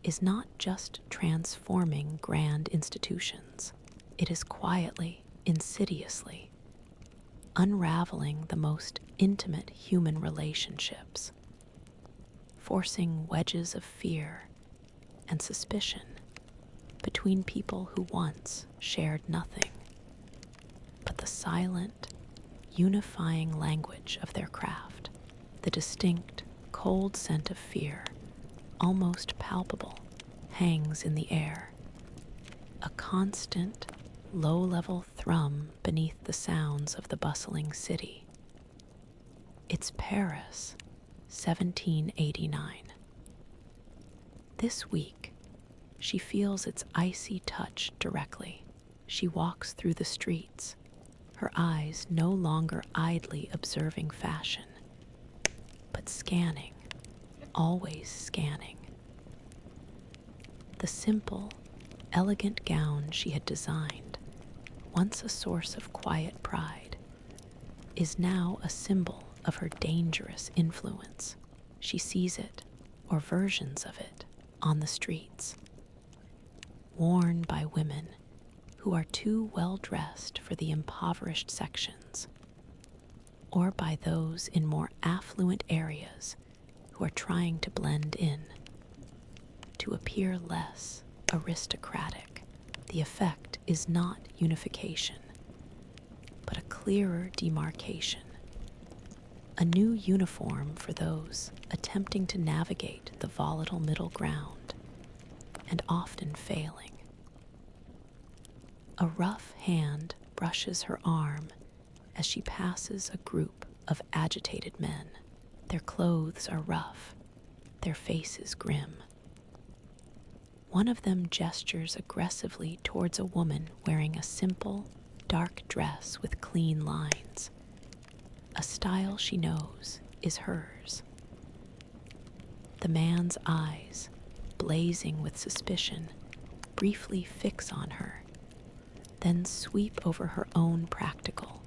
is not just transforming grand institutions. It is quietly, insidiously, unraveling the most intimate human relationships, forcing wedges of fear and suspicion between people who once shared nothing but the silent, unifying language of their craft. The distinct, cold scent of fear, almost palpable, hangs in the air, a constant, low-level thrum beneath the sounds of the bustling city. It's Paris, 1789. This week, she feels its icy touch directly. She walks through the streets, her eyes no longer idly observing fashion, but scanning, always scanning. The simple, elegant gown she had designed, once a source of quiet pride, is now a symbol of her dangerous influence. She sees it, or versions of it, on the streets, worn by women who are too well dressed for the impoverished sections, or by those in more affluent areas who are trying to blend in, to appear less aristocratic. The effect is not unification, but a clearer demarcation, a new uniform for those attempting to navigate the volatile middle ground and often failing. A rough hand brushes her arm as she passes a group of agitated men. Their clothes are rough, their faces grim. One of them gestures aggressively towards a woman wearing a simple, dark dress with clean lines, a style she knows is hers. The man's eyes, blazing with suspicion, briefly fix on her, then sweep over her own practical,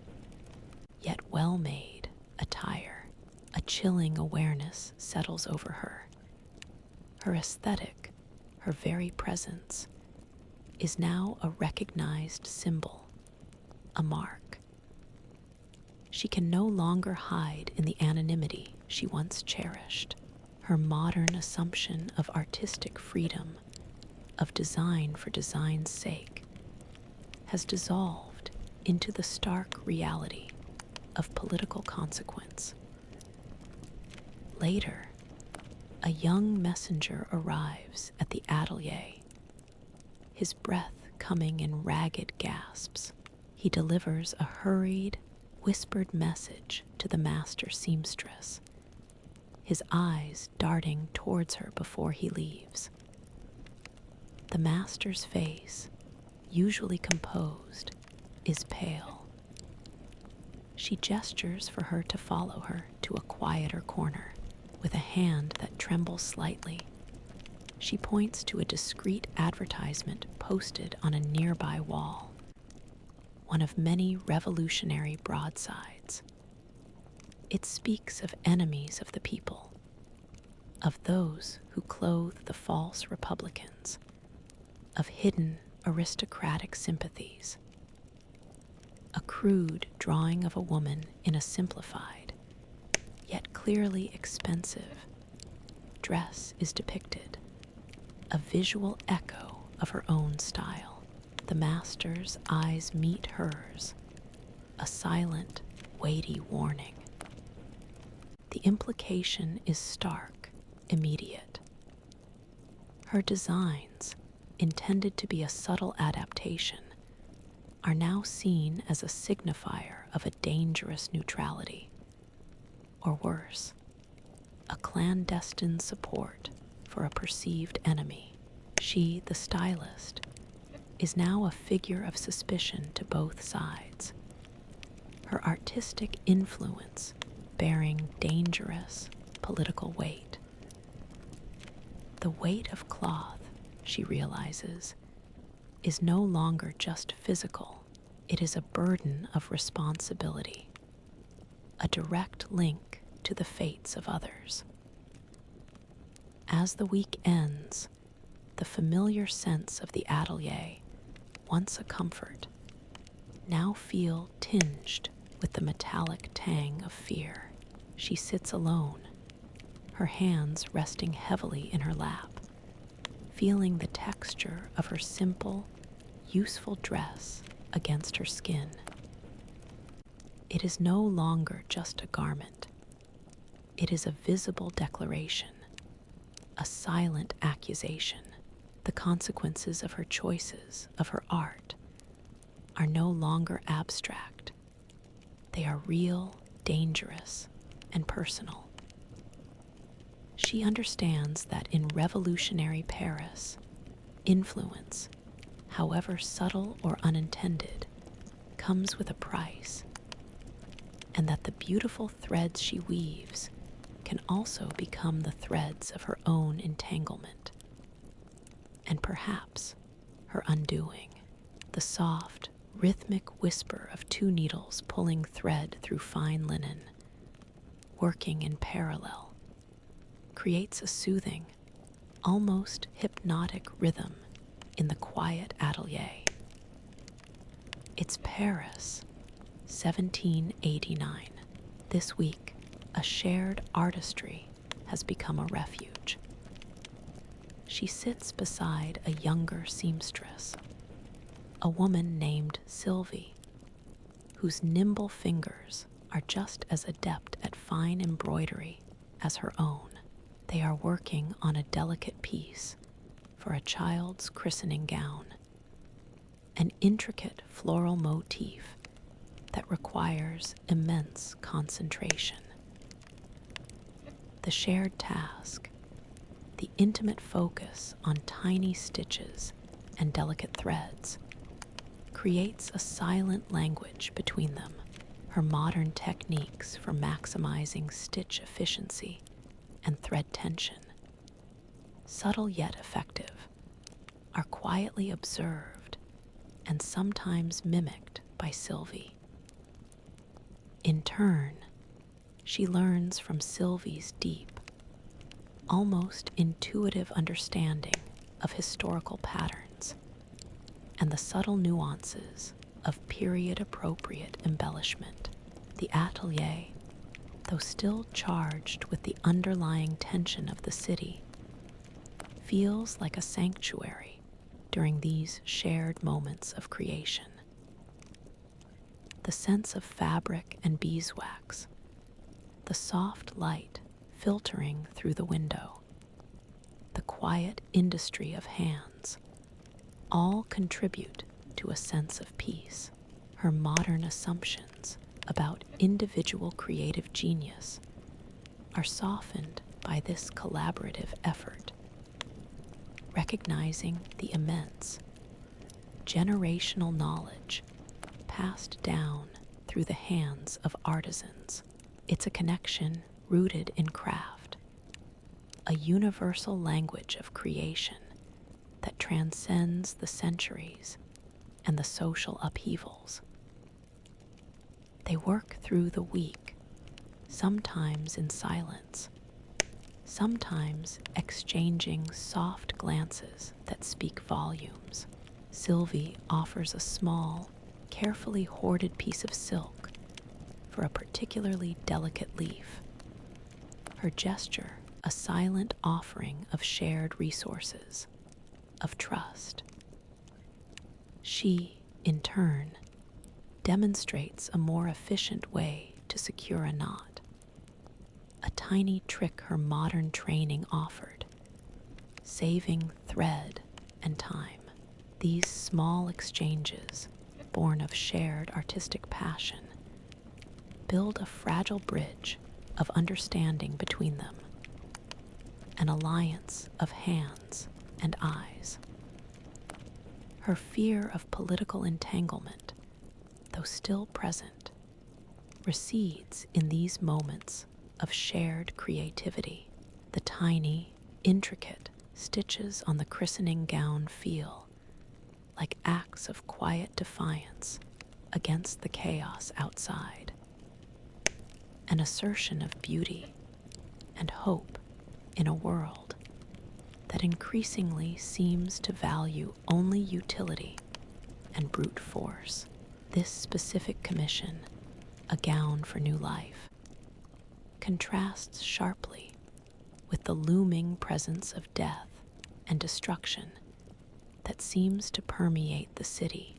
yet well-made, attire. A chilling awareness settles over her. Her aesthetic, her very presence, is now a recognized symbol, a mark. She can no longer hide in the anonymity she once cherished. Her modern assumption of artistic freedom, of design for design's sake, has dissolved into the stark reality of political consequence. Later, a young messenger arrives at the atelier, his breath coming in ragged gasps. He delivers a hurried, whispered message to the master seamstress, his eyes darting towards her before he leaves. The master's face, usually composed, is pale. She gestures for her to follow her to a quieter corner. With a hand that trembles slightly, she points to a discreet advertisement posted on a nearby wall, one of many revolutionary broadsides. It speaks of enemies of the people, of those who clothe the false republicans, of hidden aristocratic sympathies. A crude drawing of a woman in a simplified, yet clearly expensive, dress is depicted, a visual echo of her own style. The master's eyes meet hers, a silent, weighty warning. The implication is stark, immediate. Her designs, intended to be a subtle adaptation, are now seen as a signifier of a dangerous neutrality, or worse, a clandestine support for a perceived enemy. She, the stylist, is now a figure of suspicion to both sides, her artistic influence bearing dangerous political weight. The weight of cloth, she realizes, is no longer just physical. It is a burden of responsibility, a direct link to the fates of others. As the week ends, the familiar scents of the atelier, once a comfort, now feel tinged with the metallic tang of fear. She sits alone, her hands resting heavily in her lap, feeling the texture of her simple, useful dress against her skin. It is no longer just a garment. It is a visible declaration, a silent accusation. The consequences of her choices, of her art, are no longer abstract. They are real, dangerous, and personal. She understands that in revolutionary Paris, influence, however subtle or unintended, comes with a price, and that the beautiful threads she weaves can also become the threads of her own entanglement, and perhaps her undoing. The soft, rhythmic whisper of two needles pulling thread through fine linen, working in parallel, creates a soothing, almost hypnotic rhythm in the quiet atelier. It's Paris, 1789. This week, a shared artistry has become a refuge. She sits beside a younger seamstress, a woman named Sylvie, whose nimble fingers are just as adept at fine embroidery as her own. They are working on a delicate piece for a child's christening gown, an intricate floral motif that requires immense concentration. The shared task, the intimate focus on tiny stitches and delicate threads, creates a silent language between them. Her modern techniques for maximizing stitch efficiency and thread tension, subtle yet effective, are quietly observed and sometimes mimicked by Sylvie. In turn, she learns from Sylvie's deep, almost intuitive understanding of historical patterns and the subtle nuances of period-appropriate embellishment. The atelier, though still charged with the underlying tension of the city, feels like a sanctuary during these shared moments of creation. The sense of fabric and beeswax, the soft light filtering through the window, the quiet industry of hands, all contribute to a sense of peace. Her modern assumptions about individual creative genius are softened by this collaborative effort, recognizing the immense generational knowledge passed down through the hands of artisans. It's a connection rooted in craft, a universal language of creation that transcends the centuries and the social upheavals. They work through the week, sometimes in silence, sometimes exchanging soft glances that speak volumes. Sylvie offers a small, carefully hoarded piece of silk for a particularly delicate leaf. Her gesture, a silent offering of shared resources, of trust. She, in turn, demonstrates a more efficient way to secure a knot, a tiny trick her modern training offered, saving thread and time. These small exchanges, born of shared artistic passion, build a fragile bridge of understanding between them, an alliance of hands and eyes. Her fear of political entanglement, though still present, recedes in these moments of shared creativity. The tiny, intricate stitches on the christening gown feel like acts of quiet defiance against the chaos outside, an assertion of beauty and hope in a world that increasingly seems to value only utility and brute force. This specific commission, a gown for new life, contrasts sharply with the looming presence of death and destruction that seems to permeate the city.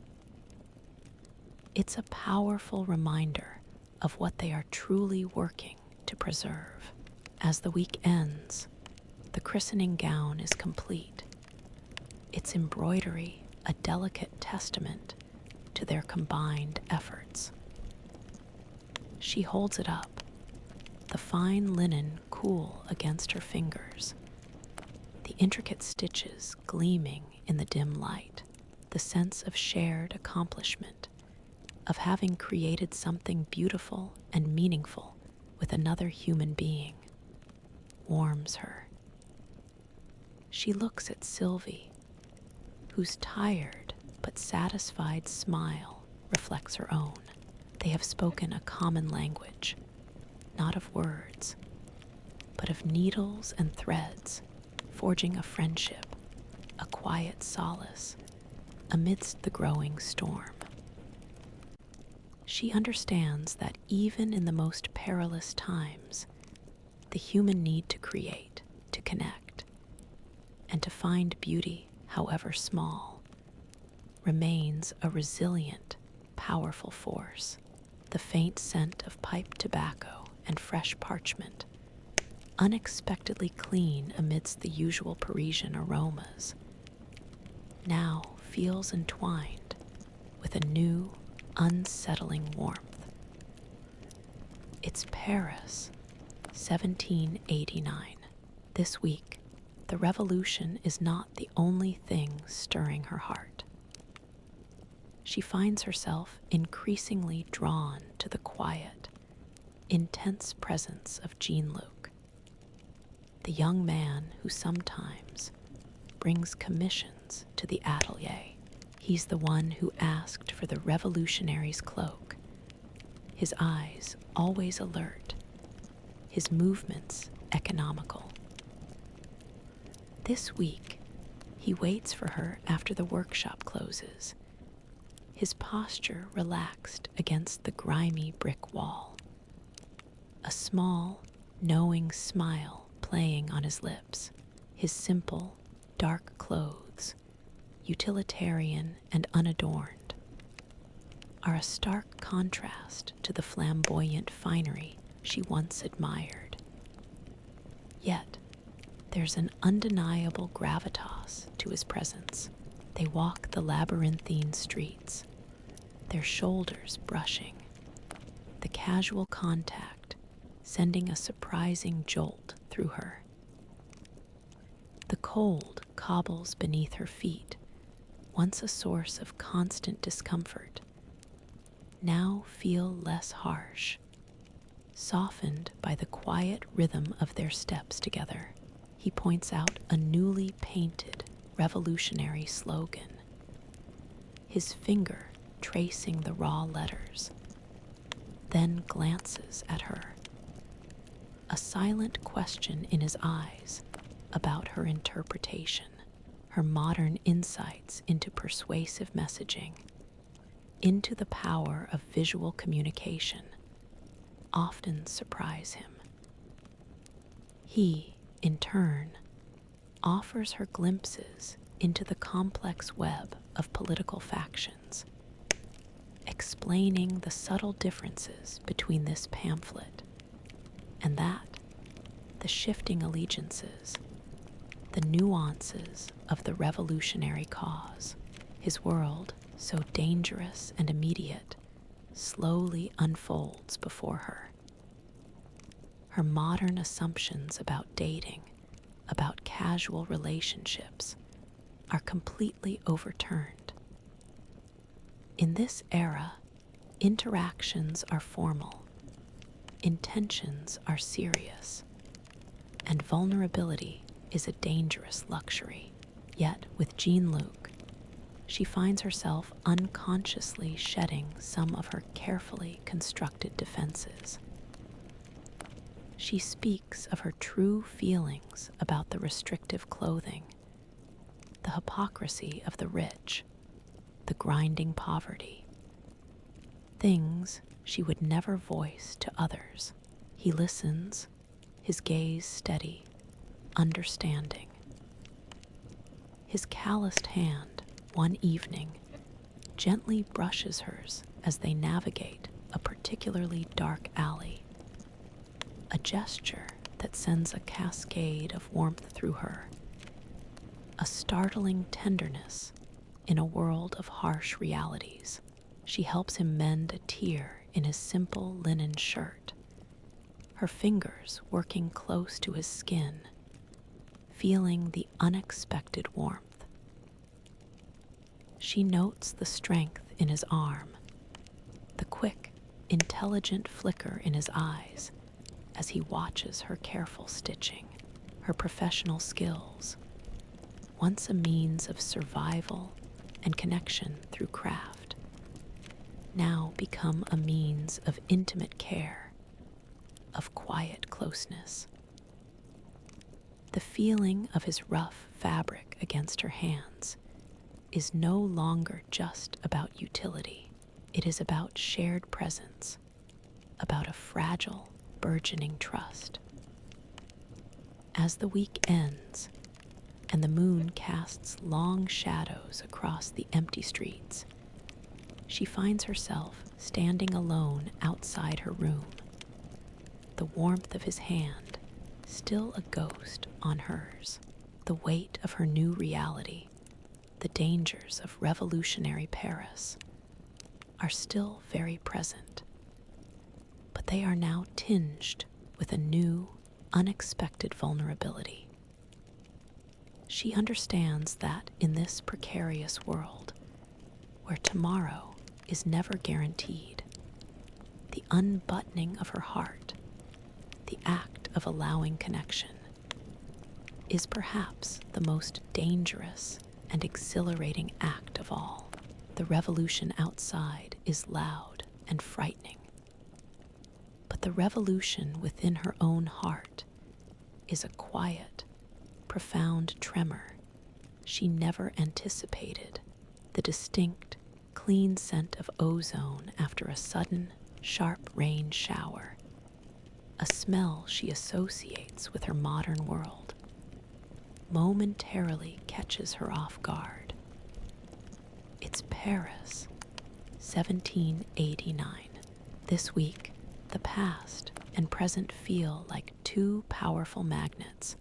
It's a powerful reminder of what they are truly working to preserve. As the week ends, the christening gown is complete, its embroidery a delicate testament to their combined efforts. She holds it up, the fine linen cool against her fingers, the intricate stitches gleaming in the dim light. The sense of shared accomplishment, of having created something beautiful and meaningful with another human being, warms her. She looks at Sylvie, whose tired but satisfied smile reflects her own. They have spoken a common language, not of words, but of needles and threads, forging a friendship, a quiet solace amidst the growing storm. She understands that even in the most perilous times, the human need to create, to connect, and to find beauty, however small, remains a resilient, powerful force. The faint scent of pipe tobacco and fresh parchment, unexpectedly clean amidst the usual Parisian aromas, now feels entwined with a new, unsettling warmth. It's Paris, 1789. This week, the revolution is not the only thing stirring her heart. She finds herself increasingly drawn to the quiet, intense presence of Jean-Luc, the young man who sometimes brings commissions to the atelier. He's the one who asked for the revolutionary's cloak, his eyes always alert, his movements economical. This week, he waits for her after the workshop closes, his posture relaxed against the grimy brick wall, a small, knowing smile playing on his lips. His simple, dark clothes, utilitarian and unadorned, are a stark contrast to the flamboyant finery she once admired. Yet, there's an undeniable gravitas to his presence. They walk the labyrinthine streets, their shoulders brushing, the casual contact sending a surprising jolt through her. The cold cobbles beneath her feet, once a source of constant discomfort, now feel less harsh, softened by the quiet rhythm of their steps together. He points out a newly painted revolutionary slogan, his finger tracing the raw letters, then glances at her, a silent question in his eyes about her interpretation, her modern insights into persuasive messaging, into the power of visual communication, often surprise him. He, in turn, offers her glimpses into the complex web of political factions, explaining the subtle differences between this pamphlet and that, the shifting allegiances, the nuances of the revolutionary cause. His world, so dangerous and immediate, slowly unfolds before her. Her modern assumptions about dating, about casual relationships, are completely overturned. In this era, interactions are formal, intentions are serious, and vulnerability is a dangerous luxury. Yet, with Jean-Luc, she finds herself unconsciously shedding some of her carefully constructed defenses. She speaks of her true feelings about the restrictive clothing, the hypocrisy of the rich, the grinding poverty, things she would never voice to others. He listens, his gaze steady, understanding. His calloused hand, one evening, gently brushes hers as they navigate a particularly dark alley, a gesture that sends a cascade of warmth through her, a startling tenderness in a world of harsh realities. She helps him mend a tear in his simple linen shirt, her fingers working close to his skin, feeling the unexpected warmth. She notes the strength in his arm, the quick, intelligent flicker in his eyes as he watches her careful stitching. Her professional skills, once a means of survival and connection through craft, now become a means of intimate care, of quiet closeness. The feeling of his rough fabric against her hands is no longer just about utility. It is about shared presence, about a fragile, burgeoning trust. As the week ends and the moon casts long shadows across the empty streets, she finds herself standing alone outside her room, the warmth of his hand still a ghost on hers. The weight of her new reality, the dangers of revolutionary Paris, are still very present, but they are now tinged with a new, unexpected vulnerability. She understands that in this precarious world, where tomorrow is never guaranteed, the unbuttoning of her heart, the act of allowing connection, is perhaps the most dangerous and exhilarating act of all. The revolution outside is loud and frightening, but the revolution within her own heart is a quiet, profound tremor she never anticipated, the distinct, clean scent of ozone after a sudden, sharp rain shower, a smell she associates with her modern world, momentarily catches her off guard. It's Paris, 1789. This week, the past and present feel like two powerful magnets,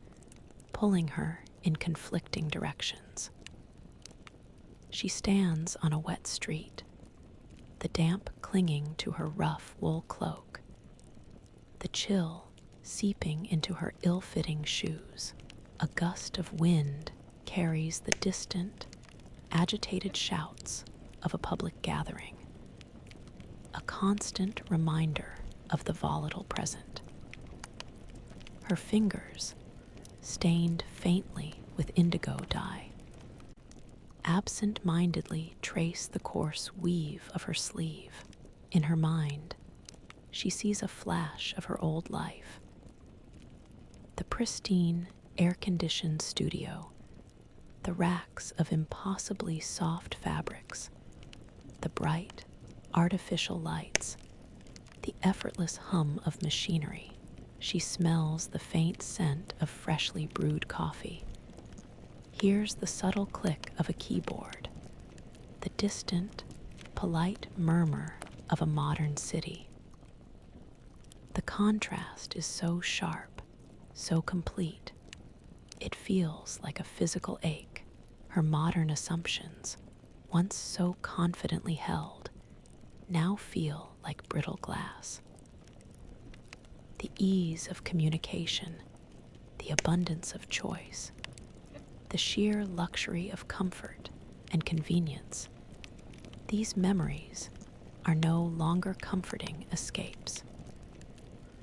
pulling her in conflicting directions. She stands on a wet street, the damp clinging to her rough wool cloak, the chill seeping into her ill-fitting shoes. A gust of wind carries the distant, agitated shouts of a public gathering, a constant reminder of the volatile present. Her fingers, stained faintly with indigo dye, absent-mindedly trace the coarse weave of her sleeve. In her mind, she sees a flash of her old life. The pristine, air-conditioned studio, the racks of impossibly soft fabrics, the bright, artificial lights, the effortless hum of machinery. She smells the faint scent of freshly brewed coffee, hears the subtle click of a keyboard, the distant, polite murmur of a modern city. The contrast is so sharp, so complete, it feels like a physical ache. Her modern assumptions, once so confidently held, now feel like brittle glass. The ease of communication, the abundance of choice, the sheer luxury of comfort and convenience, these memories are no longer comforting escapes,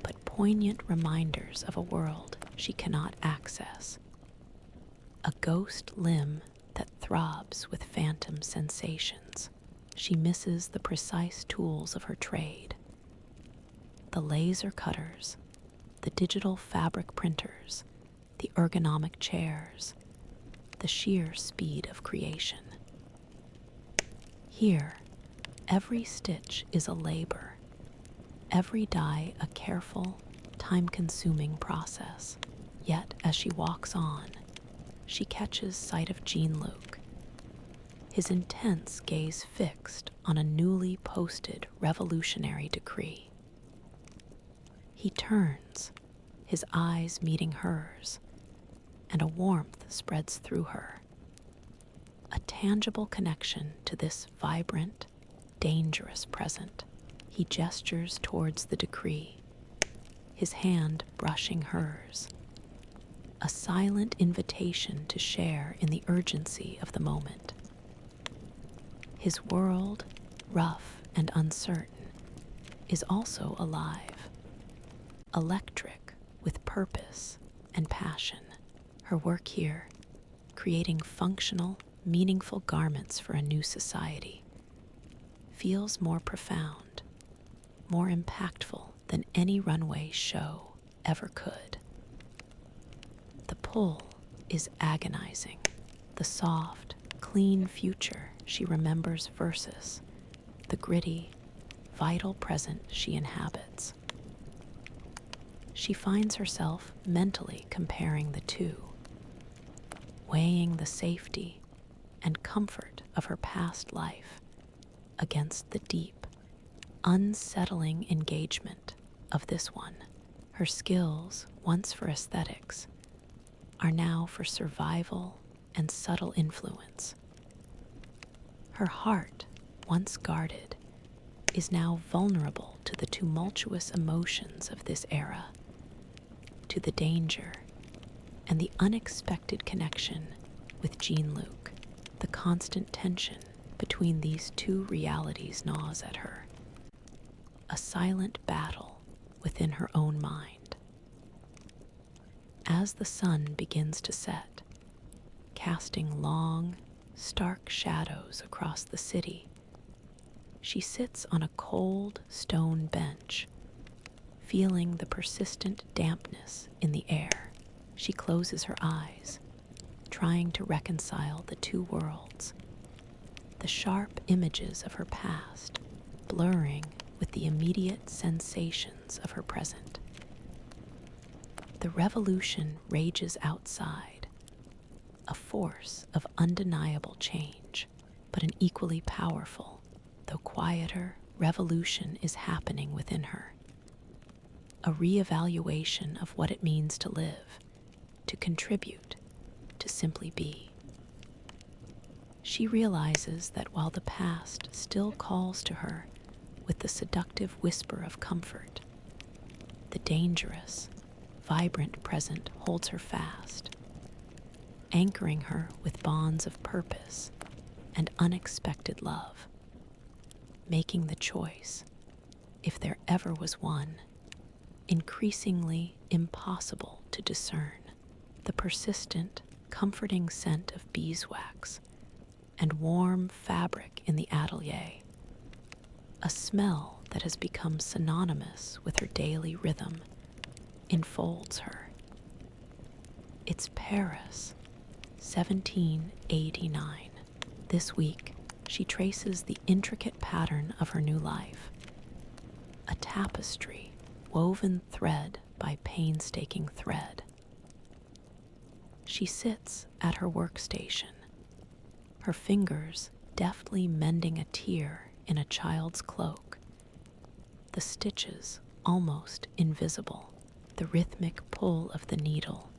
but poignant reminders of a world she cannot access, a ghost limb that throbs with phantom sensations. She misses the precise tools of her trade, the laser cutters, the digital fabric printers, the ergonomic chairs, the sheer speed of creation. Here, every stitch is a labor, every dye a careful, time-consuming process. Yet, as she walks on, she catches sight of Jean-Luc, his intense gaze fixed on a newly posted revolutionary decree. He turns, his eyes meeting hers, and a warmth spreads through her. A tangible connection to this vibrant, dangerous present. He gestures towards the decree, his hand brushing hers. A silent invitation to share in the urgency of the moment. His world, rough and uncertain, is also alive, electric with purpose and passion. Her work here, creating functional, meaningful garments for a new society, feels more profound, more impactful than any runway show ever could. The pull is agonizing, the soft, clean future she remembers versus the gritty, vital present she inhabits. She finds herself mentally comparing the two, weighing the safety and comfort of her past life against the deep, unsettling engagement of this one. Her skills, once for aesthetics, are now for survival and subtle influence. Her heart, once guarded, is now vulnerable to the tumultuous emotions of this era, to the danger and the unexpected connection with Jean-Luc. The constant tension between these two realities gnaws at her, a silent battle within her own mind. As the sun begins to set, casting long, stark shadows across the city, she sits on a cold stone bench, feeling the persistent dampness in the air. She closes her eyes, trying to reconcile the two worlds, the sharp images of her past blurring with the immediate sensations of her present. The revolution rages outside, a force of undeniable change, but an equally powerful, though quieter, revolution is happening within her. A reevaluation of what it means to live, to contribute, to simply be. She realizes that while the past still calls to her with the seductive whisper of comfort, the dangerous, vibrant present holds her fast, anchoring her with bonds of purpose and unexpected love, making the choice, if there ever was one, increasingly impossible to discern. The persistent, comforting scent of beeswax and warm fabric in the atelier, a smell that has become synonymous with her daily rhythm, enfolds her. It's Paris, 1789. This week, she traces the intricate pattern of her new life, a tapestry woven thread by painstaking thread. She sits at her workstation, her fingers deftly mending a tear in a child's cloak, the stitches almost invisible, the rhythmic pull of the needle,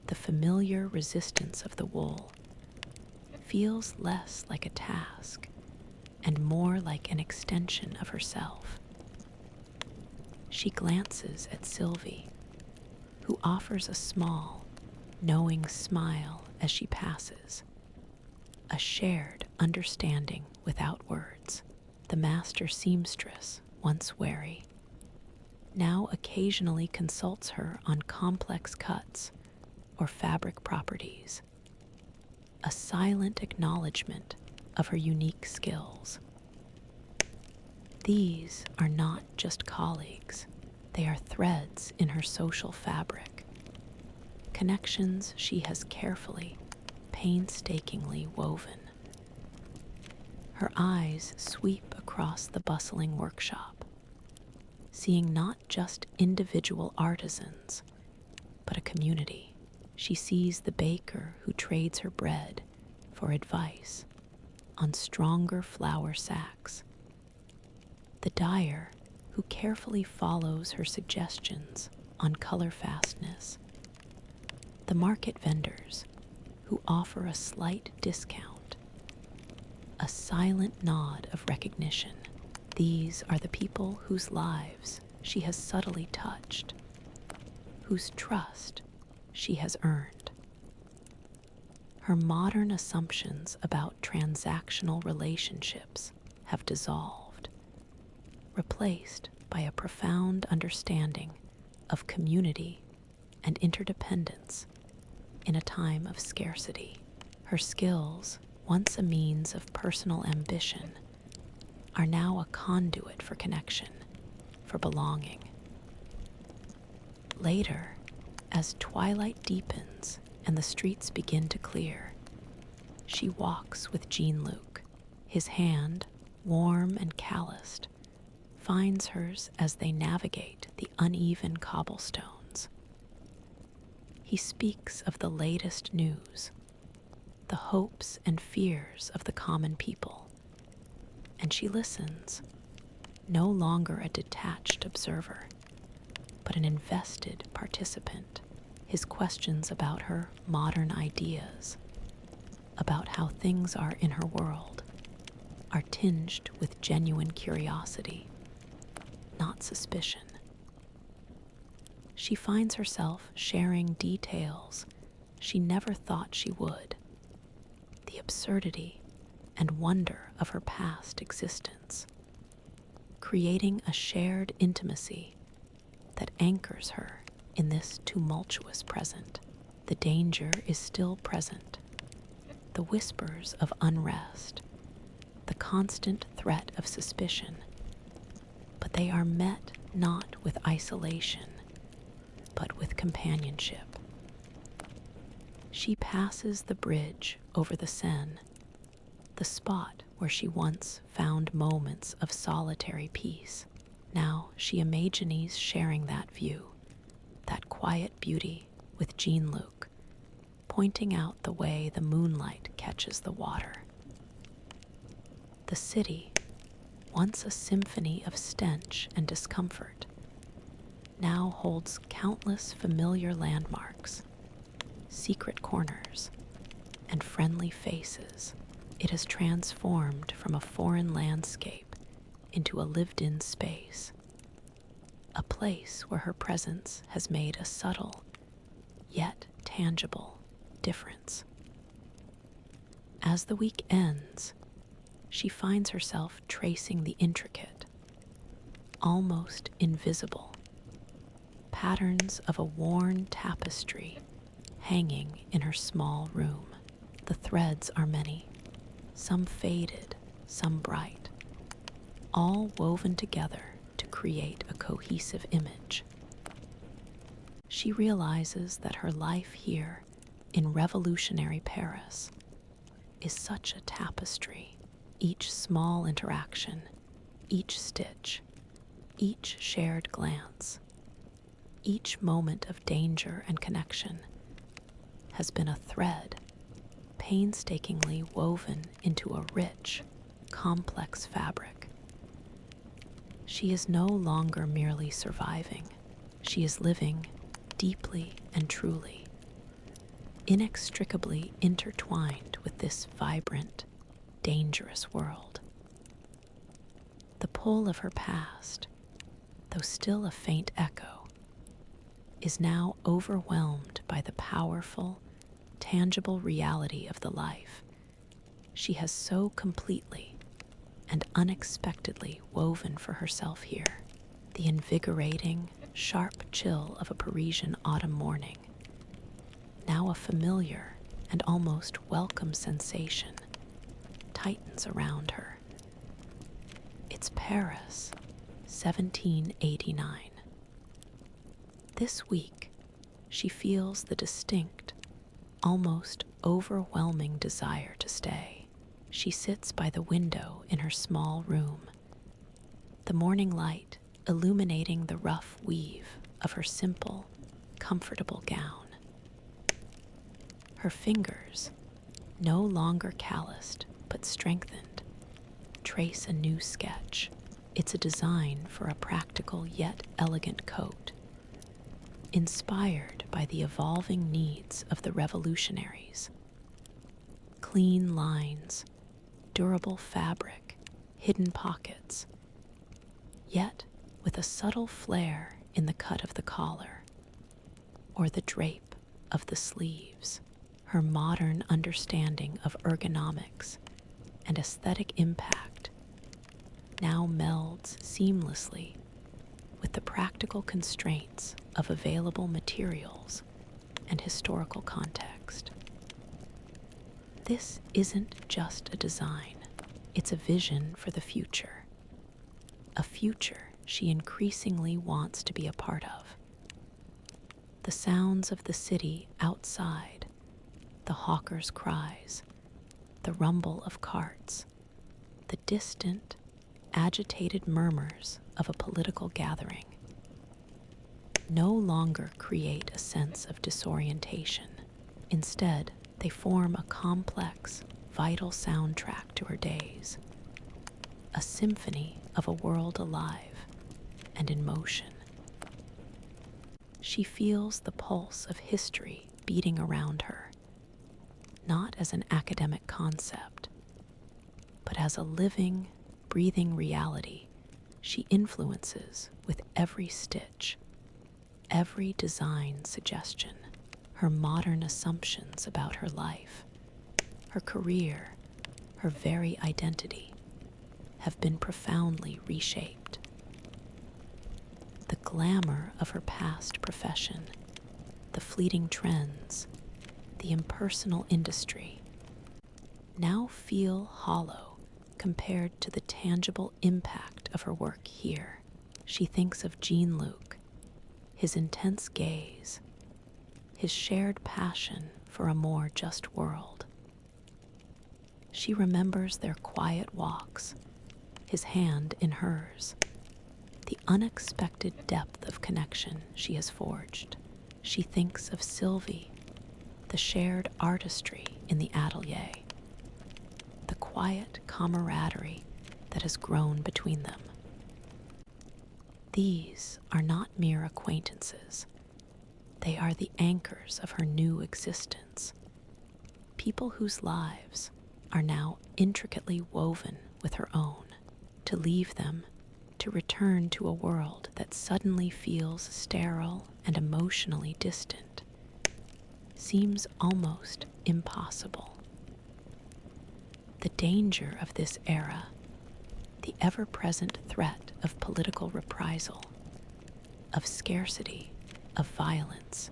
the familiar resistance of the wool, feels less like a task and more like an extension of herself. She glances at Sylvie, who offers a small, knowing smile as she passes, a shared understanding without words. The master seamstress, once wary, now occasionally consults her on complex cuts or fabric properties, a silent acknowledgement of her unique skills. These are not just colleagues, they are threads in her social fabric, connections she has carefully, painstakingly woven. Her eyes sweep across the bustling workshop, seeing not just individual artisans, but a community. She sees the baker who trades her bread for advice on stronger flour sacks, the dyer who carefully follows her suggestions on color fastness, the market vendors who offer a slight discount, a silent nod of recognition. These are the people whose lives she has subtly touched, whose trust she has earned. Her modern assumptions about transactional relationships have dissolved, replaced by a profound understanding of community and interdependence in a time of scarcity. Her skills, once a means of personal ambition, are now a conduit for connection, for belonging. Later, as twilight deepens and the streets begin to clear, she walks with Jean-Luc. His hand, warm and calloused, finds hers as they navigate the uneven cobblestones. He speaks of the latest news, the hopes and fears of the common people, and she listens, no longer a detached observer, but an invested participant. His questions about her modern ideas, about how things are in her world, are tinged with genuine curiosity, not suspicion. She finds herself sharing details she never thought she would, the absurdity and wonder of her past existence, creating a shared intimacy that anchors her in this tumultuous present. The danger is still present, the whispers of unrest, the constant threat of suspicion, but they are met not with isolation, but with companionship. She passes the bridge over the Seine, the spot where she once found moments of solitary peace. Now she imagines sharing that view, that quiet beauty, with Jean-Luc, pointing out the way the moonlight catches the water. The city, once a symphony of stench and discomfort, now holds countless familiar landmarks, secret corners, and friendly faces. It has transformed from a foreign landscape into a lived-in space, a place where her presence has made a subtle, yet tangible, difference. As the week ends, she finds herself tracing the intricate, almost invisible, patterns of a worn tapestry hanging in her small room. The threads are many, some faded, some bright, all woven together to create a cohesive image. She realizes that her life here in revolutionary Paris is such a tapestry. Each small interaction, each stitch, each shared glance, each moment of danger and connection has been a thread painstakingly woven into a rich, complex fabric. She is no longer merely surviving. She is living deeply and truly, inextricably intertwined with this vibrant, dangerous world. The pull of her past, though still a faint echo, is now overwhelmed by the powerful, tangible reality of the life she has so completely and unexpectedly woven for herself here. The invigorating, sharp chill of a Parisian autumn morning, now a familiar and almost welcome sensation, tightens around her. It's Paris, 1789. This week, she feels the distinct, almost overwhelming desire to stay. She sits by the window in her small room, the morning light illuminating the rough weave of her simple, comfortable gown. Her fingers, no longer calloused but strengthened, trace a new sketch. It's a design for a practical yet elegant coat, inspired by the evolving needs of the revolutionaries. Clean lines, durable fabric, hidden pockets, yet with a subtle flair in the cut of the collar or the drape of the sleeves. Her modern understanding of ergonomics and aesthetic impact now melds seamlessly with the practical constraints of available materials and historical context. This isn't just a design, it's a vision for the future, a future she increasingly wants to be a part of. The sounds of the city outside, the hawkers' cries, the rumble of carts, the distant, agitated murmurs of a political gathering, no longer create a sense of disorientation. Instead, they form a complex, vital soundtrack to her days, a symphony of a world alive and in motion. She feels the pulse of history beating around her, not as an academic concept, but as a living, breathing reality she influences with every stitch, every design suggestion. Her modern assumptions about her life, her career, her very identity have been profoundly reshaped. The glamour of her past profession, the fleeting trends, the impersonal industry, now feel hollow compared to the tangible impact of her work here. She thinks of Jean-Luc, his intense gaze, his shared passion for a more just world. She remembers their quiet walks, his hand in hers, the unexpected depth of connection she has forged. She thinks of Sylvie, the shared artistry in the atelier, the quiet camaraderie that has grown between them. These are not mere acquaintances. They are the anchors of her new existence, people whose lives are now intricately woven with her own. To leave them, to return to a world that suddenly feels sterile and emotionally distant, seems almost impossible. The danger of this era, the ever-present threat of political reprisal, of scarcity, of violence,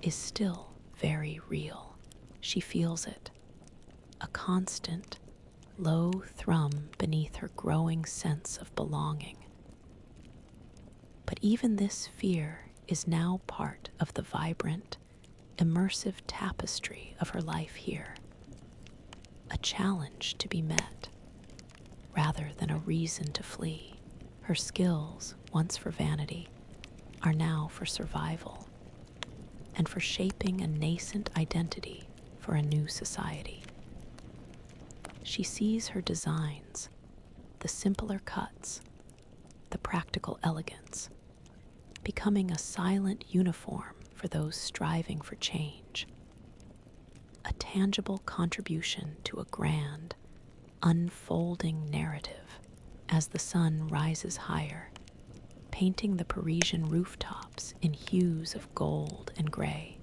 is still very real. She feels it, a constant, low thrum beneath her growing sense of belonging. But even this fear is now part of the vibrant, immersive tapestry of her life here, a challenge to be met, rather than a reason to flee. Her skills, once for vanity, are now for survival, and for shaping a nascent identity for a new society. She sees her designs, the simpler cuts, the practical elegance, becoming a silent uniform for those striving for change, a tangible contribution to a grand, unfolding narrative. As the sun rises higher, painting the Parisian rooftops in hues of gold and gray,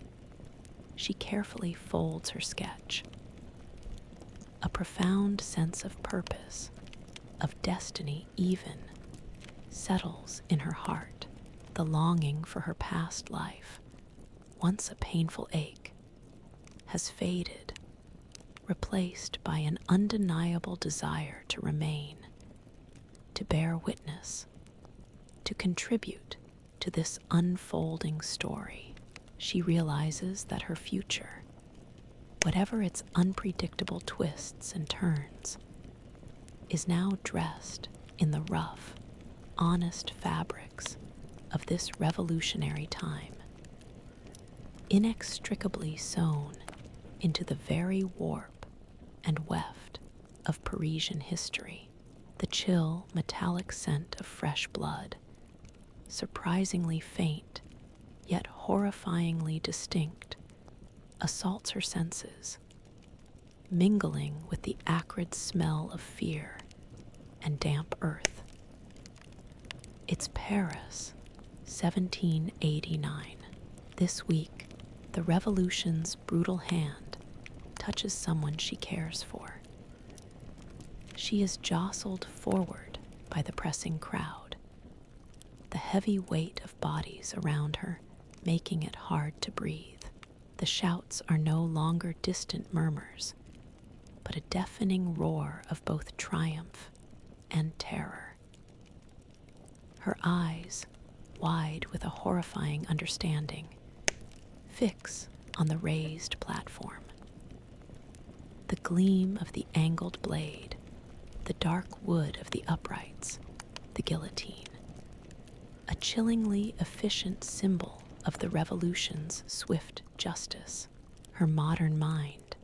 she carefully folds her sketch. A profound sense of purpose, of destiny even, settles in her heart. The longing for her past life, once a painful ache, has faded, replaced by an undeniable desire to remain, to bear witness, to contribute to this unfolding story. She realizes that her future, whatever its unpredictable twists and turns, is now dressed in the rough, honest fabrics of this revolutionary time, inextricably sewn into the very warp and weft of Parisian history. The chill, metallic scent of fresh blood, surprisingly faint, yet horrifyingly distinct, assaults her senses, mingling with the acrid smell of fear and damp earth. It's Paris, 1789. This week, the revolution's brutal hand touches someone she cares for. She is jostled forward by the pressing crowd, the heavy weight of bodies around her making it hard to breathe. The shouts are no longer distant murmurs, but a deafening roar of both triumph and terror. Her eyes, wide with a horrifying understanding, fix on the raised platform. The gleam of the angled blade, the dark wood of the uprights, the guillotine. A chillingly efficient symbol of the revolution's swift justice. Her modern mind,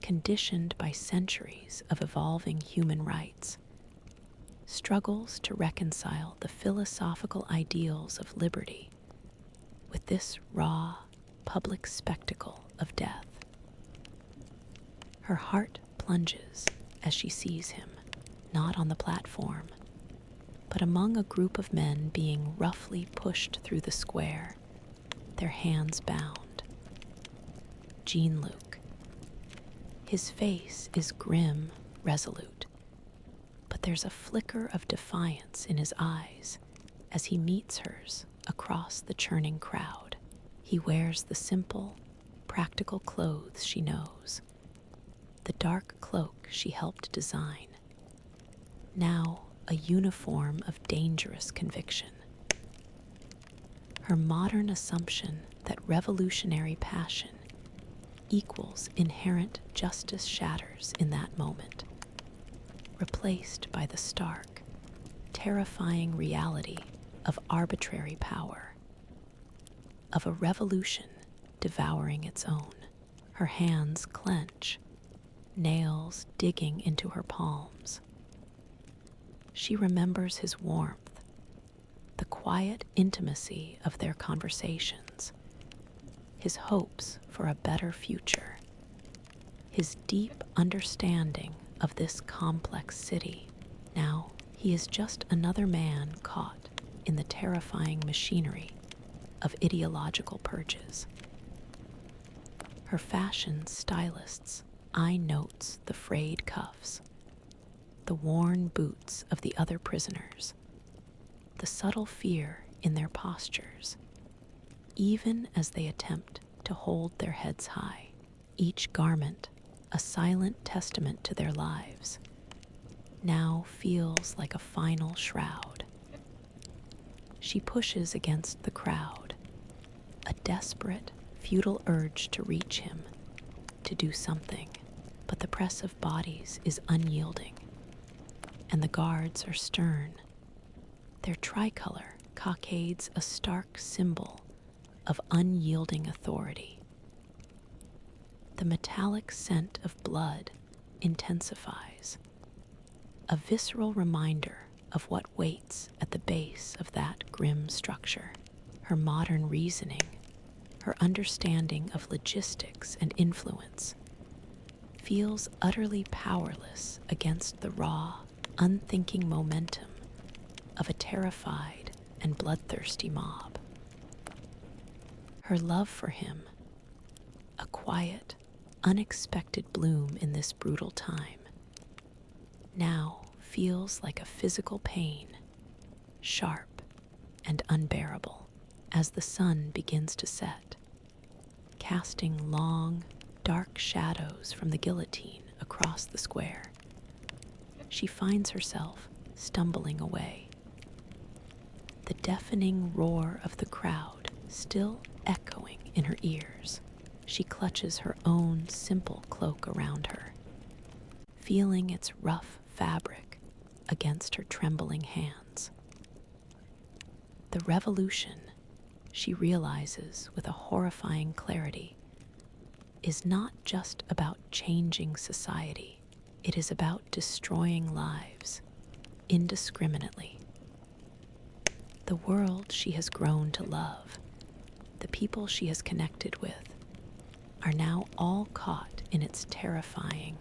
conditioned by centuries of evolving human rights, struggles to reconcile the philosophical ideals of liberty with this raw, public spectacle of death. Her heart plunges as she sees him, not on the platform, but among a group of men being roughly pushed through the square, their hands bound. Jean-Luc. His face is grim, resolute, but there's a flicker of defiance in his eyes as he meets hers across the churning crowd. He wears the simple, practical clothes she knows, the dark cloak she helped design, now a uniform of dangerous conviction. Her modern assumption that revolutionary passion equals inherent justice shatters in that moment, replaced by the stark, terrifying reality of arbitrary power, of a revolution devouring its own. Her hands clench, nails digging into her palms. She remembers his warmth, the quiet intimacy of their conversations, his hopes for a better future, his deep understanding of this complex city. Now he is just another man caught in the terrifying machinery of ideological purges. Her fashion stylists eye notes the frayed cuffs, the worn boots of the other prisoners, the subtle fear in their postures, even as they attempt to hold their heads high, each garment a silent testament to their lives, now feels like a final shroud. She pushes against the crowd, a desperate, futile urge to reach him, to do something, but the press of bodies is unyielding, and the guards are stern. Their tricolor cockades a stark symbol of unyielding authority. The metallic scent of blood intensifies, a visceral reminder of what waits at the base of that grim structure. Her modern reasoning, her understanding of logistics and influence, feels utterly powerless against the raw, unthinking momentum of a terrified and bloodthirsty mob. Her love for him, a quiet, unexpected bloom in this brutal time, now feels like a physical pain, sharp and unbearable, as the sun begins to set, casting long, dark shadows from the guillotine across the square. She finds herself stumbling away, the deafening roar of the crowd still echoing in her ears. She clutches her own simple cloak around her, feeling its rough fabric against her trembling hands. The revolution, she realizes with a horrifying clarity, is not just about changing society. It is about destroying lives indiscriminately. The world she has grown to love, the people she has connected with, are now all caught in its terrifying,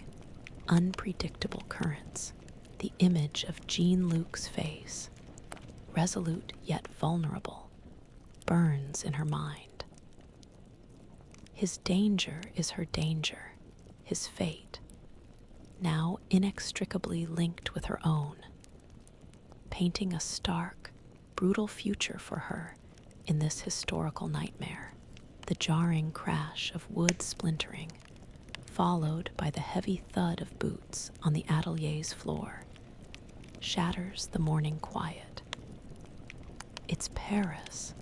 unpredictable currents. The image of Jean-Luc's face, resolute yet vulnerable, burns in her mind. His danger is her danger, his fate, now inextricably linked with her own, painting a stark, brutal future for her in this historical nightmare. The jarring crash of wood splintering, followed by the heavy thud of boots on the atelier's floor, shatters the morning quiet. It's Paris,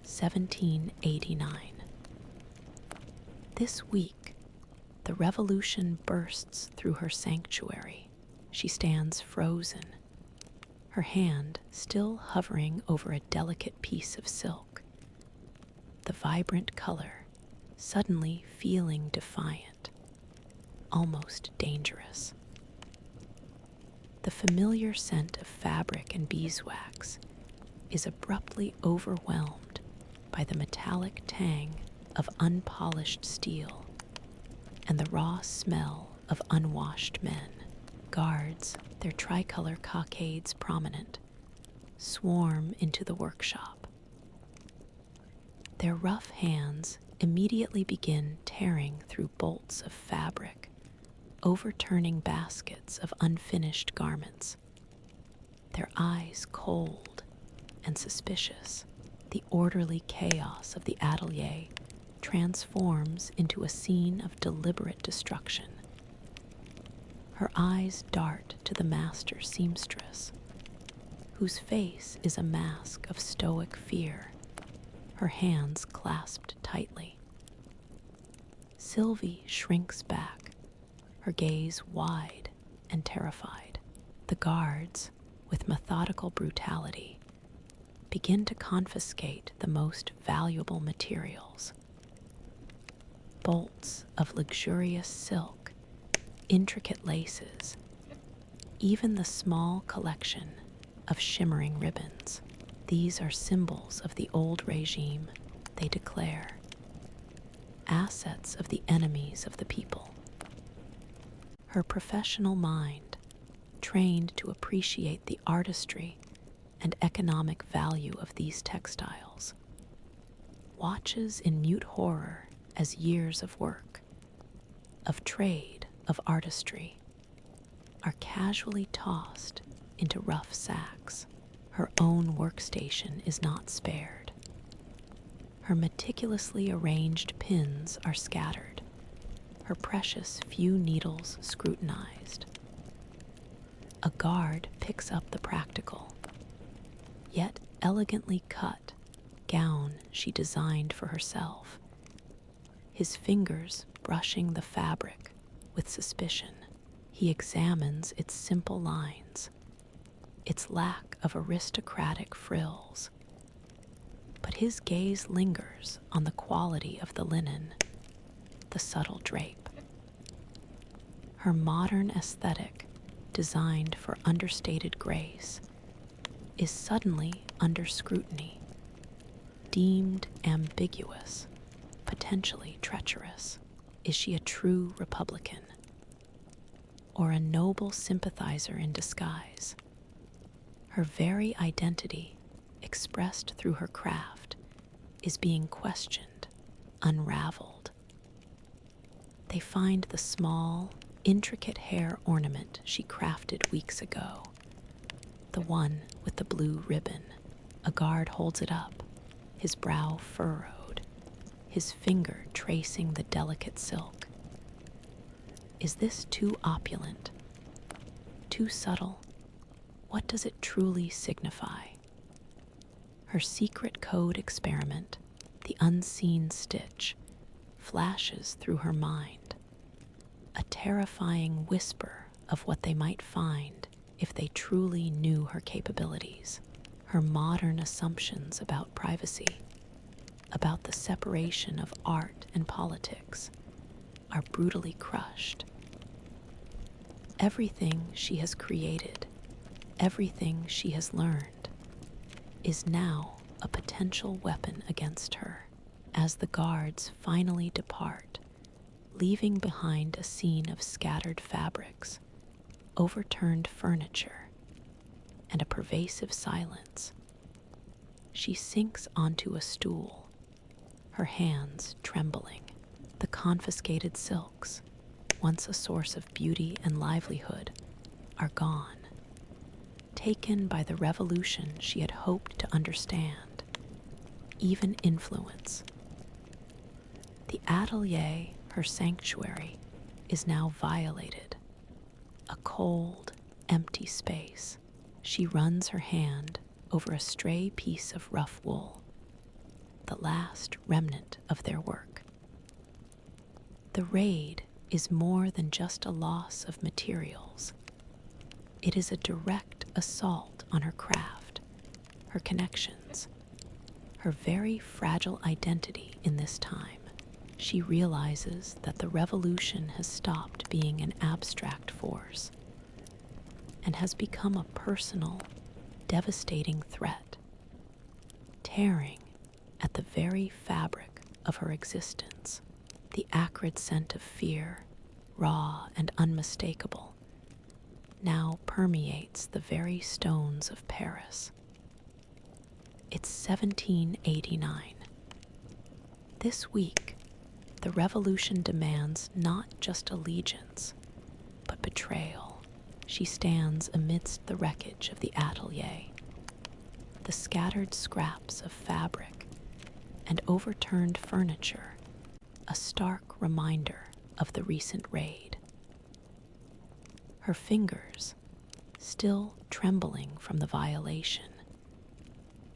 1789. This week, the revolution bursts through her sanctuary. She stands frozen, her hand still hovering over a delicate piece of silk, the vibrant color suddenly feeling defiant, almost dangerous. The familiar scent of fabric and beeswax is abruptly overwhelmed by the metallic tang of unpolished steel and the raw smell of unwashed men. Guards, their tricolor cockades prominent, swarm into the workshop. Their rough hands immediately begin tearing through bolts of fabric, overturning baskets of unfinished garments. Their eyes cold and suspicious, the orderly chaos of the atelier transforms into a scene of deliberate destruction. Her eyes dart to the master seamstress, whose face is a mask of stoic fear, her hands clasped tightly. Sylvie shrinks back, her gaze wide and terrified. The guards, with methodical brutality, begin to confiscate the most valuable materials. Bolts of luxurious silk, intricate laces, even the small collection of shimmering ribbons. These are symbols of the old regime, they declare, assets of the enemies of the people. Her professional mind, trained to appreciate the artistry and economic value of these textiles, watches in mute horror as years of work, of trade, of artistry, are casually tossed into rough sacks. Her own workstation is not spared. Her meticulously arranged pins are scattered, her precious few needles scrutinized. A guard picks up the practical, yet elegantly cut, gown she designed for herself, his fingers brushing the fabric with suspicion. He examines its simple lines, its lack of aristocratic frills. But his gaze lingers on the quality of the linen, the subtle drape. Her modern aesthetic, designed for understated grace, is suddenly under scrutiny, deemed ambiguous, potentially treacherous. Is she a true Republican, or a noble sympathizer in disguise? Her very identity, expressed through her craft, is being questioned, unraveled. They find the small, intricate hair ornament she crafted weeks ago, the one with the blue ribbon. A guard holds it up, his brow furrowed, his finger tracing the delicate silk. Is this too opulent? Too subtle? What does it truly signify? Her secret code experiment, the unseen stitch, flashes through her mind, a terrifying whisper of what they might find if they truly knew her capabilities. Her modern assumptions about privacy, about the separation of art and politics, are brutally crushed. Everything she has created, everything she has learned, is now a potential weapon against her. As the guards finally depart, leaving behind a scene of scattered fabrics, overturned furniture, and a pervasive silence, she sinks onto a stool, her hands trembling. The confiscated silks, once a source of beauty and livelihood, are gone, taken by the revolution she had hoped to understand, even influence. The atelier, her sanctuary, is now violated, a cold, empty space. She runs her hand over a stray piece of rough wool, the last remnant of their work. The raid is more than just a loss of materials. It is a direct assault on her craft, her connections, her very fragile identity in this time. She realizes that the revolution has stopped being an abstract force and has become a personal, devastating threat, tearing at the very fabric of her existence. The acrid scent of fear, raw and unmistakable, now permeates the very stones of Paris. It's 1789. This week, the revolution demands not just allegiance, but betrayal. She stands amidst the wreckage of the atelier, the scattered scraps of fabric and overturned furniture, a stark reminder of the recent raid. Her fingers, still trembling from the violation,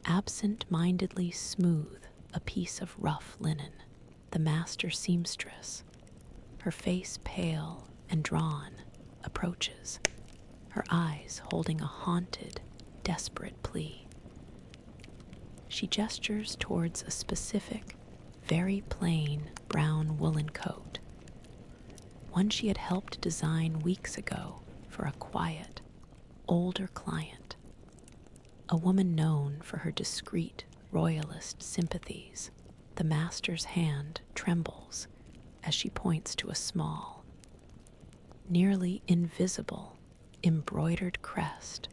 absent-mindedly smooth a piece of rough linen. The master seamstress, her face pale and drawn, approaches, her eyes holding a haunted, desperate plea. She gestures towards a specific, very plain brown woolen coat, one she had helped design weeks ago for a quiet, older client, a woman known for her discreet royalist sympathies. The master's hand trembles as she points to a small, nearly invisible, embroidered crest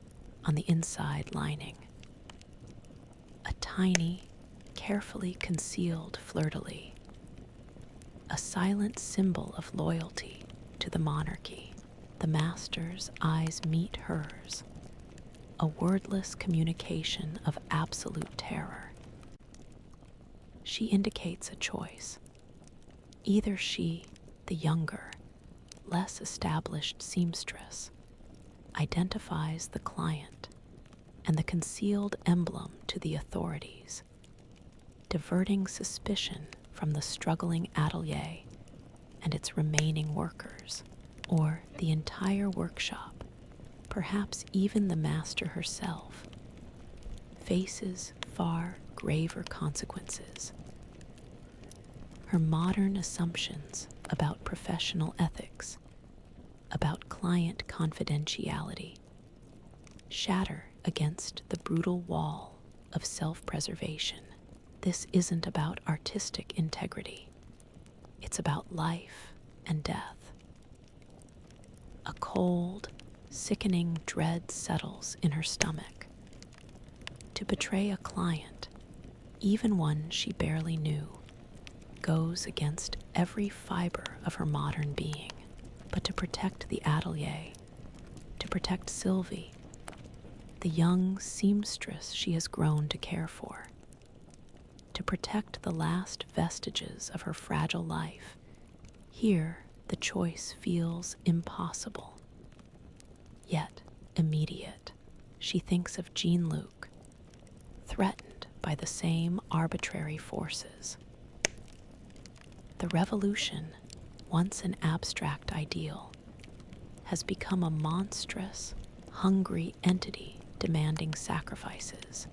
on the inside lining. A tiny, carefully concealed fleur-de-lis, a silent symbol of loyalty to the monarchy. The master's eyes meet hers, a wordless communication of absolute terror. She indicates a choice. Either she, the younger, less established seamstress, identifies the client and the concealed emblem to the authorities, diverting suspicion from the struggling atelier and its remaining workers, or the entire workshop, perhaps even the master herself, faces far graver consequences. Her modern assumptions about professional ethics, about client confidentiality, shatter against the brutal wall of self-preservation. This isn't about artistic integrity. It's about life and death. A cold, sickening dread settles in her stomach. To betray a client, even one she barely knew, goes against every fiber of her modern being. But to protect the atelier, to protect Sylvie, the young seamstress she has grown to care for, to protect the last vestiges of her fragile life, here the choice feels impossible, yet immediate. She thinks of Jean-Luc, threatened by the same arbitrary forces. The revolution, once an abstract ideal, has become a monstrous, hungry entity demanding sacrifices,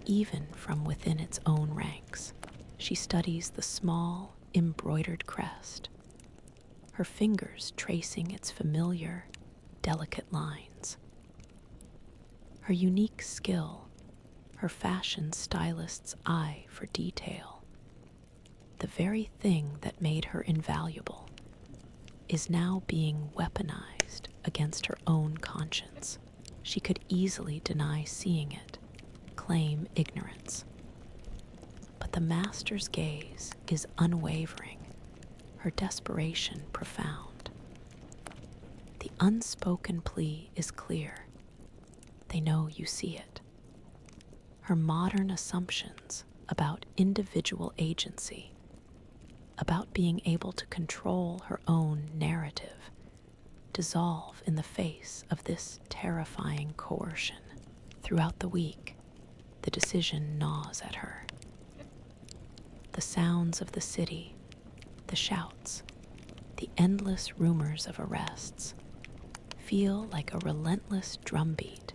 even from within its own ranks. She studies the small, embroidered crest, her fingers tracing its familiar, delicate lines. Her unique skill, her fashion stylist's eye for detail, the very thing that made her invaluable, is now being weaponized against her own conscience. She could easily deny seeing it, claim ignorance. But the master's gaze is unwavering, her desperation profound. The unspoken plea is clear. They know you see it. Her modern assumptions about individual agency, about being able to control her own narrative, dissolve in the face of this terrifying coercion. Throughout the week, the decision gnaws at her. The sounds of the city, the shouts, the endless rumors of arrests, feel like a relentless drumbeat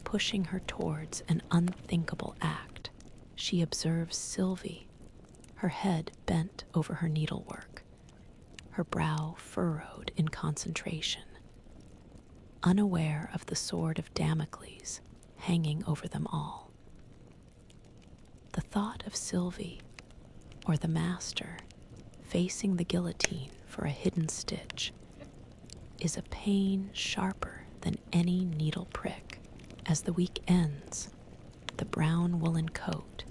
pushing her towards an unthinkable act. She observes Sylvie, her head bent over her needlework, her brow furrowed in concentration, unaware of the sword of Damocles hanging over them all. The thought of Sylvie, or the master, facing the guillotine for a hidden stitch, is a pain sharper than any needle prick. As the week ends, the brown woolen coat,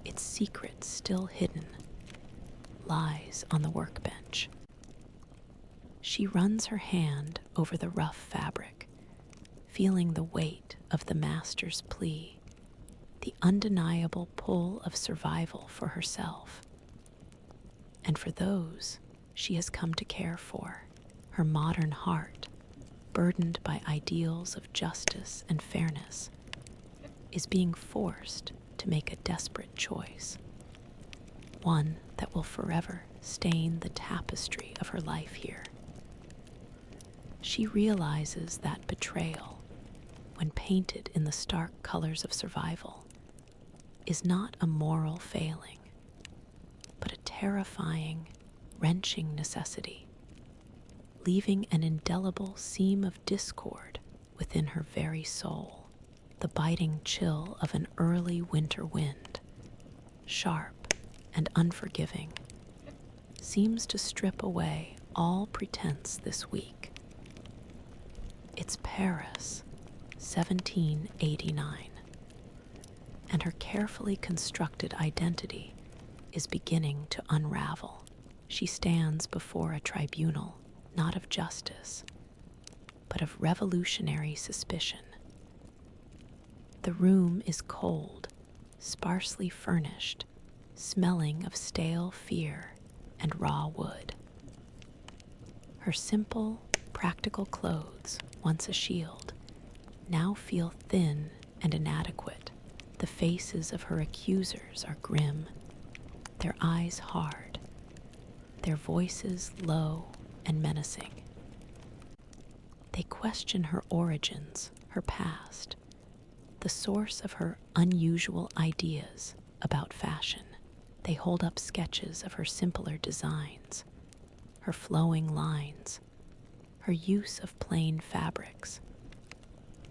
its secret still hidden, lies on the workbench. She runs her hand over the rough fabric, feeling the weight of the master's plea, the undeniable pull of survival for herself, and for those she has come to care for. Her modern heart, burdened by ideals of justice and fairness, is being forced to make a desperate choice, one that will forever stain the tapestry of her life here. She realizes that betrayal, when painted in the stark colors of survival, is not a moral failing, but a terrifying, wrenching necessity, leaving an indelible seam of discord within her very soul. The biting chill of an early winter wind, sharp and unforgiving, seems to strip away all pretense this week. It's Paris, 1789, and her carefully constructed identity is beginning to unravel. She stands before a tribunal not of justice, but of revolutionary suspicion. The room is cold, sparsely furnished, smelling of stale fear and raw wood. Her simple, practical clothes, once a shield, now feel thin and inadequate. The faces of her accusers are grim, their eyes hard, their voices low and menacing. They question her origins, her past, the source of her unusual ideas about fashion. They hold up sketches of her simpler designs, her flowing lines, her use of plain fabrics,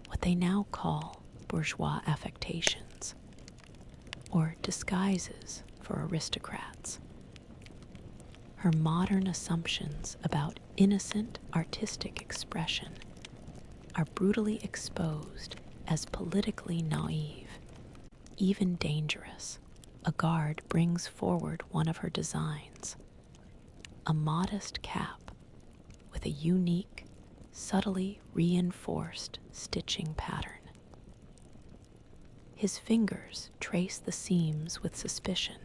what they now call bourgeois affectations, or disguises for aristocrats. Her modern assumptions about innocent artistic expression are brutally exposed as politically naive, even dangerous. A guard brings forward one of her designs, a modest cap with a unique, subtly reinforced stitching pattern. His fingers trace the seams with suspicion,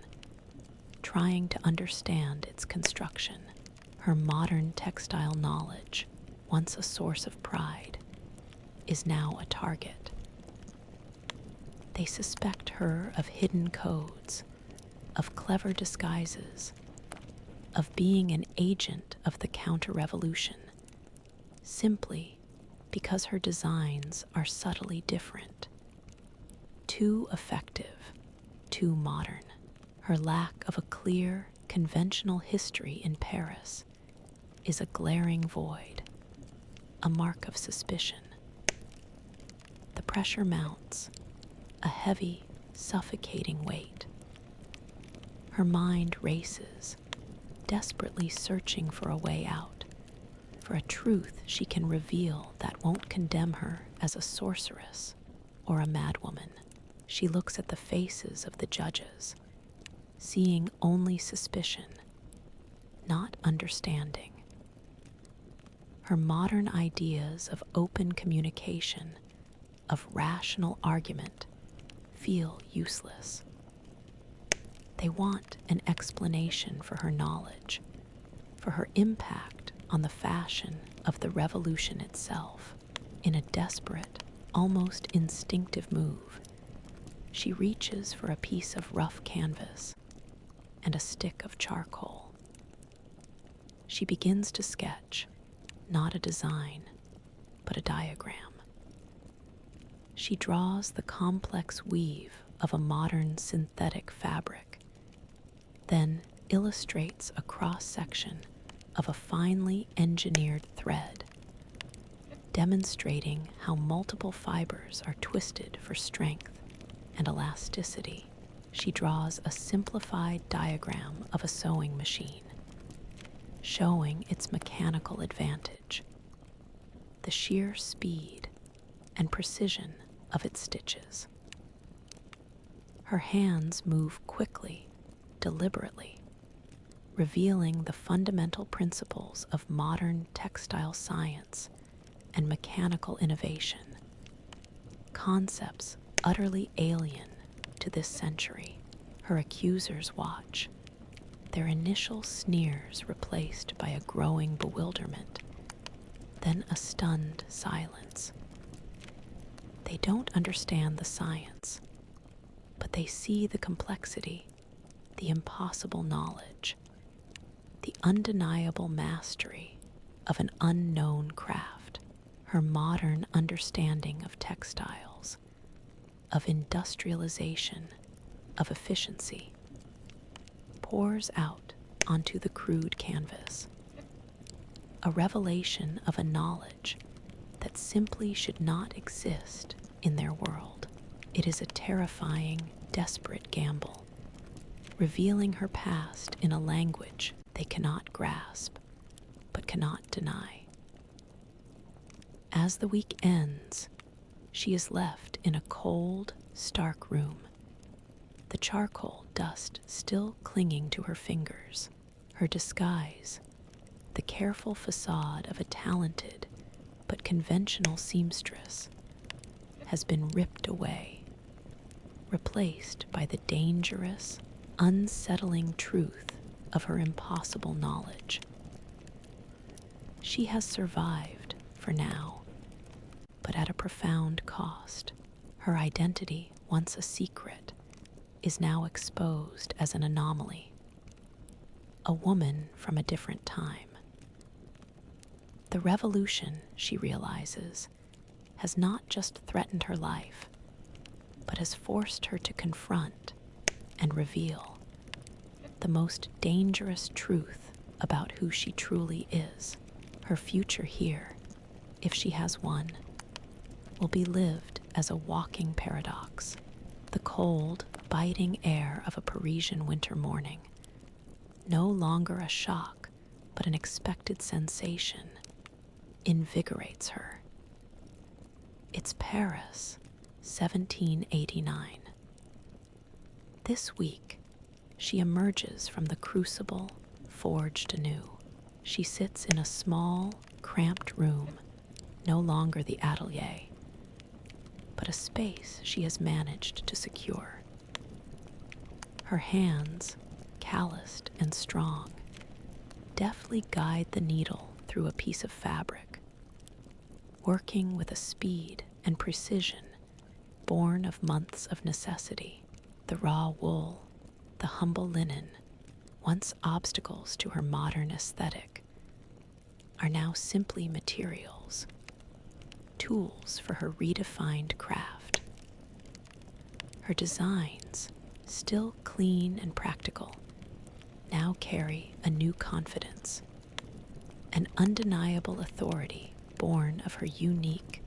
trying to understand its construction. Her modern textile knowledge, once a source of pride, is now a target. They suspect her of hidden codes, of clever disguises, of being an agent of the counter-revolution, simply because her designs are subtly different. Too effective, too modern. Her lack of a clear, conventional history in Paris is a glaring void, a mark of suspicion. The pressure mounts, a heavy, suffocating weight. Her mind races, desperately searching for a way out, for a truth she can reveal that won't condemn her as a sorceress or a madwoman. She looks at the faces of the judges, seeing only suspicion, not understanding. Her modern ideas of open communication, of rational argument, feel useless. They want an explanation for her knowledge, for her impact on the fashion of the revolution itself. In a desperate, almost instinctive move, she reaches for a piece of rough canvas and a stick of charcoal. She begins to sketch, not a design, but a diagram. She draws the complex weave of a modern synthetic fabric, then illustrates a cross-section of a finely engineered thread, demonstrating how multiple fibers are twisted for strength and elasticity. She draws a simplified diagram of a sewing machine, showing its mechanical advantage, the sheer speed and precision of its stitches. Her hands move quickly, deliberately, revealing the fundamental principles of modern textile science and mechanical innovation, concepts utterly alien to this century. Her accusers watch, their initial sneers replaced by a growing bewilderment, then a stunned silence. They don't understand the science, but they see the complexity, the impossible knowledge. the undeniable mastery of an unknown craft, her modern understanding of textiles, of industrialization, of efficiency, pours out onto the crude canvas, a revelation of a knowledge that simply should not exist in their world. It is a terrifying, desperate gamble, revealing her past in a language they cannot grasp, but cannot deny. As the week ends, she is left in a cold, stark room, the charcoal dust still clinging to her fingers. Her disguise, the careful facade of a talented but conventional seamstress, has been ripped away, replaced by the dangerous, unsettling truth of her impossible knowledge. She has survived for now, but at a profound cost. Her identity, once a secret, is now exposed as an anomaly, a woman from a different time. The revolution, she realizes, has not just threatened her life, but has forced her to confront and reveal the most dangerous truth about who she truly is. Her future here, if she has one, will be lived as a walking paradox. The cold, biting air of a Parisian winter morning, no longer a shock, but an expected sensation, invigorates her. It's Paris, 1789. This week, she emerges from the crucible, forged anew. She sits in a small, cramped room, no longer the atelier, but a space she has managed to secure. Her hands, calloused and strong, deftly guide the needle through a piece of fabric, working with a speed and precision born of months of necessity. The raw wool, the humble linen, once obstacles to her modern aesthetic, are now simply materials, tools for her redefined craft. Her designs, still clean and practical, now carry a new confidence, an undeniable authority born of her unique,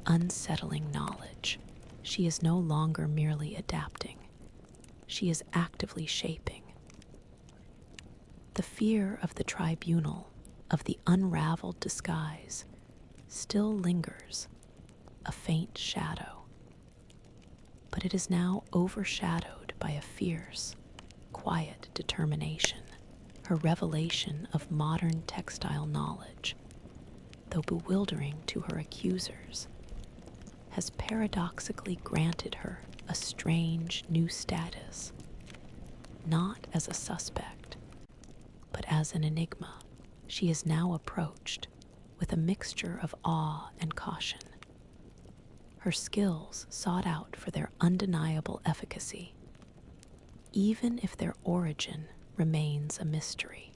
unsettling knowledge. She is no longer merely adapting. She is actively shaping. The fear of the tribunal, of the unraveled disguise, still lingers, a faint shadow. But it is now overshadowed by a fierce, quiet determination. Her revelation of modern textile knowledge, though bewildering to her accusers, has paradoxically granted her a strange new status, not as a suspect, but as an enigma. She is now approached with a mixture of awe and caution, her skills sought out for their undeniable efficacy, even if their origin remains a mystery.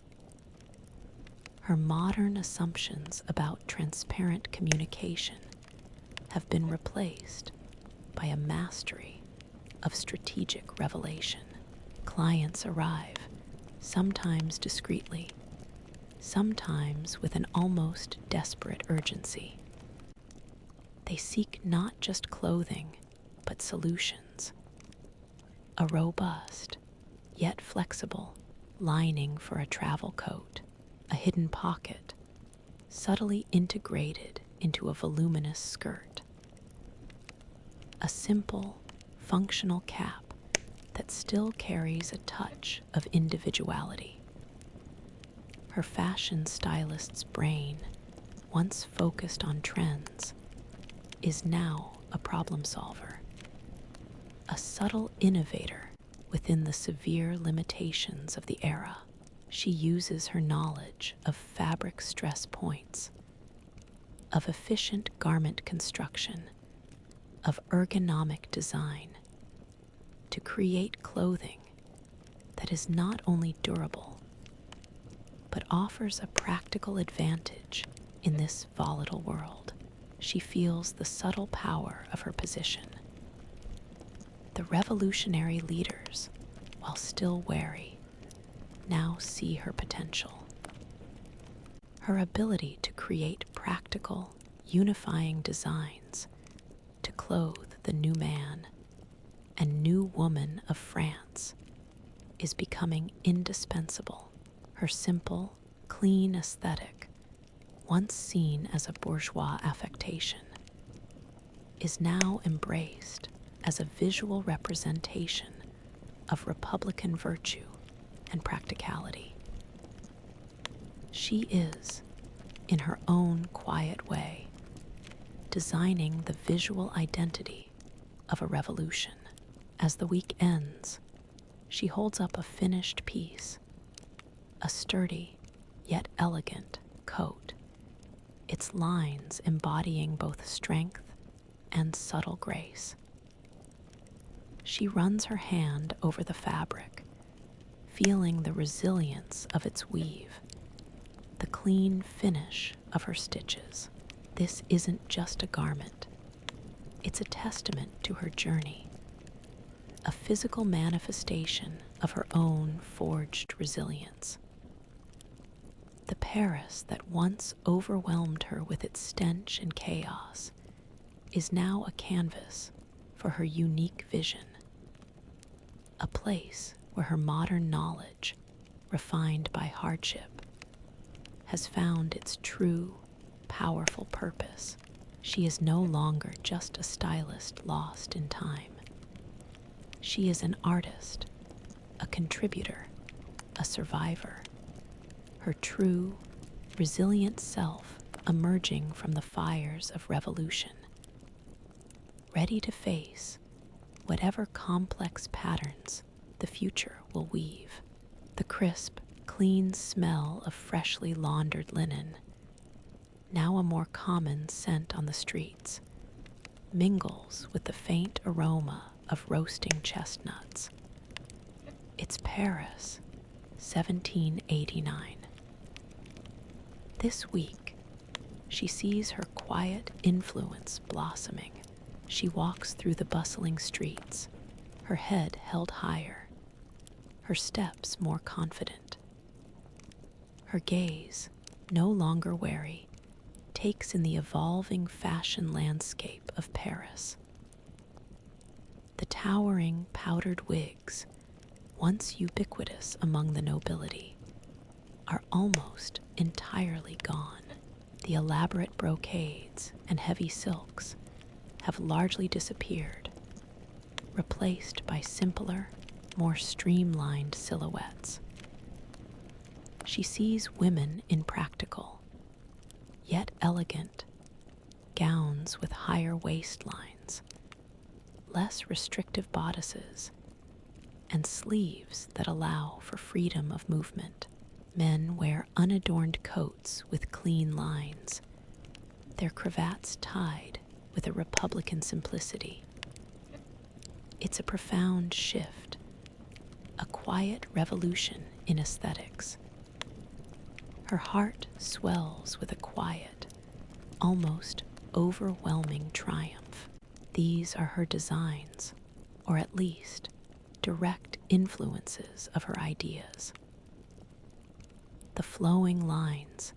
Her modern assumptions about transparent communication have been replaced by a mastery of strategic revelation. Clients arrive, sometimes discreetly, sometimes with an almost desperate urgency. They seek not just clothing, but solutions. A robust, yet flexible, lining for a travel coat, a hidden pocket, subtly integrated into a voluminous skirt. A simple, functional cap that still carries a touch of individuality. Her fashion stylist's brain, once focused on trends, is now a problem solver, a subtle innovator within the severe limitations of the era. She uses her knowledge of fabric stress points, of efficient garment construction, of ergonomic design, to create clothing that is not only durable, offers a practical advantage in this volatile world. She feels the subtle power of her position. The revolutionary leaders, while still wary, now see her potential. Her ability to create practical, unifying designs to clothe the new man and new woman of France is becoming indispensable. Her simple, clean aesthetic, once seen as a bourgeois affectation, is now embraced as a visual representation of Republican virtue and practicality. She is, in her own quiet way, designing the visual identity of a revolution. As the week ends, she holds up a finished piece, a sturdy yet elegant coat, its lines embodying both strength and subtle grace. She runs her hand over the fabric, feeling the resilience of its weave, the clean finish of her stitches. This isn't just a garment. It's a testament to her journey, a physical manifestation of her own forged resilience. The Paris that once overwhelmed her with its stench and chaos is now a canvas for her unique vision, a place where her modern knowledge, refined by hardship, has found its true, powerful purpose. She is no longer just a stylist lost in time. She is an artist, a contributor, a survivor, her true, resilient self emerging from the fires of revolution, ready to face whatever complex patterns the future will weave. The crisp, clean smell of freshly laundered linen, now a more common scent on the streets, mingles with the faint aroma of roasting chestnuts. It's Paris, 1789. This week, she sees her quiet influence blossoming. She walks through the bustling streets, her head held higher, her steps more confident. Her gaze, no longer wary, takes in the evolving fashion landscape of Paris. The towering powdered wigs, once ubiquitous among the nobility, are almost entirely gone. The elaborate brocades and heavy silks have largely disappeared, replaced by simpler, more streamlined silhouettes. She sees women in practical, yet elegant, gowns with higher waistlines, less restrictive bodices, and sleeves that allow for freedom of movement. Men wear unadorned coats with clean lines, their cravats tied with a Republican simplicity. It's a profound shift, a quiet revolution in aesthetics. Her heart swells with a quiet, almost overwhelming triumph. These are her designs, or at least direct influences of her ideas. The flowing lines,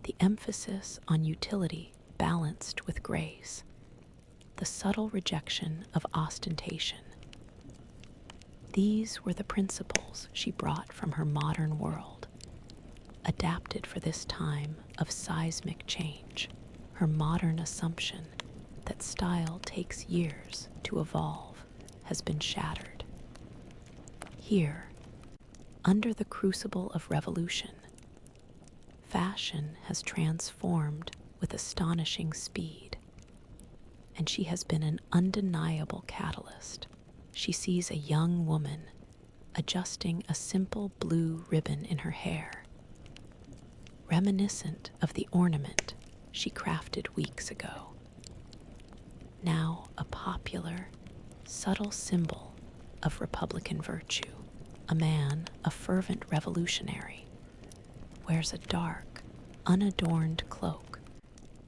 the emphasis on utility balanced with grace, the subtle rejection of ostentation. These were the principles she brought from her modern world, adapted for this time of seismic change. Her modern assumption that style takes years to evolve has been shattered. Here, under the crucible of revolution, fashion has transformed with astonishing speed, and she has been an undeniable catalyst. She sees a young woman adjusting a simple blue ribbon in her hair, reminiscent of the ornament she crafted weeks ago. Now a popular, subtle symbol of Republican virtue, a man, a fervent revolutionary, wears a dark, unadorned cloak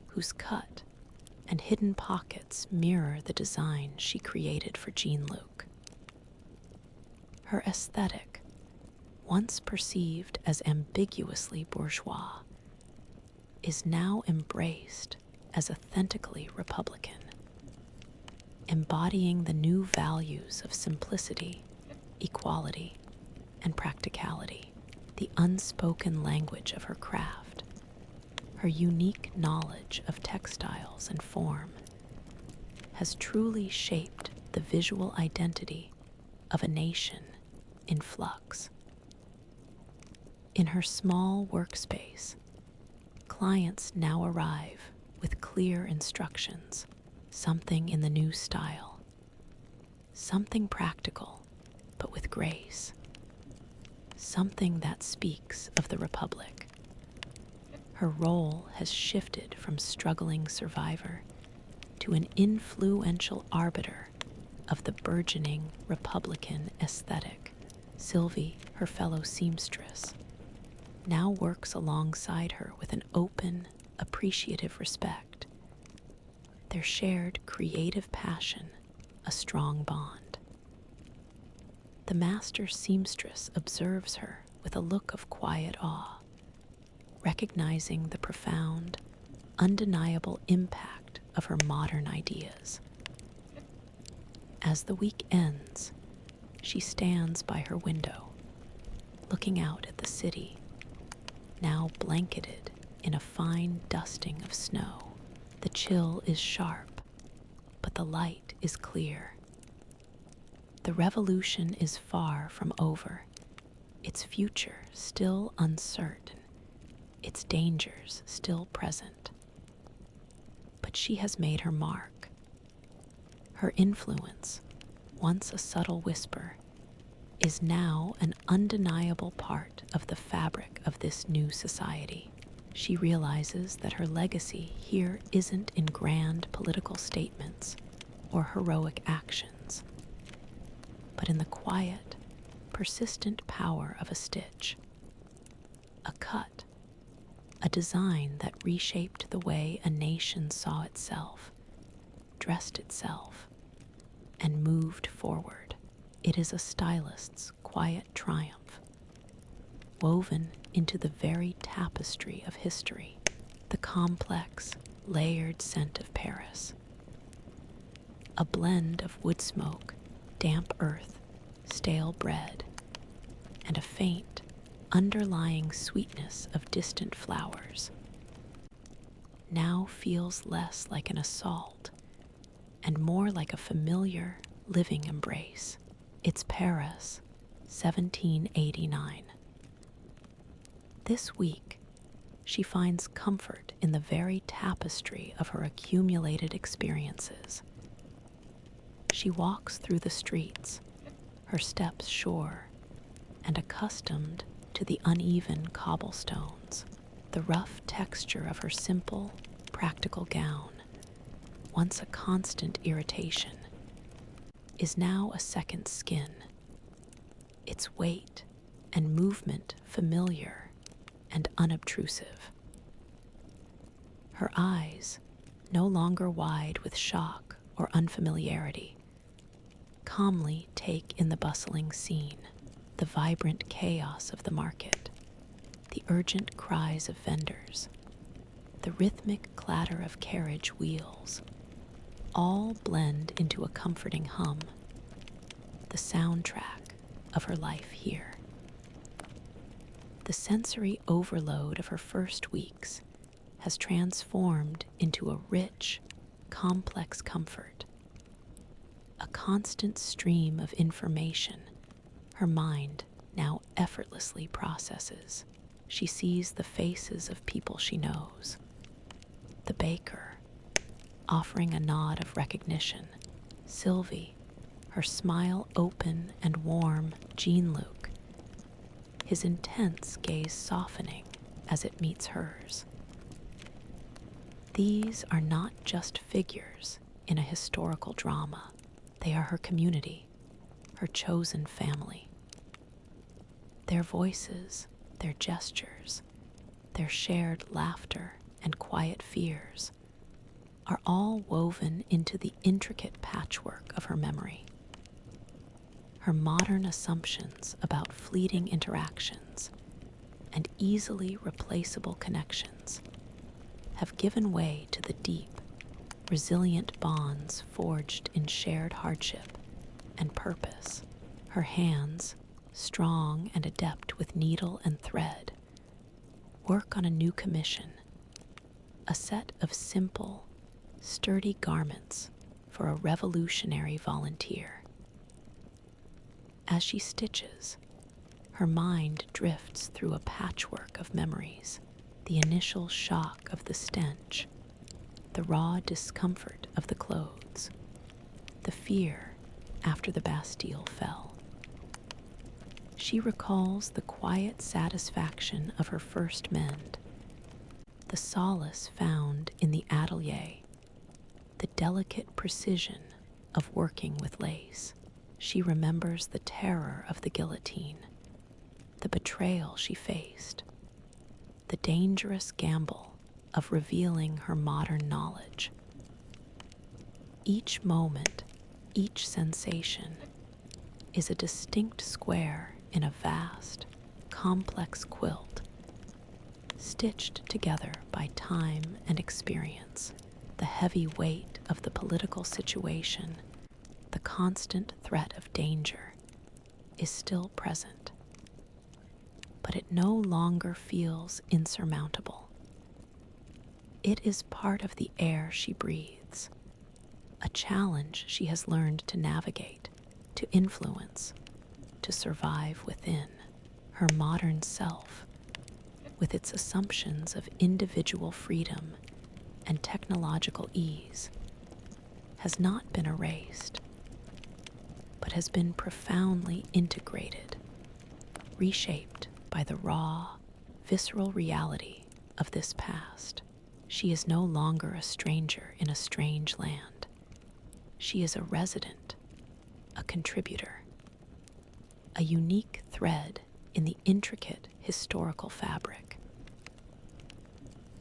whose cut and hidden pockets mirror the design she created for Jean-Luc. Her aesthetic, once perceived as ambiguously bourgeois, is now embraced as authentically Republican, embodying the new values of simplicity, equality, and practicality. The unspoken language of her craft, her unique knowledge of textiles and form, has truly shaped the visual identity of a nation in flux. In her small workspace, clients now arrive with clear instructions, something in the new style, something practical but with grace, something that speaks of the Republic. Her role has shifted from struggling survivor to an influential arbiter of the burgeoning Republican aesthetic. Sylvie, her fellow seamstress, now works alongside her with an open, appreciative respect. Their shared creative passion, a strong bond. The master seamstress observes her with a look of quiet awe, recognizing the profound, undeniable impact of her modern ideas. As the week ends, she stands by her window, looking out at the city, now blanketed in a fine dusting of snow. The chill is sharp, but the light is clear. The revolution is far from over, its future still uncertain, its dangers still present. But she has made her mark. Her influence, once a subtle whisper, is now an undeniable part of the fabric of this new society. She realizes that her legacy here isn't in grand political statements or heroic actions, but in the quiet, persistent power of a stitch, a cut, a design that reshaped the way a nation saw itself, dressed itself, and moved forward. It is a stylist's quiet triumph, woven into the very tapestry of history, the complex, layered scent of Paris. A blend of wood smoke, damp earth, stale bread, and a faint, underlying sweetness of distant flowers, now feels less like an assault and more like a familiar, living embrace. It's Paris, 1789. This week, she finds comfort in the very tapestry of her accumulated experiences. She walks through the streets, her steps sure and accustomed to the uneven cobblestones. The rough texture of her simple, practical gown, once a constant irritation, is now a second skin, its weight and movement familiar and unobtrusive. Her eyes, no longer wide with shock or unfamiliarity, calmly take in the bustling scene, the vibrant chaos of the market, the urgent cries of vendors, the rhythmic clatter of carriage wheels, all blend into a comforting hum, the soundtrack of her life here. The sensory overload of her first weeks has transformed into a rich, complex comfort, a constant stream of information her mind now effortlessly processes. She sees the faces of people she knows, the baker, offering a nod of recognition, Sylvie, her smile open and warm, Jean-Luc, his intense gaze softening as it meets hers. These are not just figures in a historical drama. They are her community, her chosen family. Their voices, their gestures, their shared laughter and quiet fears, are all woven into the intricate patchwork of her memory. Her modern assumptions about fleeting interactions and easily replaceable connections have given way to the deep, resilient bonds forged in shared hardship and purpose. Her hands, strong and adept with needle and thread, work on a new commission, a set of simple, sturdy garments for a revolutionary volunteer. As she stitches, her mind drifts through a patchwork of memories: the initial shock of the stench, the raw discomfort of the clothes, the fear after the Bastille fell. She recalls the quiet satisfaction of her first mend, the solace found in the atelier, the delicate precision of working with lace. She remembers the terror of the guillotine, the betrayal she faced, the dangerous gamble of revealing her modern knowledge. Each moment, each sensation, is a distinct square in a vast, complex quilt, stitched together by time and experience. The heavy weight of the political situation, the constant threat of danger, is still present, but it no longer feels insurmountable. It is part of the air she breathes, a challenge she has learned to navigate, to influence, to survive within. Her modern self, with its assumptions of individual freedom and technological ease, has not been erased, but has been profoundly integrated, reshaped by the raw, visceral reality of this past. She is no longer a stranger in a strange land. She is a resident, a contributor, a unique thread in the intricate historical fabric.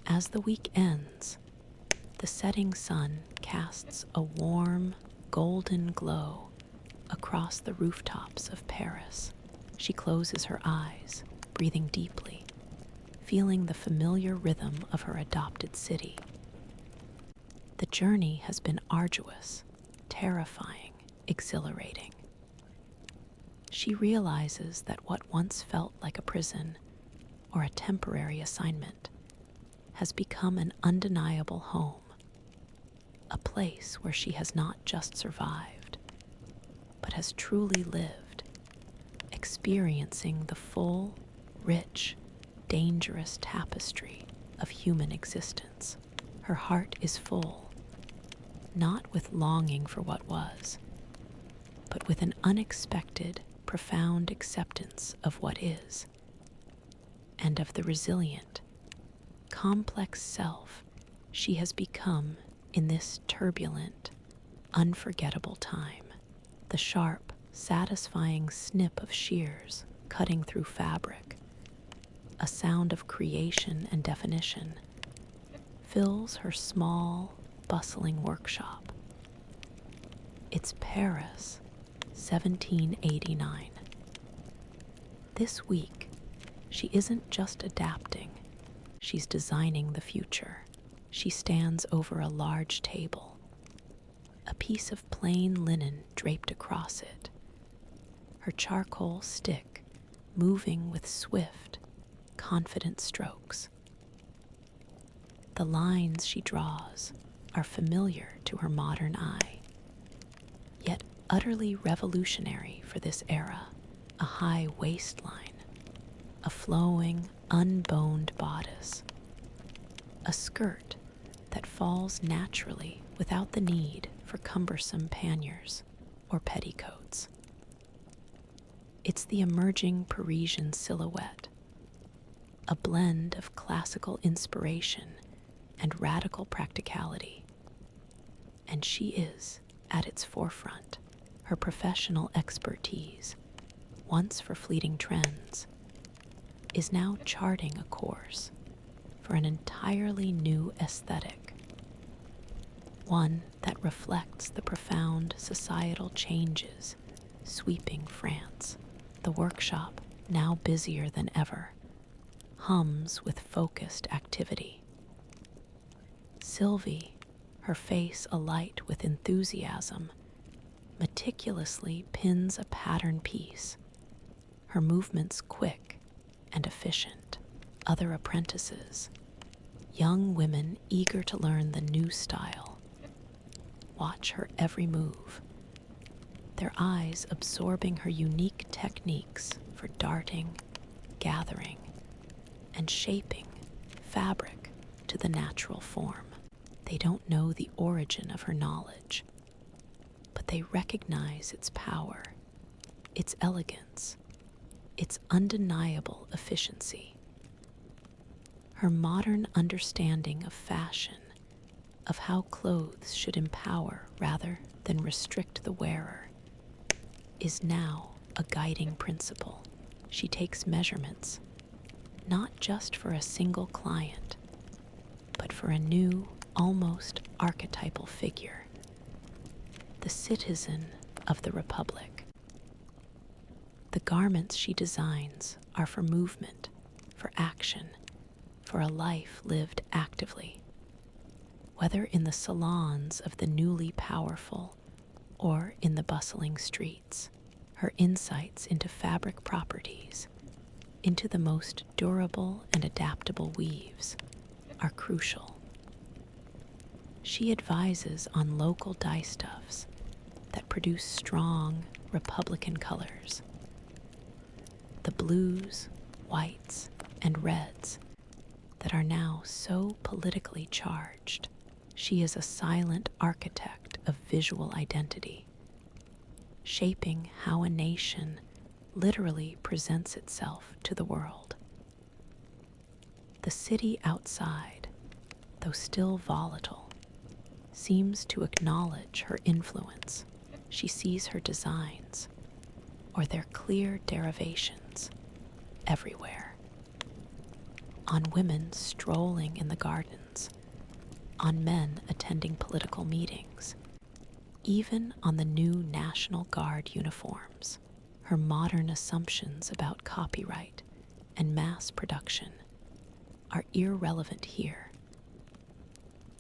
As the week ends, the setting sun casts a warm, golden glow across the rooftops of Paris. She closes her eyes, breathing deeply, feeling the familiar rhythm of her adopted city. The journey has been arduous, terrifying, exhilarating. She realizes that what once felt like a prison or a temporary assignment has become an undeniable home, a place where she has not just survived, but has truly lived, experiencing the full, rich, dangerous tapestry of human existence. Her heart is full, not with longing for what was, but with an unexpected, profound acceptance of what is, and of the resilient, complex self she has become in this turbulent, unforgettable time. The sharp, satisfying snip of shears cutting through fabric, a sound of creation and definition, fills her small, bustling workshop. It's Paris, 1789. This week, she isn't just adapting, she's designing the future. She stands over a large table, a piece of plain linen draped across it, her charcoal stick moving with swift, confident strokes. The lines she draws are familiar to her modern eye, yet utterly revolutionary for this era. A high waistline, a flowing, unboned bodice, a skirt that falls naturally without the need for cumbersome panniers or petticoats. It's the emerging Parisian silhouette, a blend of classical inspiration and radical practicality. And she is at its forefront. Her professional expertise, once for fleeting trends, is now charting a course, for an entirely new aesthetic, one that reflects the profound societal changes sweeping France. The workshop, now busier than ever, hums with focused activity. Sylvie, her face alight with enthusiasm, meticulously pins a pattern piece, her movements quick and efficient. Other apprentices, young women eager to learn the new style, watch her every move, their eyes absorbing her unique techniques for darting, gathering, and shaping fabric to the natural form. They don't know the origin of her knowledge, but they recognize its power, its elegance, its undeniable efficiency. Her modern understanding of fashion, of how clothes should empower rather than restrict the wearer, is now a guiding principle. She takes measurements, not just for a single client, but for a new, almost archetypal figure, the citizen of the Republic. The garments she designs are for movement, for action, for a life lived actively. Whether in the salons of the newly powerful or in the bustling streets, her insights into fabric properties, into the most durable and adaptable weaves, are crucial. She advises on local dye stuffs that produce strong Republican colors. The blues, whites, and reds that are now so politically charged. She is a silent architect of visual identity, shaping how a nation literally presents itself to the world. The city outside, though still volatile, seems to acknowledge her influence. She sees her designs, or their clear derivations, everywhere. On women strolling in the gardens, on men attending political meetings, even on the new National Guard uniforms. Her modern assumptions about copyright and mass production are irrelevant here.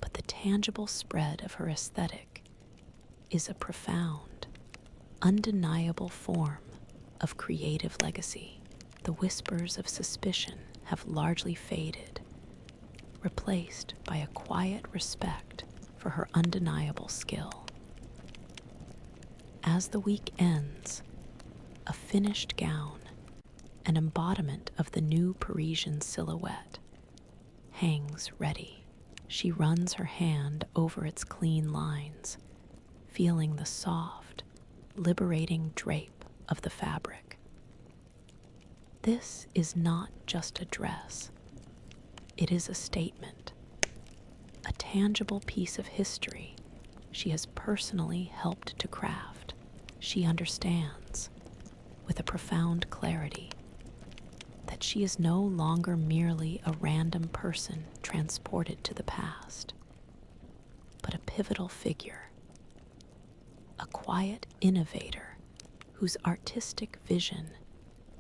But the tangible spread of her aesthetic is a profound, undeniable form of creative legacy. The whispers of suspicion have largely faded, replaced by a quiet respect for her undeniable skill. As the week ends, a finished gown, an embodiment of the new Parisian silhouette, hangs ready. She runs her hand over its clean lines, feeling the soft, liberating drape of the fabric. This is not just a dress. It is a statement, a tangible piece of history she has personally helped to craft. She understands, with a profound clarity, that she is no longer merely a random person transported to the past, but a pivotal figure, a quiet innovator whose artistic vision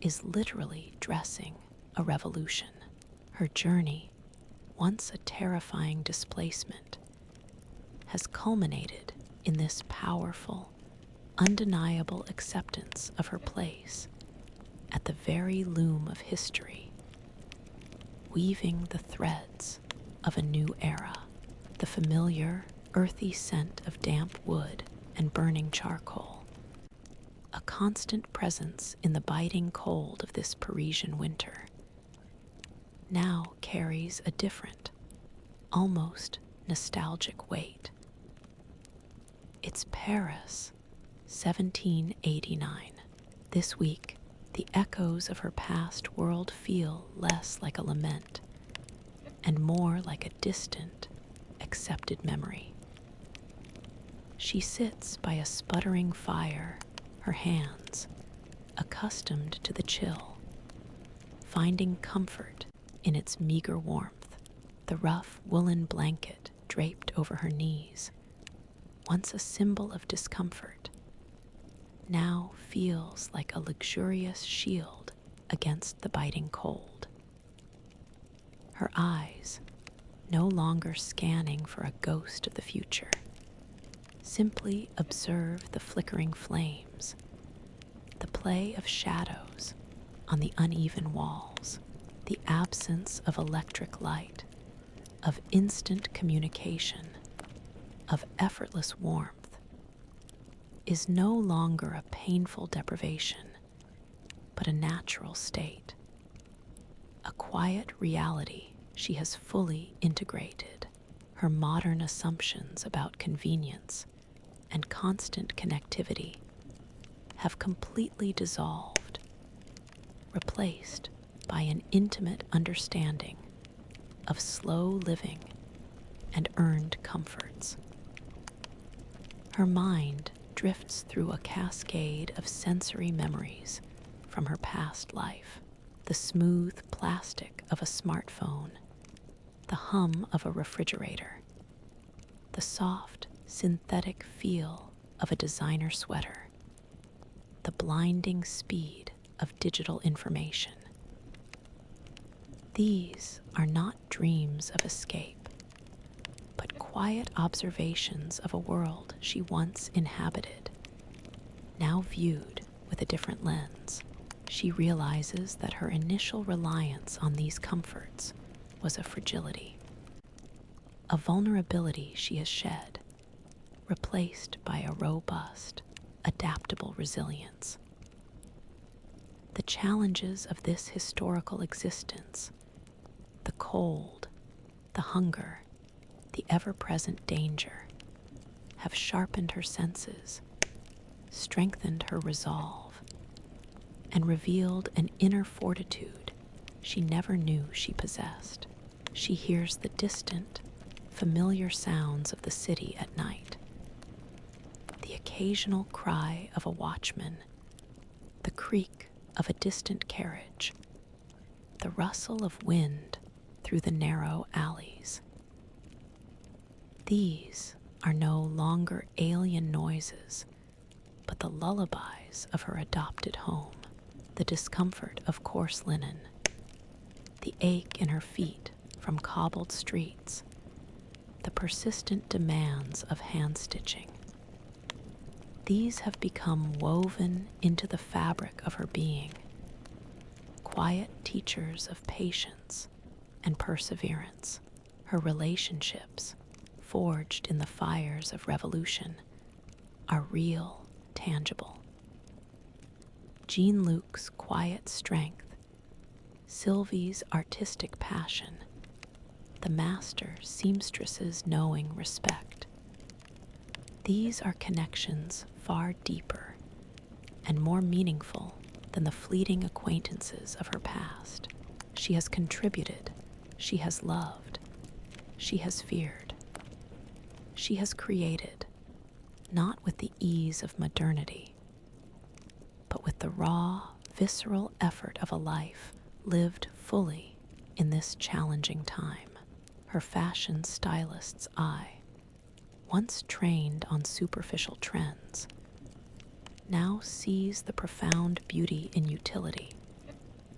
is literally dressing a revolution. Her journey, once a terrifying displacement, has culminated in this powerful, undeniable acceptance of her place at the very loom of history, weaving the threads of a new era. The familiar, earthy scent of damp wood and burning charcoal, a constant presence in the biting cold of this Parisian winter, now carries a different, almost nostalgic weight. It's Paris, 1789. This week, the echoes of her past world feel less like a lament and more like a distant, accepted memory. She sits by a sputtering fire, her hands, accustomed to the chill, finding comfort in its meager warmth. The rough woolen blanket draped over her knees, once a symbol of discomfort, now feels like a luxurious shield against the biting cold. Her eyes, no longer scanning for a ghost of the future, simply observe the flickering flames, the play of shadows on the uneven walls, the absence of electric light, of instant communication, of effortless warmth, is no longer a painful deprivation, but a natural state, a quiet reality she has fully integrated. Her modern assumptions about convenience and constant connectivity have completely dissolved, replaced by an intimate understanding of slow living and earned comforts. Her mind drifts through a cascade of sensory memories from her past life, the smooth plastic of a smartphone, the hum of a refrigerator, the soft synthetic feel of a designer sweater, the blinding speed of digital information. These are not dreams of escape, but quiet observations of a world she once inhabited. Now viewed with a different lens, she realizes that her initial reliance on these comforts was a fragility, a vulnerability she has shed, replaced by a robust, adaptable resilience. The challenges of this historical existence, the cold, the hunger, the ever-present danger, have sharpened her senses, strengthened her resolve, and revealed an inner fortitude she never knew she possessed. She hears the distant, familiar sounds of the city at night, the occasional cry of a watchman, the creak of a distant carriage, the rustle of wind through the narrow alleys. These are no longer alien noises, but the lullabies of her adopted home, the discomfort of coarse linen, the ache in her feet from cobbled streets, the persistent demands of hand-stitching. These have become woven into the fabric of her being, quiet teachers of patience and perseverance. Her relationships, forged in the fires of revolution, are real, tangible. Jean-Luc's quiet strength, Sylvie's artistic passion, the master seamstress's knowing respect. These are connections far deeper and more meaningful than the fleeting acquaintances of her past. She has contributed, she has loved, she has feared. She has created, not with the ease of modernity, but with the raw, visceral effort of a life lived fully in this challenging time. Her fashion stylist's eye, once trained on superficial trends, now sees the profound beauty in utility,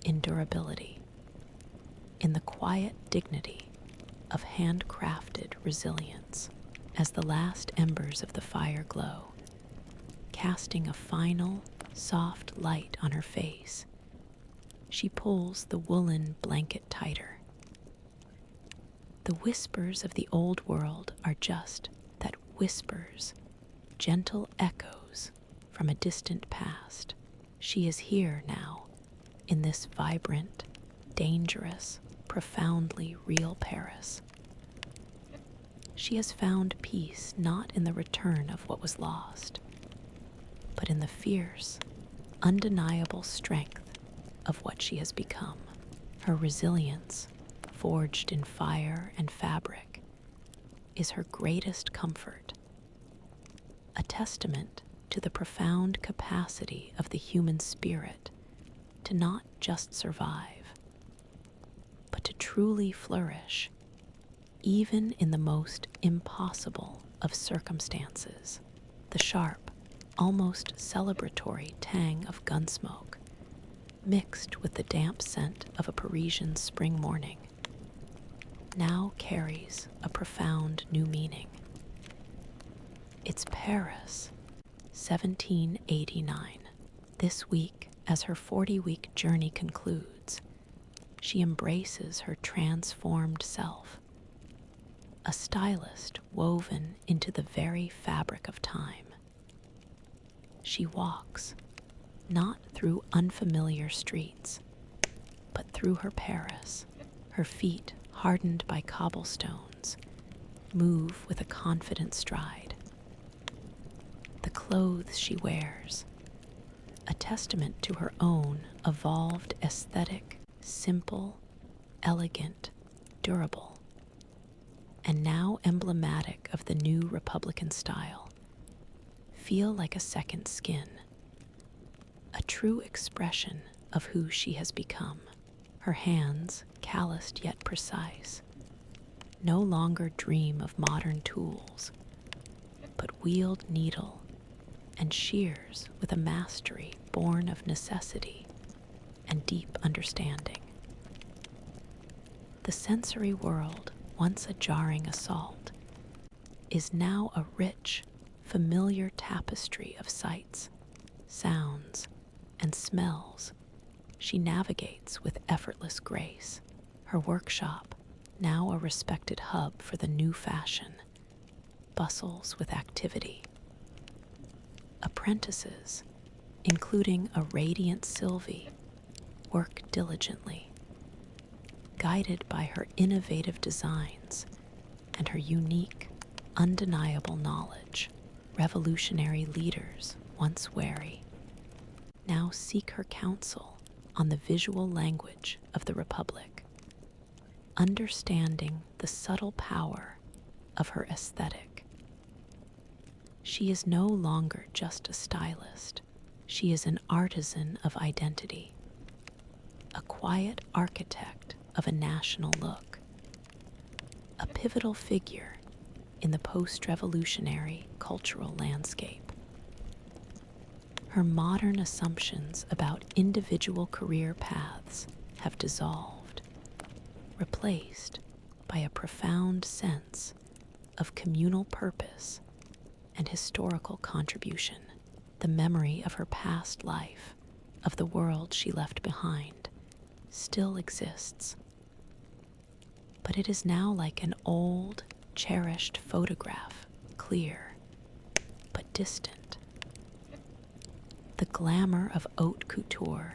in durability, in the quiet dignity of handcrafted resilience. As the last embers of the fire glow, casting a final, soft light on her face, she pulls the woolen blanket tighter. The whispers of the old world are just that, whispers, gentle echoes from a distant past. She is here now, in this vibrant, dangerous, profoundly real Paris. She has found peace not in the return of what was lost, but in the fierce, undeniable strength of what she has become. Her resilience, forged in fire and fabric, is her greatest comfort, a testament to the profound capacity of the human spirit to not just survive, but to truly flourish even in the most impossible of circumstances. The sharp, almost celebratory tang of gunsmoke, mixed with the damp scent of a Parisian spring morning, now carries a profound new meaning. It's Paris, 1789. This week, as her 40-week journey concludes, she embraces her transformed self, a stylist woven into the very fabric of time. She walks, not through unfamiliar streets, but through her Paris. Her feet, hardened by cobblestones, move with a confident stride. The clothes she wears, a testament to her own evolved aesthetic, simple, elegant, durable, and now emblematic of the new Republican style, feel like a second skin, a true expression of who she has become. Her hands, calloused yet precise, no longer dream of modern tools, but wield needle and shears with a mastery born of necessity and deep understanding. The sensory world, once a jarring assault, is now a rich, familiar tapestry of sights, sounds, and smells she navigates with effortless grace. Her workshop, now a respected hub for the new fashion, bustles with activity. Apprentices, including a radiant Sylvie, work diligently, guided by her innovative designs and her unique, undeniable knowledge. Revolutionary leaders, once wary, now seek her counsel on the visual language of the Republic, understanding the subtle power of her aesthetic. She is no longer just a stylist. She is an artisan of identity, a quiet architect of a national look, a pivotal figure in the post-revolutionary cultural landscape. Her modern assumptions about individual career paths have dissolved, replaced by a profound sense of communal purpose and historical contribution. The memory of her past life, of the world she left behind, still exists. But it is now like an old, cherished photograph, clear, but distant. The glamour of haute couture,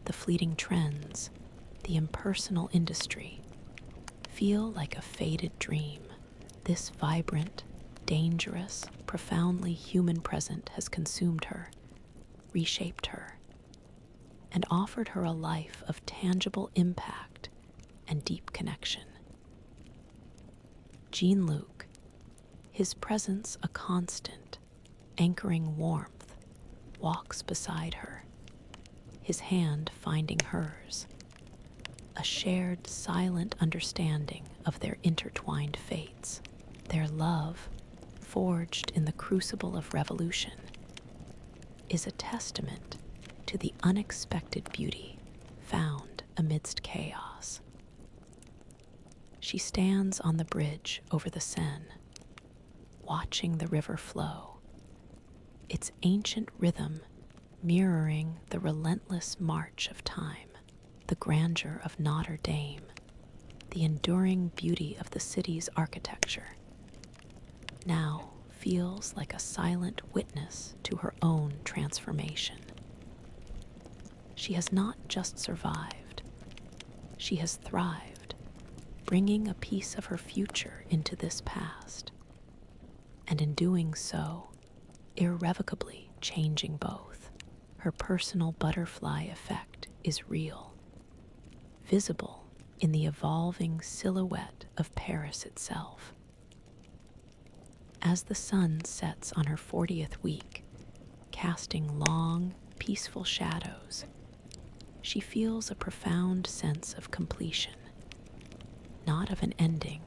the fleeting trends, the impersonal industry, feel like a faded dream. This vibrant, dangerous, profoundly human present has consumed her, reshaped her, and offered her a life of tangible impact and deep connection. Jean-Luc, his presence a constant, anchoring warmth, walks beside her, his hand finding hers, a shared silent understanding of their intertwined fates. Their love, forged in the crucible of revolution, is a testament to the unexpected beauty found amidst chaos. She stands on the bridge over the Seine, watching the river flow, its ancient rhythm mirroring the relentless march of time. The grandeur of Notre Dame, the enduring beauty of the city's architecture, now feels like a silent witness to her own transformation. She has not just survived, she has thrived, bringing a piece of her future into this past, and in doing so, irrevocably changing both. Her personal butterfly effect is real, visible in the evolving silhouette of Paris itself. As the sun sets on her 40th week, casting long, peaceful shadows, she feels a profound sense of completion, not of an ending,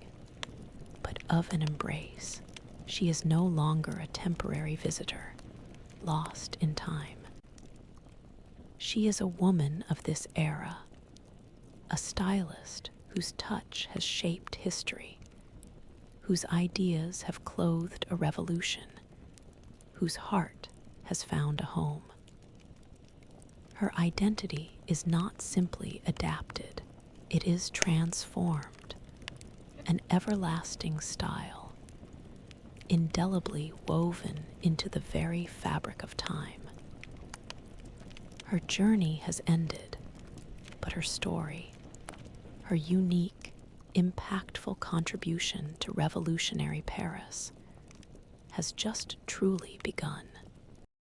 of an embrace, she is no longer a temporary visitor, lost in time. She is a woman of this era, a stylist whose touch has shaped history, whose ideas have clothed a revolution, whose heart has found a home. Her identity is not simply adapted, it is transformed, an everlasting style, indelibly woven into the very fabric of time. Her journey has ended, but her story, her unique, impactful contribution to revolutionary Paris, has just truly begun.